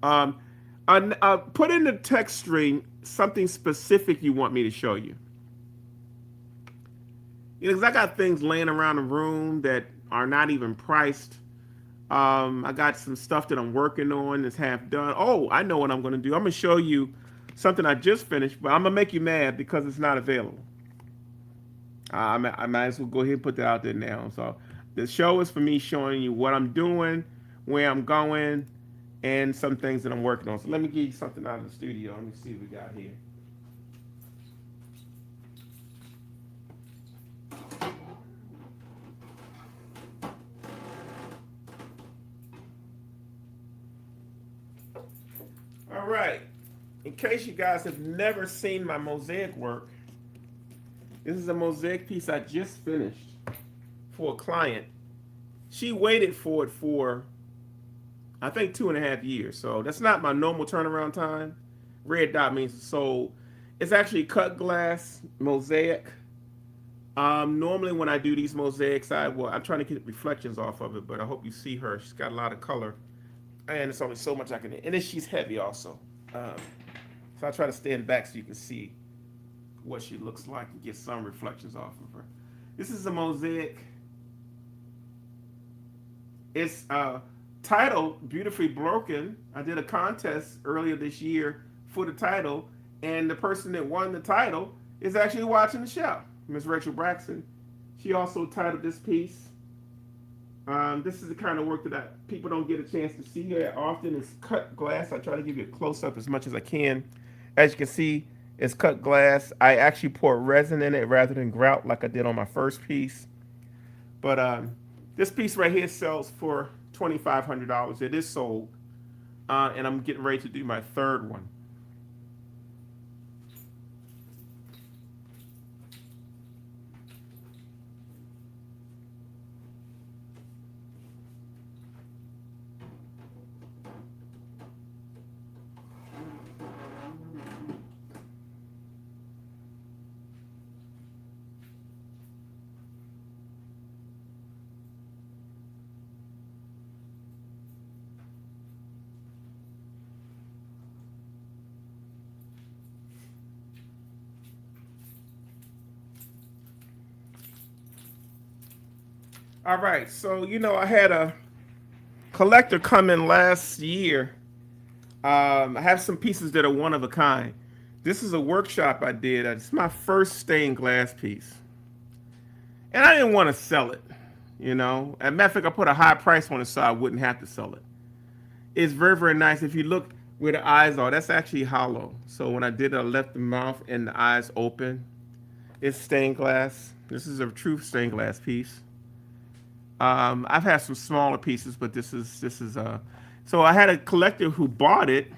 Put in the text string something specific you want me to show you. You know, because I got things laying around the room that are not even priced. I got some stuff that I'm working on that's half done. Oh, I know what I'm going to do. I'm going to show you something I just finished, but I'm going to make you mad because it's not available. I might as well go ahead and put that out there now. So the show is for me showing you what I'm doing, where I'm going, and some things that I'm working on. So let me give you something out of the studio. Let me see what we got here. All right. In case you guys have never seen my mosaic work, this is a mosaic piece I just finished for a client. She waited for it for, I think, 2.5 years. So that's not my normal turnaround time. Red dot means it's sold. It's actually cut glass mosaic. Normally when I do these mosaics, I'm trying to get reflections off of it, but I hope you see her. She's got a lot of color, and it's only so much I can. And then she's heavy also. So I try to stand back so you can see what she looks like and get some reflections off of her. This is a mosaic. It's titled Beautifully Broken. I did a contest earlier this year for the title, and the person that won the title is actually watching the show, Miss Rachel Braxton. She also titled this piece. This is the kind of work that people don't get a chance to see very often. It's cut glass. I try to give you a close-up as much as I can. As you can see, it's cut glass. I actually pour resin in it rather than grout like I did on my first piece. But this piece right here sells for $2,500. It is sold. And I'm getting ready to do my third one. All right, so I had a collector come in last year. I have some pieces that are one of a kind. This is a workshop I did. It's my first stained glass piece, and I didn't want to sell it. As a matter of fact, I put a high price on it so I wouldn't have to sell it. It's very, very nice. If you look where the eyes are, that's actually hollow. So when I did it, I left the mouth and the eyes open. It's stained glass. This is a true stained glass piece. I've had some smaller pieces, but this is so I had a collector who bought it.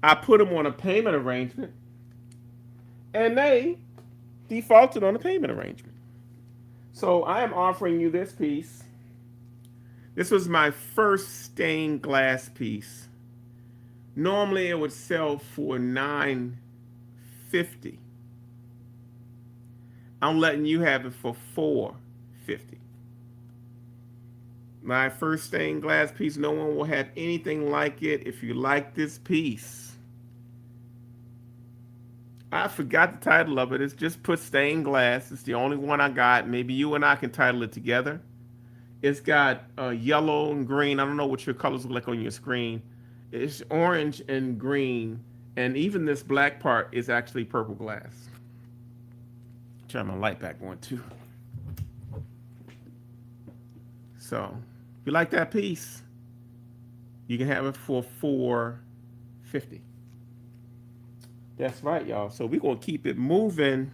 I put them on a payment arrangement, and they defaulted on the payment arrangement. So I am offering you this piece This was my first stained glass piece. Normally it would sell for $9.50. I'm letting you have it for $4.50. My first stained glass piece. No one will have anything like it. If you like this piece, I forgot the title of it. It's just put stained glass. It's the only one I got. Maybe you and I can title it together. It's got yellow and green. I don't know what your colors look like on your screen. It's orange and green. And even this black part is actually purple glass. Turn my light back on too. So, if you like that piece, you can have it for $4.50. That's right, y'all. So we're gonna keep it moving.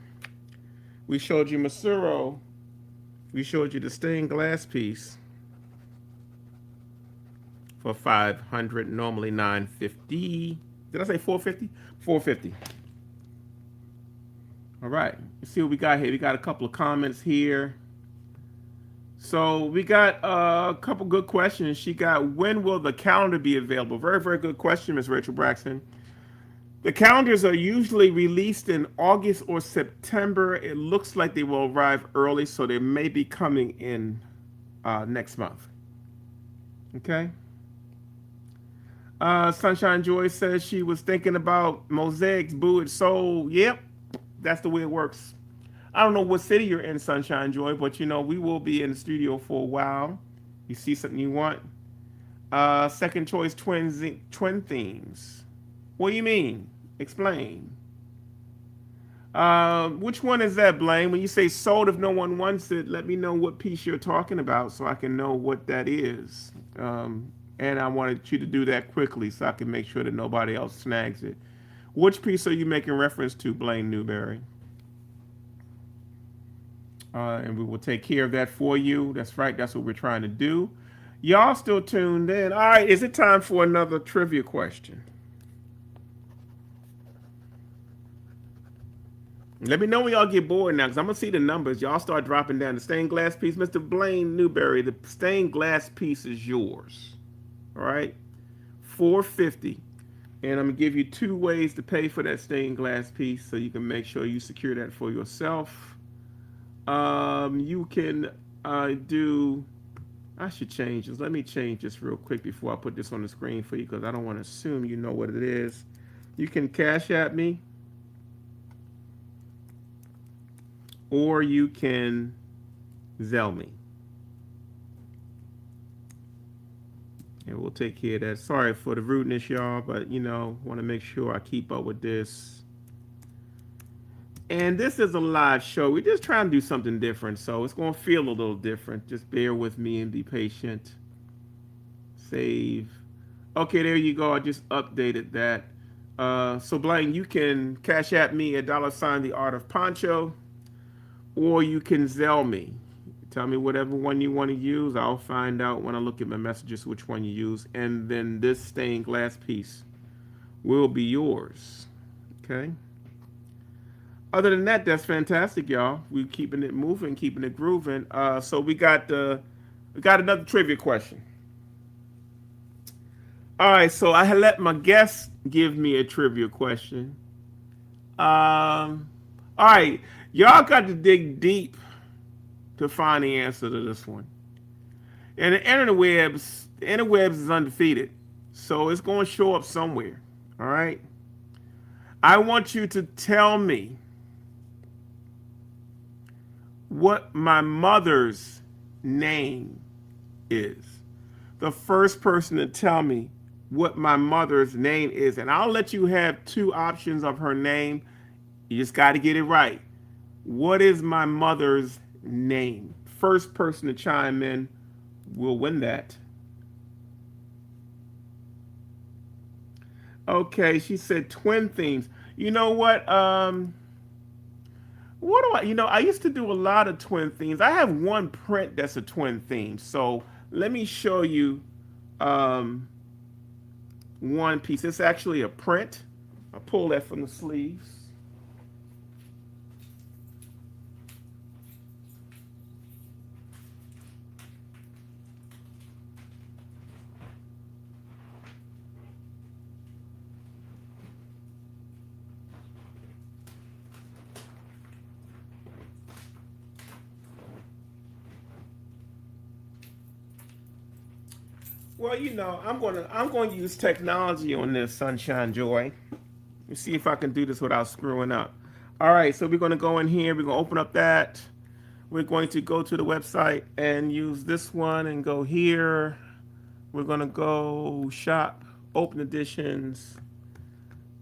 We showed you Masuro. We showed you the stained glass piece for $500. Normally $9.50. Did I say $4.50? $4.50. All right. Let's see what we got here. We got a couple of comments here. So we got a couple good questions. She got, when will the calendar be available? Very, very good question, Ms. Rachel Braxton. The calendars are usually released in August or September. It looks like they will arrive early, so they may be coming in next month. Okay. Sunshine Joy says she was thinking about mosaics, boo, it's sold. Yep, that's the way it works. I don't know what city you're in, Sunshine Joy, but you know, we will be in the studio for a while. You see something you want? Second choice, twin themes. What do you mean? Explain. Which one is that, Blaine? When you say sold, if no one wants it, let me know what piece you're talking about so I can know what that is. And I wanted you to do that quickly so I can make sure that nobody else snags it. Which piece are you making reference to, Blaine Newberry? And we will take care of that for you. That's right. That's what we're trying to do. Y'all still tuned in. All right. Is it time for another trivia question? Let me know when y'all get bored now, because I'm going to see the numbers. Y'all start dropping down. The stained glass piece, Mr. Blaine Newberry, the stained glass piece is yours. All right? $4.50. And I'm going to give you 2 ways to pay for that stained glass piece so you can make sure you secure that for yourself. You can do, I should change this. Let me change this real quick before I put this on the screen for you, because I don't want to assume you know what it is. You can Cash App me, or you can Zelle me. And we'll take care of that. Sorry for the rudeness, y'all, but you know, want to make sure I keep up with this. And this is a live show. We're just trying to do something different, so it's going to feel a little different. Just bear with me and be patient. Save. Okay, there you go. I just updated that. So, Blaine, you can Cash App me at $ the art of Poncho, or you can Zelle me. Tell me whatever one you want to use. I'll find out when I look at my messages which one you use, and then this stained glass piece will be yours. Okay. Other than that, that's fantastic, y'all. We're keeping it moving, keeping it grooving. So we got another trivia question. All right, so I let my guests give me a trivia question. All right, y'all got to dig deep to find the answer to this one. And the interwebs is undefeated, so it's going to show up somewhere. All right. I want you to tell me what my mother's name is. The first person to tell me what my mother's name is, and I'll let you have 2 options of her name. You just got to get it right. What is my mother's name? First person to chime in will win that. Okay, she said twin themes. You know what? What do I used to do a lot of twin themes. I have one print that's a twin theme. So let me show you one piece. It's actually a print. I'll pull that from the sleeves. Well, I'm going to use technology on this, Sunshine Joy. Let me see if I can do this without screwing up. All right, so we're going to go in here. We're going to open up that. We're going to go to the website and use this one and go here. We're going to go shop, open editions,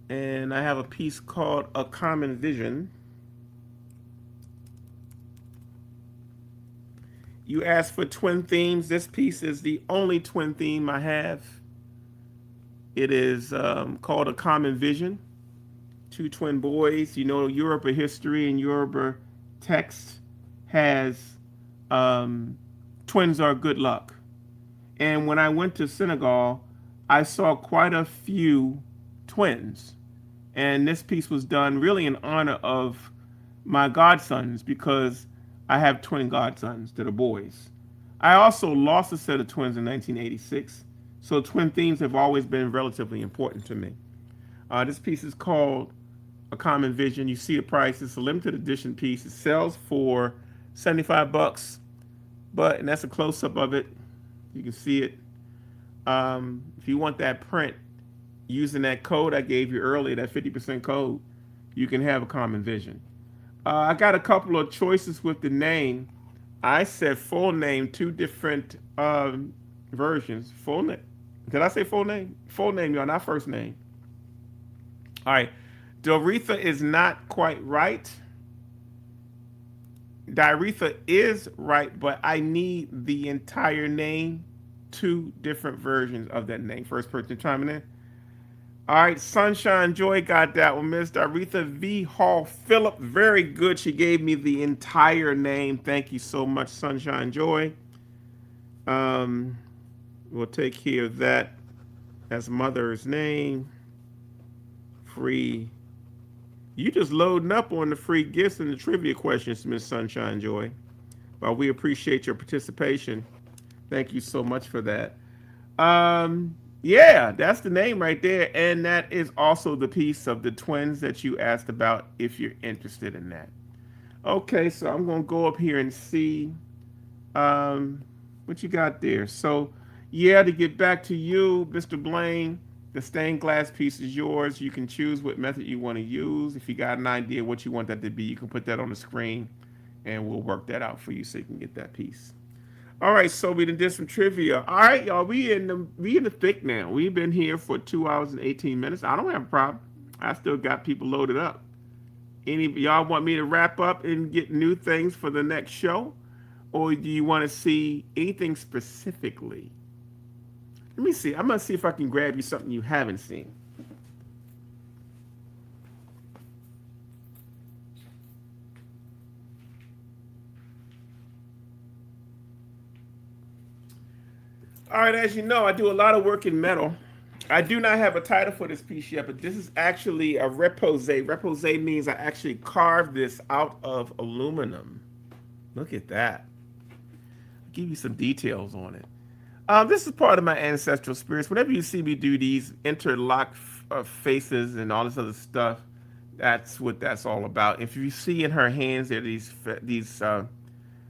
and I have a piece called A Common Vision. You asked for twin themes. This piece is the only twin theme I have. It is called A Common Vision. Two twin boys. You know, Yoruba history and Yoruba text has twins are good luck. And when I went to Senegal, I saw quite a few twins. And this piece was done really in honor of my godsons because I have twin godsons that are boys. I also lost a set of twins in 1986, so twin themes have always been relatively important to me. This piece is called A Common Vision. You see the price. It's a limited edition piece. It sells for 75 bucks, and that's a close-up of it. You can see it. If you want that print, using that code I gave you earlier, that 50% code, you can have A Common Vision. I got a couple of choices with the name. I said full name, two different versions. Full name. Did I say full name? Full name, y'all, not first name. All right. Doretha is not quite right. Doretha is right, but I need the entire name. Two different versions of that name. First person chiming in. All right, Sunshine Joy got that one. Miss Doretha V. Hall Phillip, very good. She gave me the entire name. Thank you so much, Sunshine Joy. We'll take care of that as mother's name. Free. You just loading up on the free gifts and the trivia questions, Miss Sunshine Joy. But we appreciate your participation. Thank you so much for that. Yeah, that's the name right there. And that is also the piece of the twins that you asked about if you're interested in that. Okay, so I'm going to go up here and see what you got there. So, yeah, to get back to you, Mr. Blaine, the stained glass piece is yours. You can choose what method you want to use. If you got an idea what you want that to be, you can put that on the screen and we'll work that out for you so you can get that piece. All right, so we did some trivia. All right, y'all, we in the thick now. We've been here for 2 hours and 18 minutes. I don't have a problem. I still got people loaded up. Any y'all want me to wrap up and get new things for the next show, or do you want to see anything specifically? Let me see. I'm gonna see if I can grab you something you haven't seen. All right, as you know, I do a lot of work in metal. I do not have a title for this piece yet, but this is actually a repose. Repose means I actually carved this out of aluminum. Look at that. I'll give you some details on it. This is part of my ancestral spirits. Whenever you see me do these interlock faces and all this other stuff, that's what that's all about. If you see in her hands, there are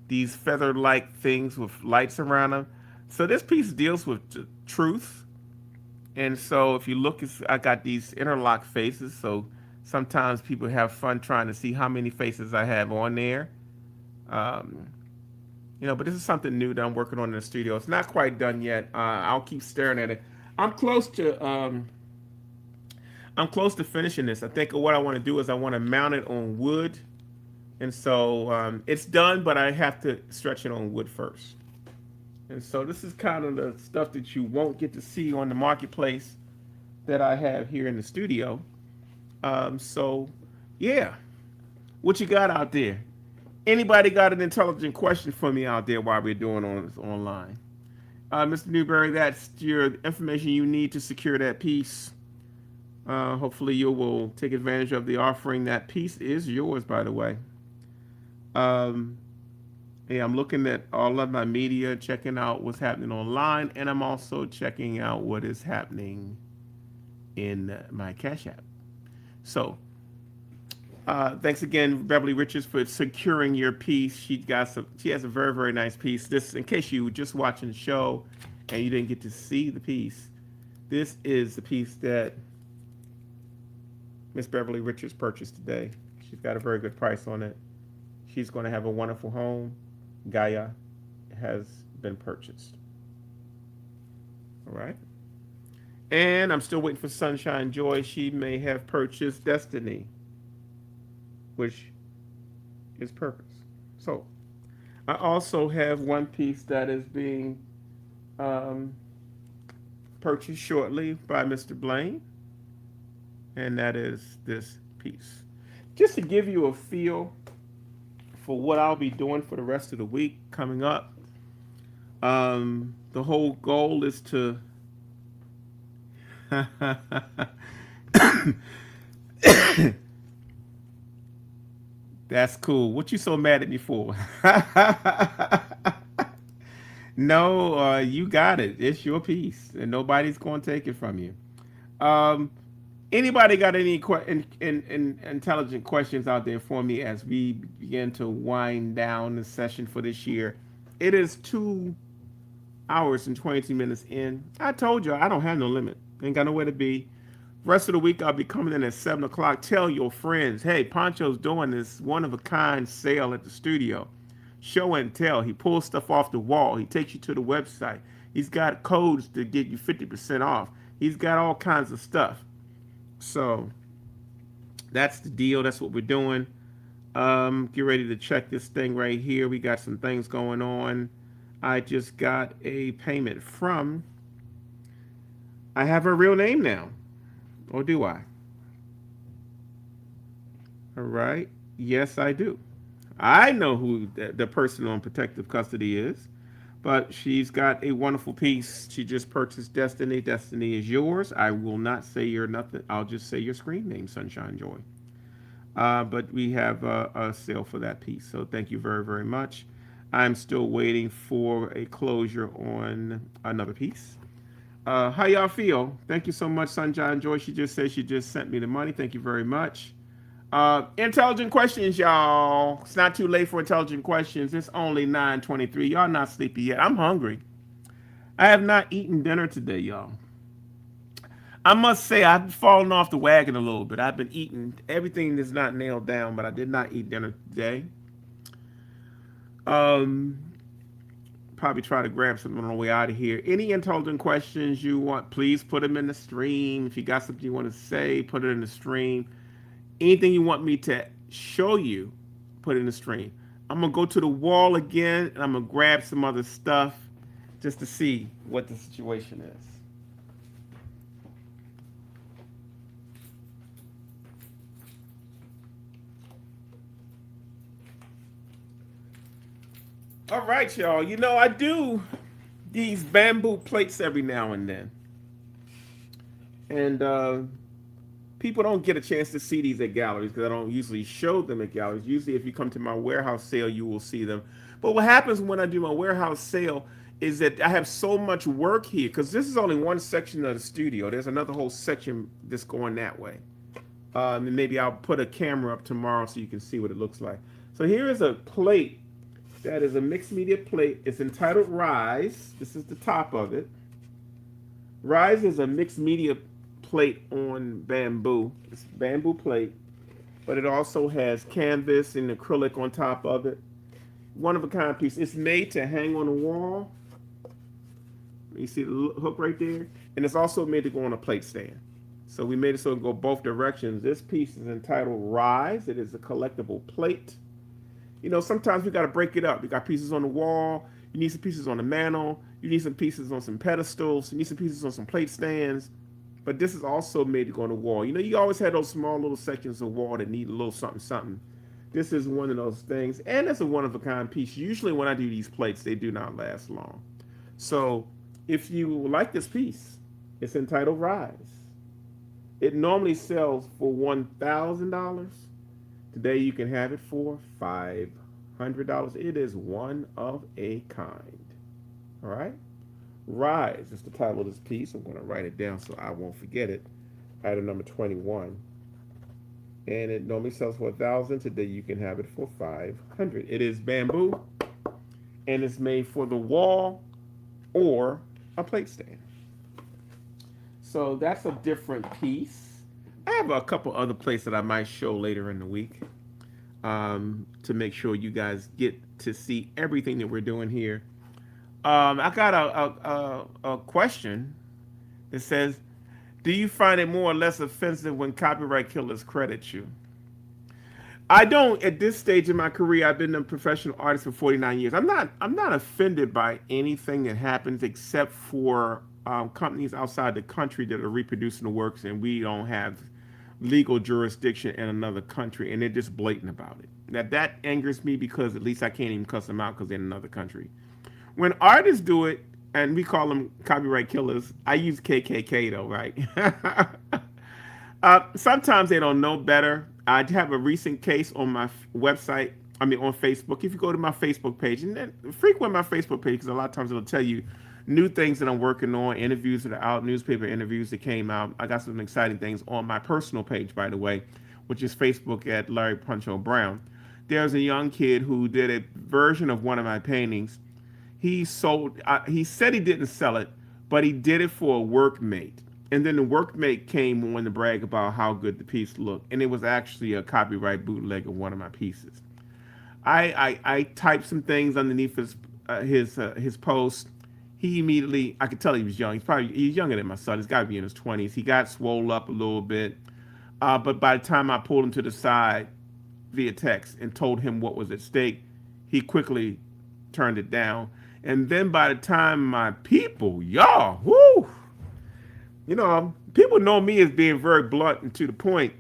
these feather-like things with lights around them. So this piece deals with truth. And so if you look, I got these interlock faces. So sometimes people have fun trying to see how many faces I have on there. But this is something new that I'm working on in the studio. It's not quite done yet. I'll keep staring at it. I'm close to finishing this. I think what I want to do is I want to mount it on wood. And so it's done, but I have to stretch it on wood first. And so this is kind of the stuff that you won't get to see on the marketplace that I have here in the studio. Yeah. What you got out there? Anybody got an intelligent question for me out there while we're doing on this online? Mr. Newberry, that's your information you need to secure that piece. Hopefully you will take advantage of the offering. That piece is yours, by the way. Yeah, I'm looking at all of my media, checking out what's happening online, and I'm also checking out what is happening in my Cash App. So, thanks again, Beverly Richards, for securing your piece. She has a very, very nice piece. This, in case you were just watching the show and you didn't get to see the piece, this is the piece that Miss Beverly Richards purchased today. She's got a very good price on it. She's going to have a wonderful home. Gaia has been purchased. All right. And I'm still waiting for Sunshine Joy. She may have purchased Destiny, which is purpose. So I also have one piece that is being um, purchased shortly by Mr. Blaine, and that is this piece. Just to give you a feel for what I'll be doing for the rest of the week coming up, the whole goal is to that's cool. What you so mad at me for? No, you got it. It's your piece, and nobody's going to take it from you. Um, Anybody got any intelligent questions out there for me as we begin to wind down the session for this year? It is 2 hours and 22 minutes in. I told you I don't have no limit. Ain't got nowhere to be. Rest of the week I'll be coming in at 7 o'clock. Tell your friends, hey, Poncho's doing this one of a kind sale at the studio. Show and tell. He pulls stuff off the wall. He takes you to the website. He's got codes to get you 50% off. He's got all kinds of stuff. So that's the deal. That's what we're doing. Get ready to check this thing right here. We got some things going on. I just got a payment from. I have her real name now, or do I? All right. Yes, I do. I know who the person on protective custody is, but she's got a wonderful piece. She just purchased Destiny. Destiny is yours. I will not say your nothing. I'll just say your screen name, Sunshine Joy. But we have a sale for that piece. So thank you very, very much. I'm still waiting for a closure on another piece. How y'all feel? Thank you so much, Sunshine Joy. She just said she just sent me the money. Thank you very much. Intelligent questions, y'all. It's not too late for intelligent questions. It's only 9:23. Y'all not sleepy yet. I'm hungry. I have not eaten dinner today, y'all. I must say I've fallen off the wagon a little bit. I've been eating everything that's not nailed down, but I did not eat dinner today. Um, Probably try to grab something on the way out of here. Any intelligent questions you want, please put them in the stream. If you got something you want to say, put it in the stream. Anything you want me to show you, put it in the stream. I'm going to go to the wall again, and I'm going to grab some other stuff just to see what the situation is. All right, y'all. You know, I do these bamboo plates every now and then. And people don't get a chance to see these at galleries because I don't usually show them at galleries. Usually, if you come to my warehouse sale, you will see them. But what happens when I do my warehouse sale is that I have so much work here because this is only one section of the studio. There's another whole section that's going that way. And maybe I'll put a camera up tomorrow so you can see what it looks like. So here is a plate that is a mixed media plate. It's entitled Rise. This is the top of it. Rise is a mixed media plate on bamboo. It's a bamboo plate, but it also has canvas and acrylic on top of it. One of a kind piece. It's made to hang on the wall. You see the hook right there? And it's also made to go on a plate stand. So we made it so it can go both directions. This piece is entitled Rise. It is a collectible plate. You know, sometimes we got to break it up. We got pieces on the wall. You need some pieces on the mantle. You need some pieces on some pedestals. You need some pieces on some plate stands. But this is also made to go on the wall. You know, you always had those small little sections of wall that need a little something, something. This is one of those things. And it's a one-of-a-kind piece. Usually when I do these plates, they do not last long. So if you like this piece, it's entitled Rise. It normally sells for $1,000. Today you can have it for $500. It is one of a kind. All right? Rise is the title of this piece. I'm going to write it down so I won't forget it. Item number 21. And it normally sells for $1,000. Today you can have it for $500. It is bamboo, and it's made for the wall or a plate stand. So that's a different piece. I have a couple other plates that I might show later in the week, to make sure you guys get to see everything that we're doing here. I got a question that says, "Do you find it more or less offensive when copyright killers credit you?" I don't. At this stage in my career, I've been a professional artist for 49 years. I'm not offended by anything that happens except for companies outside the country that are reproducing the works, and we don't have legal jurisdiction in another country, and they're just blatant about it. That angers me because at least I can't even cuss them out because they're in another country. When artists do it, and we call them copyright killers, I use KKK though, right? Sometimes they don't know better. I have a recent case on my website. I mean, on Facebook. If you go to my Facebook page, and then frequent my Facebook page, because a lot of times it'll tell you new things that I'm working on, interviews that are out, newspaper interviews that came out. I got some exciting things on my personal page, by the way, which is Facebook at Larry Puncho Brown. There's a young kid who did a version of one of my paintings. He sold. He said he didn't sell it, but he did it for a workmate. And then the workmate came on to brag about how good the piece looked, and it was actually a copyright bootleg of one of my pieces. I typed some things underneath his post. He immediately, I could tell he was young. He's younger than my son. He's got to be in his 20s. He got swole up a little bit, but by the time I pulled him to the side via text and told him what was at stake, he quickly turned it down. And then by the time my people, y'all, whoo, people know me as being very blunt and to the point,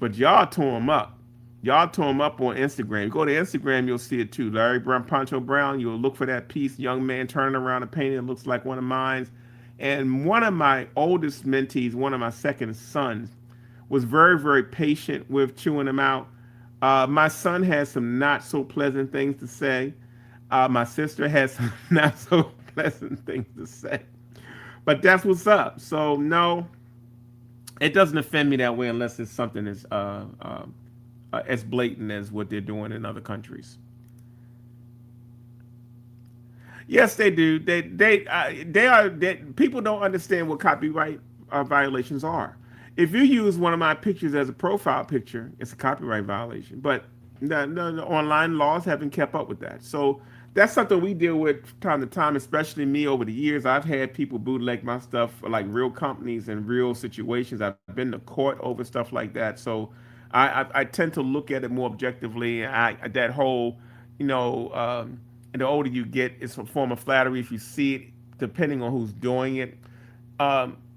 but y'all tore him up. Y'all tore him up on Instagram. You go to Instagram, you'll see it too. Larry Brown, Poncho Brown. You'll look for that piece, young man turning around a painting that looks like one of mine. And one of my oldest mentees, one of my second sons, was very, very patient with chewing them out. My son has some not so pleasant things to say. My sister has some not so pleasant things to say. But that's what's up. So no, it doesn't offend me that way unless it's something as blatant as what they're doing in other countries. Yes, they do. They are. People don't understand what copyright violations are. If you use one of my pictures as a profile picture, it's a copyright violation. But the online laws haven't kept up with that. So that's something we deal with from time to time, especially me over the years. I've had people bootleg my stuff for like real companies and real situations. I've been to court over stuff like that. So I tend to look at it more objectively. That whole, and the older you get, it's a form of flattery if you see it, depending on who's doing it.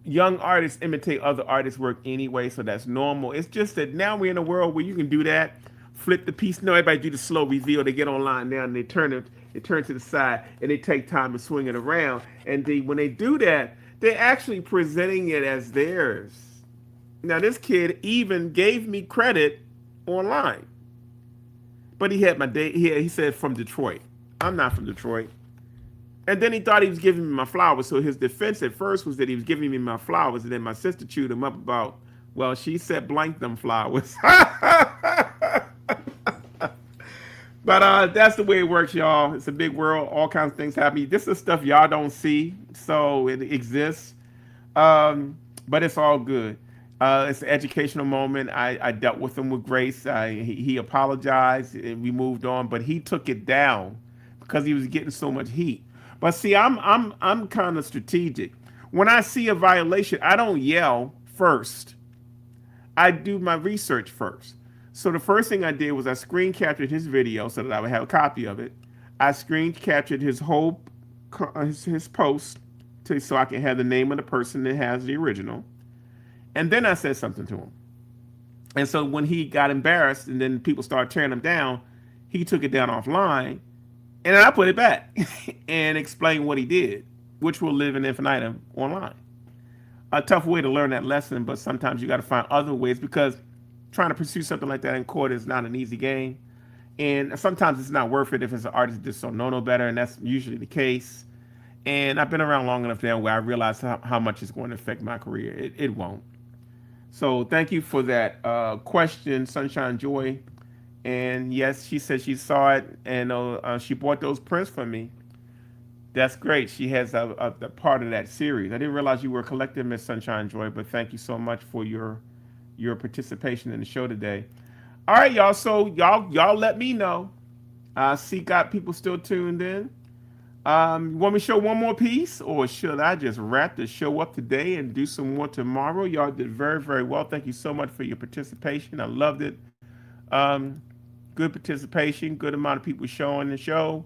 Young artists imitate other artists' work anyway, so that's normal. It's just that now we're in a world where you can do that, flip the piece. No, everybody do the slow reveal. They get online now and they turn to the side and they take time to swing it around. And when they do that, they're actually presenting it as theirs. Now, this kid even gave me credit online, but he had my date. He said from Detroit. I'm not from Detroit. And then he thought he was giving me my flowers. So his defense at first was that he was giving me my flowers. And then my sister chewed him up about, well, she said blank them flowers. But that's the way it works, y'all. It's a big world. All kinds of things happen. This is stuff y'all don't see. So it exists. But it's all good. It's an educational moment. I dealt with him with grace. He apologized and we moved on. But he took it down because he was getting so much heat. But see, I'm kind of strategic. When I see a violation, I don't yell first. I do my research first. So the first thing I did was I screen captured his video so that I would have a copy of it. I screen captured his whole his post so I can have the name of the person that has the original. And then I said something to him. And so when he got embarrassed and then people started tearing him down, he took it down offline. And then I put it back and explained what he did, which will live in infinitum online. A tough way to learn that lesson, but sometimes you got to find other ways because trying to pursue something like that in court is not an easy game. And sometimes it's not worth it if it's an artist that just don't know no better, and that's usually the case. And I've been around long enough now where I realize how much it's going to affect my career. It won't. So thank you for that question, Sunshine Joy. And yes, she said she saw it, and she bought those prints for me. That's great. She has a part of that series. I didn't realize you were collecting Miss Sunshine Joy, but thank you so much for your participation in the show today. All right, y'all. So y'all let me know. See, got people still tuned in. You want me to show one more piece, or should I just wrap the show up today and do some more tomorrow? Y'all did very, very well. Thank you so much for your participation. I loved it. Um, Good participation. Good amount of people showing the show.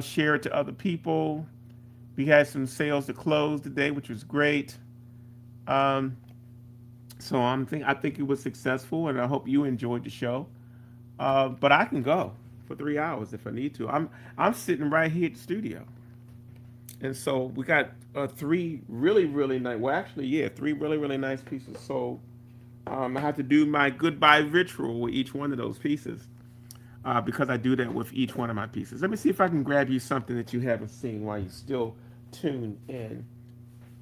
Share it to other people. We had some sales to close today, which was great. Um, so I think it was successful, and I hope you enjoyed the show. But I can go for 3 hours if I need to. I'm sitting right here at the studio, and so we got three really really nice. Well, actually, yeah, three really really nice pieces. So I have to do my goodbye ritual with each one of those pieces because I do that with each one of my pieces. Let me see if I can grab you something that you haven't seen while you're still tuned in.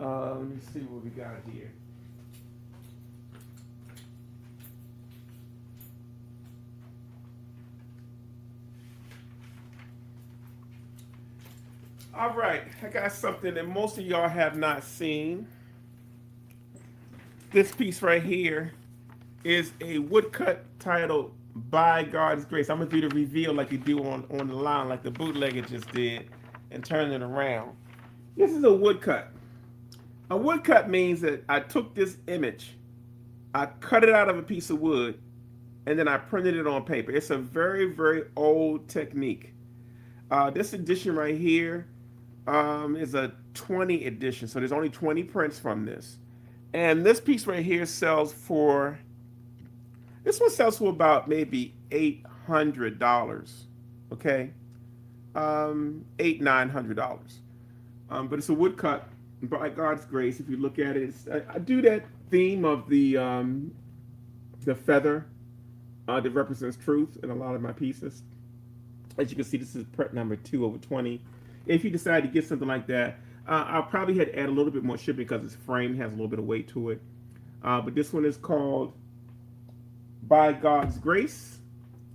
Let me see what we got here. All right, I got something that most of y'all have not seen. This piece right here is a woodcut titled "By God's Grace." I'm gonna do the reveal like you do on the line, like the bootlegger just did, and turn it around. This is a woodcut. A woodcut means that I took this image, I cut it out of a piece of wood, and then I printed it on paper. It's a very, very old technique. This edition right here is a 20 edition, so there's only 20 prints from this. And this piece right here sells for, this one sells for about maybe $800, okay? $900. But it's a woodcut by God's grace. If you look at it, I do that theme of the feather that represents truth in a lot of my pieces. As you can see, this is print number 2/20. If you decide to get something like that, I'll probably have to add a little bit more shipping because its frame has a little bit of weight to it. But this one is called By God's Grace.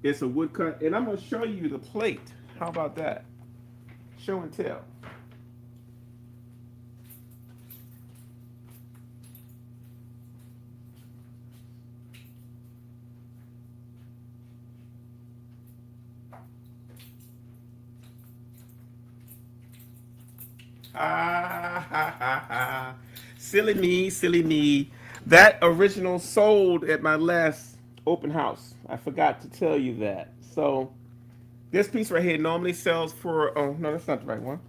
It's a woodcut, and I'm going to show you the plate. How about that? Show and tell. Ah, ha, ha, ha. Silly me, silly me. That original sold at my last open house. I forgot to tell you that. So this piece right here normally sells for, oh no, that's not the right one.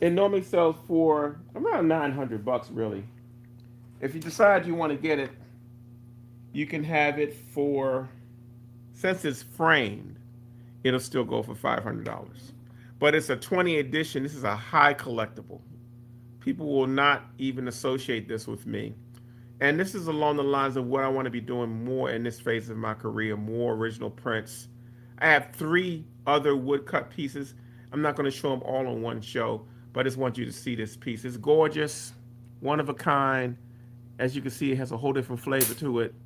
It normally sells for around $900 really. If you decide you want to get it, you can have it for, since it's framed, it'll still go for $500. But it's a 20 edition. This is a high collectible. People will not even associate this with me. And this is along the lines of what I want to be doing more in this phase of my career, more original prints. I have three other woodcut pieces. I'm not going to show them all on one show, but I just want you to see this piece. It's gorgeous, one of a kind. As you can see, it has a whole different flavor to it.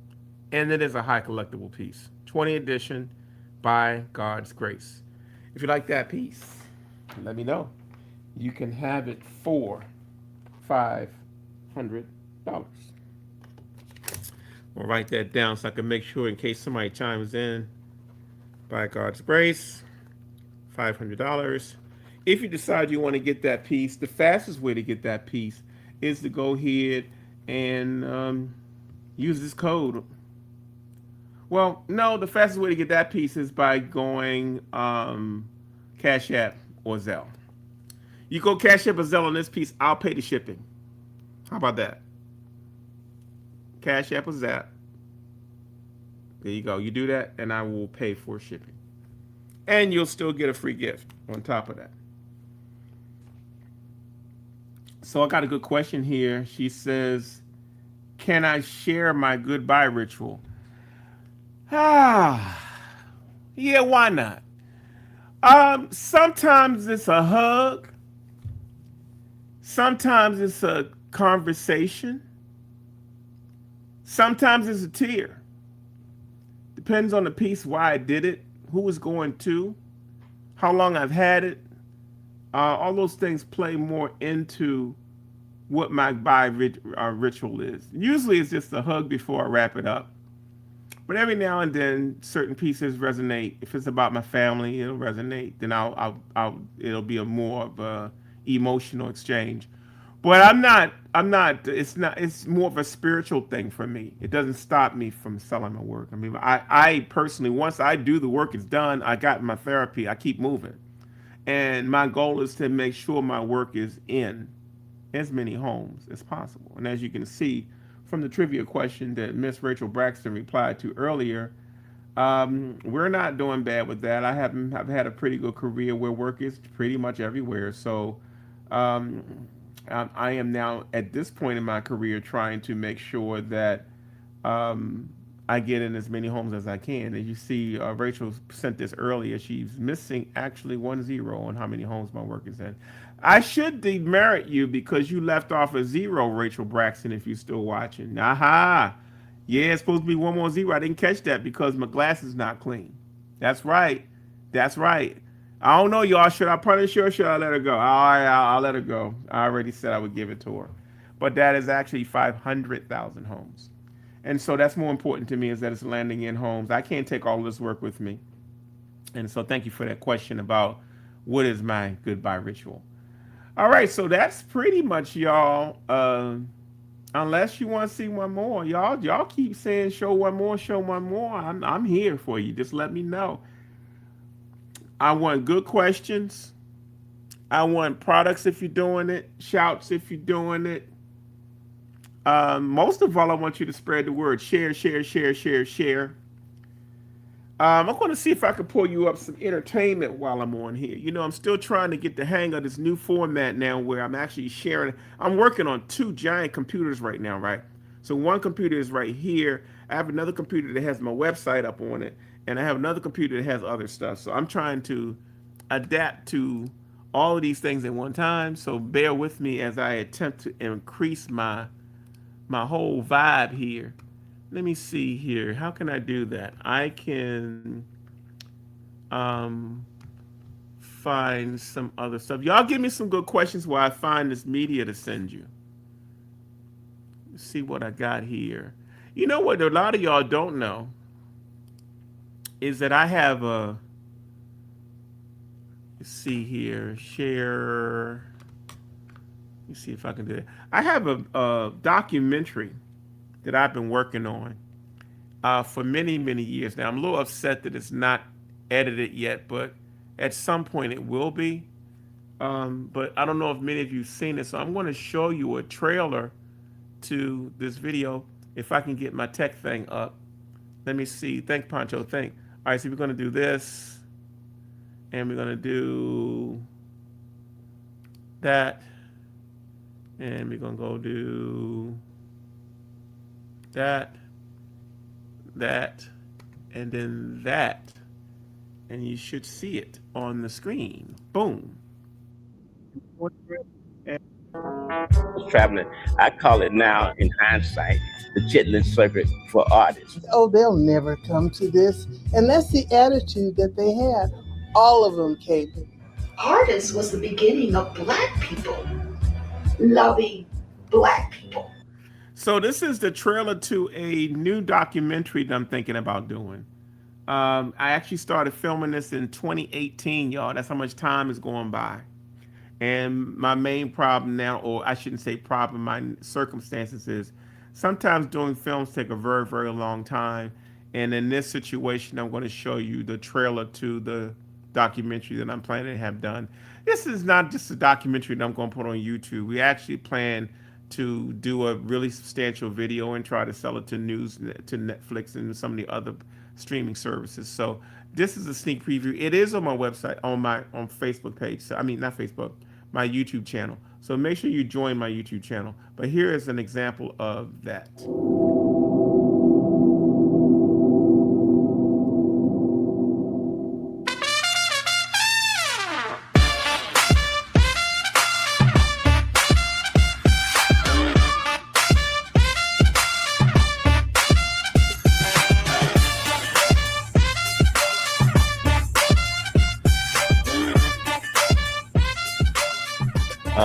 And it is a high collectible piece. 20 edition, by God's grace. If you like that piece, let me know. You can have it for $500. I'll write that down so I can make sure in case somebody chimes in. By God's grace, $500. If you decide you want to get that piece, the fastest way to get that piece is to go ahead and use this code. Well, no, the fastest way to get that piece is by going Cash App or Zelle. You go Cash App or Zelle on this piece, I'll pay the shipping. How about that? Cash App or Zelle. There you go. You do that, and I will pay for shipping. And you'll still get a free gift on top of that. So I got a good question here. She says, can I share my goodbye ritual? Yeah, why not? Sometimes it's a hug. Sometimes it's a conversation. Sometimes it's a tear. Depends on the piece, why I did it, who it's going to, how long I've had it, All those things play more into what my ritual is. Usually it's just a hug before I wrap it up. But every now and then, certain pieces resonate. If it's about my family, it'll resonate. Then it'll be a more of a emotional exchange. But I'm not. It's not. It's more of a spiritual thing for me. It doesn't stop me from selling my work. I mean, I personally, once I do the work, it's done. I got my therapy. I keep moving, and my goal is to make sure my work is in as many homes as possible. And as you can see from the trivia question that Miss Rachel Braxton replied to earlier, we're not doing bad with that. I've had a pretty good career where work is pretty much everywhere. So um, I am now at this point in my career trying to make sure that um, I get in as many homes as I can. And you see, Rachel sent this earlier. She's missing actually 10 on how many homes my work is in. I should demerit you because you left off a 0, Rachel Braxton, if you're still watching. Aha. Yeah, it's supposed to be one more 0. I didn't catch that because my glass is not clean. That's right. That's right. I don't know, y'all. Should I punish her or should I let her go? All right, I'll let her go. I already said I would give it to her. But that is actually 500,000 homes. And so that's more important to me is that it's landing in homes. I can't take all this work with me. And so thank you for that question about what is my goodbye ritual. All right, so that's pretty much y'all. Unless you want to see one more, y'all keep saying show one more, show one more. I'm here for you. Just let me know. I want good questions. I want products if you're doing it. Shouts if you're doing it. Most of all, I want you to spread the word. Share, share, share, share, share. I'm going to see if I can pull you up some entertainment while I'm on here. You know, I'm still trying to get the hang of this new format now where I'm actually sharing. I'm working on 2 giant computers right now, right? So one computer is right here. I have another computer that has my website up on it. And I have another computer that has other stuff. So I'm trying to adapt to all of these things at one time. So bear with me as I attempt to increase my whole vibe here. Let me see here. How can I do that? I can find some other stuff. Y'all give me some good questions while I find this media to send you. Let's see what I got here. You know what a lot of y'all don't know is that I have a, let's see here, share. Let me see if I can do it. I have a documentary that I've been working on for many, many years now. I'm a little upset that it's not edited yet, but at some point it will be. But I don't know if many of you have seen it, so I'm going to show you a trailer to this video if I can get my tech thing up. Let me see. Thank Poncho. Thank. All right, so we're going to do this, and we're going to do that, and we're going to go do that, and then that, and you should see it on the screen. Boom. Traveling, I call it now in hindsight the Chitlin circuit for artists. Oh, they'll never come to this. And that's the attitude that they had. All of them came. Artists was the beginning of Black people loving Black people. So this is the trailer to a new documentary that I'm thinking about doing. I actually started filming this in 2018, y'all. That's how much time is going by. And my main problem now, or I shouldn't say problem, my circumstances is sometimes doing films take a very, very long time. And in this situation, I'm going to show you the trailer to the documentary that I'm planning to have done. This is not just a documentary that I'm going to put on YouTube. We actually plan to do a really substantial video and try to sell it to Netflix and some of the other streaming services. So this is a sneak preview. It is on my website, on Facebook page. So I mean, not Facebook, my YouTube channel. So make sure you join my YouTube channel. But here is an example of that.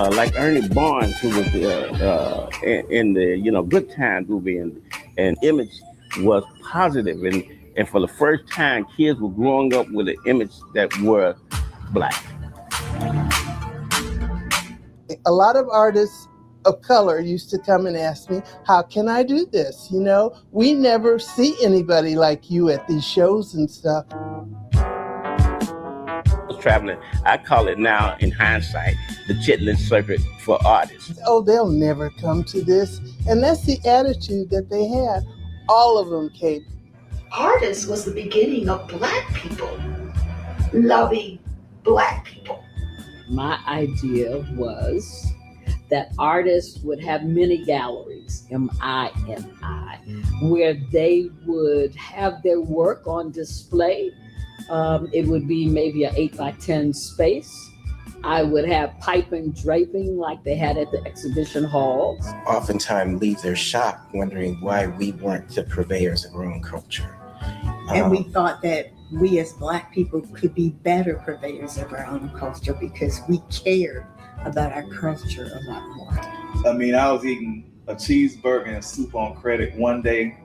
like Ernie Barnes, who was in the Good Times movie, and image was positive, and for the first time, kids were growing up with an image that were black. A lot of artists of color used to come and ask me, how can I do this? We never see anybody like you at these shows and stuff. Traveling, I call it now, in hindsight, the Chitlin circuit for artists. Oh, they'll never come to this. And that's the attitude that they had. All of them came. Artists was the beginning of black people loving black people. My idea was that artists would have mini galleries, MINI, where they would have their work on display. It would be maybe an 8x10 space. I would have piping draping like they had at the exhibition halls. Oftentimes leave their shop wondering why we weren't the purveyors of our own culture. And we thought that we as Black people could be better purveyors of our own culture because we cared about our culture a lot more. I mean, I was eating a cheeseburger and soup on credit one day,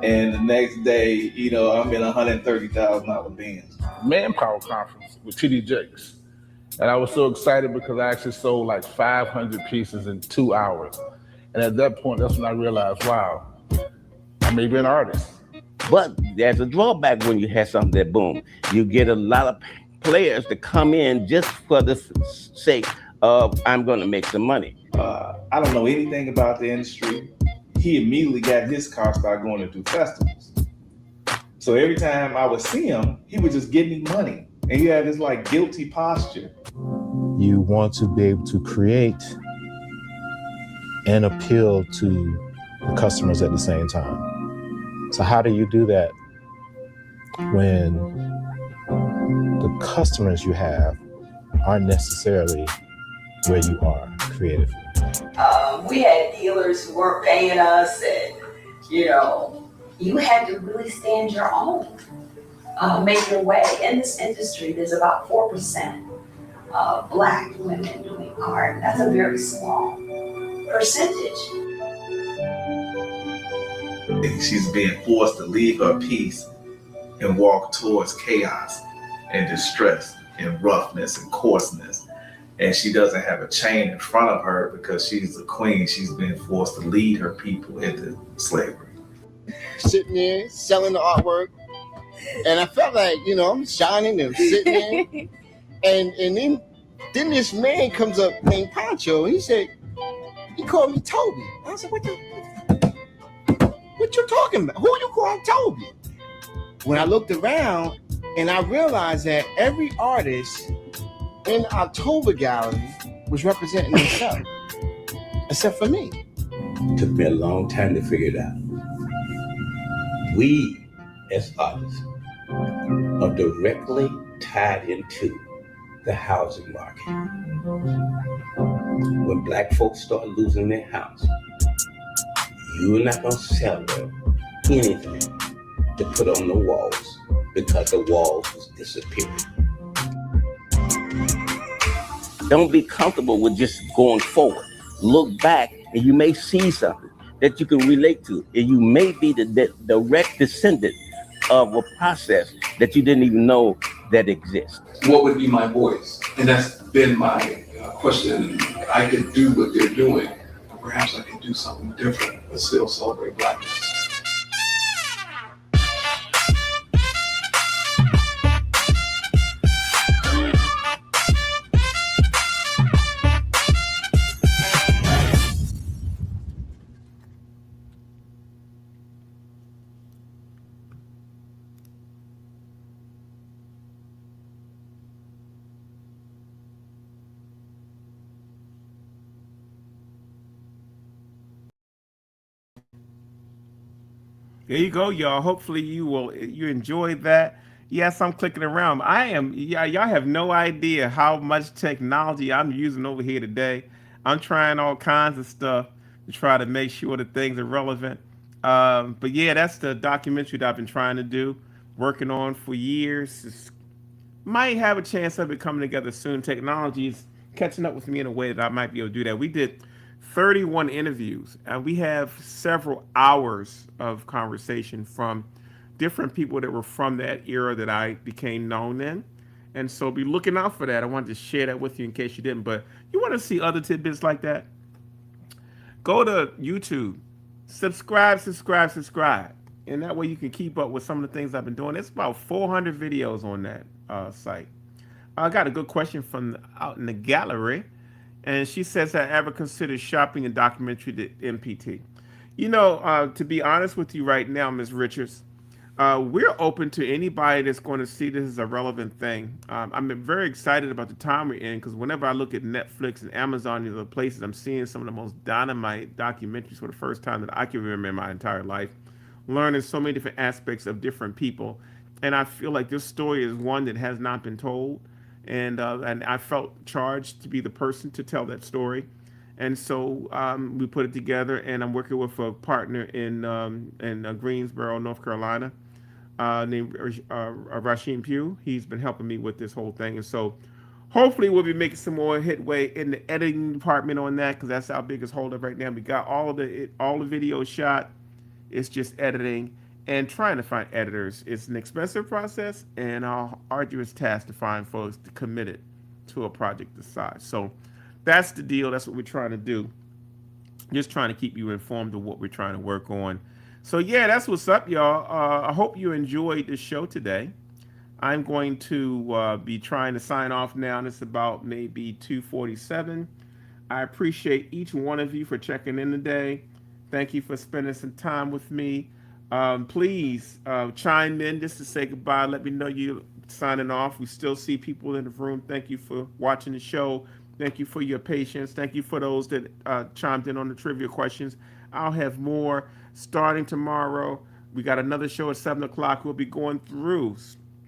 and the next day, I'm in $130,000 Benz. Manpower conference with TD Jakes. And I was so excited because I actually sold like 500 pieces in 2 hours. And at that point, that's when I realized, wow, I may be an artist. But there's a drawback when you have something that boom. You get a lot of players to come in just for the sake of, I'm going to make some money. I don't know anything about the industry. He immediately got his car, started going to do festivals. So every time I would see him, he would just give me money. And he had this like guilty posture. You want to be able to create and appeal to the customers at the same time. So how do you do that when the customers you have aren't necessarily where you are creatively? We had dealers who weren't paying us, and you had to really stand your own, make your way. In this industry, there's about 4% of Black women doing art. That's a very small percentage. She's being forced to leave her peace and walk towards chaos and distress and roughness and coarseness. And she doesn't have a chain in front of her because she's the queen. She's been forced to lead her people into slavery. Sitting there, selling the artwork. And I felt like, I'm shining and sitting there. And then this man comes up named Poncho, and he called me Toby. I was like, what you talking about? Who you calling Toby? When I looked around and I realized that every artist in the October gallery was representing themselves, except for me. It took me a long time to figure it out. We, as artists, are directly tied into the housing market. When Black folks start losing their house, you're not going to sell them anything to put on the walls because the walls was disappearing. Don't be comfortable with just going forward. Look back and you may see something that you can relate to. And you may be the direct descendant of a process that you didn't even know that exists. What would be my voice? And that's been my question. I could do what they're doing, but perhaps I could do something different, but still celebrate Blackness. There you go, y'all. Hopefully you enjoyed that. Yes, I'm clicking around. Y'all have no idea how much technology I'm using over here today. I'm trying all kinds of stuff to try to make sure that things are relevant. But yeah, that's the documentary that I've been trying to do, working on for years. Might have a chance of it coming together soon. Technology is catching up with me in a way that I might be able to do that. We did 31 interviews, and we have several hours of conversation from different people that were from that era that I became known in. And so be looking out for that. I wanted to share that with you in case you didn't. But you want to see other tidbits like that? Go to YouTube, subscribe. And that way you can keep up with some of the things I've been doing. It's about 400 videos on that site. I got a good question from out in the gallery. And she says, "I ever considered shopping a documentary to MPT?" You know, to be honest with you right now, Ms. Richards, we're open to anybody that's going to see this as a relevant thing. I'm very excited about the time we're in because whenever I look at Netflix and Amazon and other places, I'm seeing some of the most dynamite documentaries for the first time that I can remember in my entire life, learning so many different aspects of different people. And I feel like this story is one that has not been told. And I felt charged to be the person to tell that story. And so we put it together, and I'm working with a partner in Greensboro, North Carolina, named Rashim Pugh. He's been helping me with this whole thing. And so hopefully we'll be making some more headway in the editing department on that because that's our biggest holdup right now. We got all the videos shot. It's just editing and trying to find editors. It's an expensive process and an arduous task to find folks to commit it to a project this size. So that's the deal. That's what we're trying to do. Just trying to keep you informed of what we're trying to work on. So yeah, that's what's up, y'all. I hope you enjoyed the show today. I'm going to be trying to sign off now, and it's about maybe 2:47. I appreciate each one of you for checking in today. Thank you for spending some time with me. Please chime in just to say goodbye. Let me know you're signing off. We still see people in the room. Thank you for watching the show. Thank you for your patience. Thank you for those that chimed in on the trivia questions. I'll have more starting tomorrow. We got another show at 7 o'clock. We'll be going through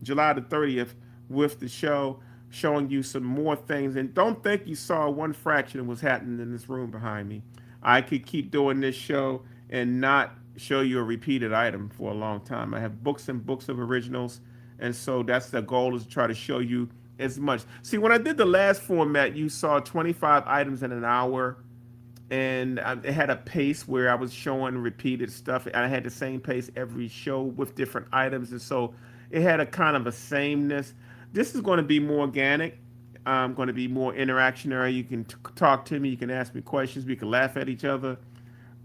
July the 30th with the show, showing you some more things. And don't think you saw one fraction of what's happening in this room behind me. I could keep doing this show and not show you a repeated item for a long time. I have books and books of originals. And so that's the goal, is to try to show you as much. See, when I did the last format, you saw 25 items in an hour, and it had a pace where I was showing repeated stuff. And I had the same pace every show with different items, and so it had a kind of a sameness. This is going to be more organic. Going to be more interactionary. You can talk to me. You can ask me questions. We can laugh at each other.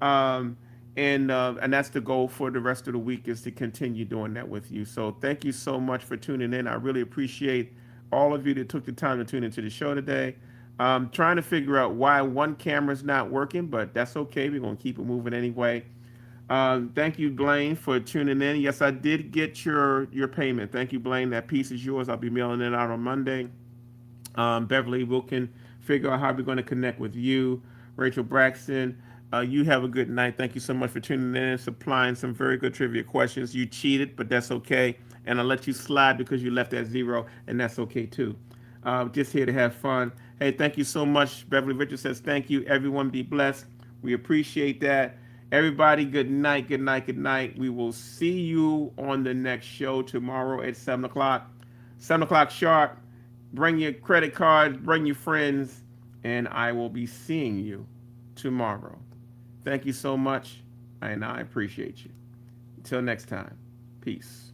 And that's the goal for the rest of the week, is to continue doing that with you. So thank you so much for tuning in. I really appreciate all of you that took the time to tune into the show today. Trying to figure out why one camera's not working, but that's okay. We're going to keep it moving anyway. Thank you, Blaine, for tuning in. Yes, I did get your payment. Thank you, Blaine. That piece is yours. I'll be mailing it out on Monday. Beverly, we can figure out how we're going to connect with you. Rachel Braxton, you have a good night. Thank you so much for tuning in and supplying some very good trivia questions. You cheated, but that's okay. And I'll let you slide because you left at 0, and that's okay too. Just here to have fun. Hey, thank you so much. Beverly Richards says thank you. Everyone be blessed. We appreciate that. Everybody, good night, good night, good night. We will see you on the next show tomorrow at 7 o'clock. 7 o'clock sharp. Bring your credit card, bring your friends, and I will be seeing you tomorrow. Thank you so much, and I appreciate you. Until next time, peace.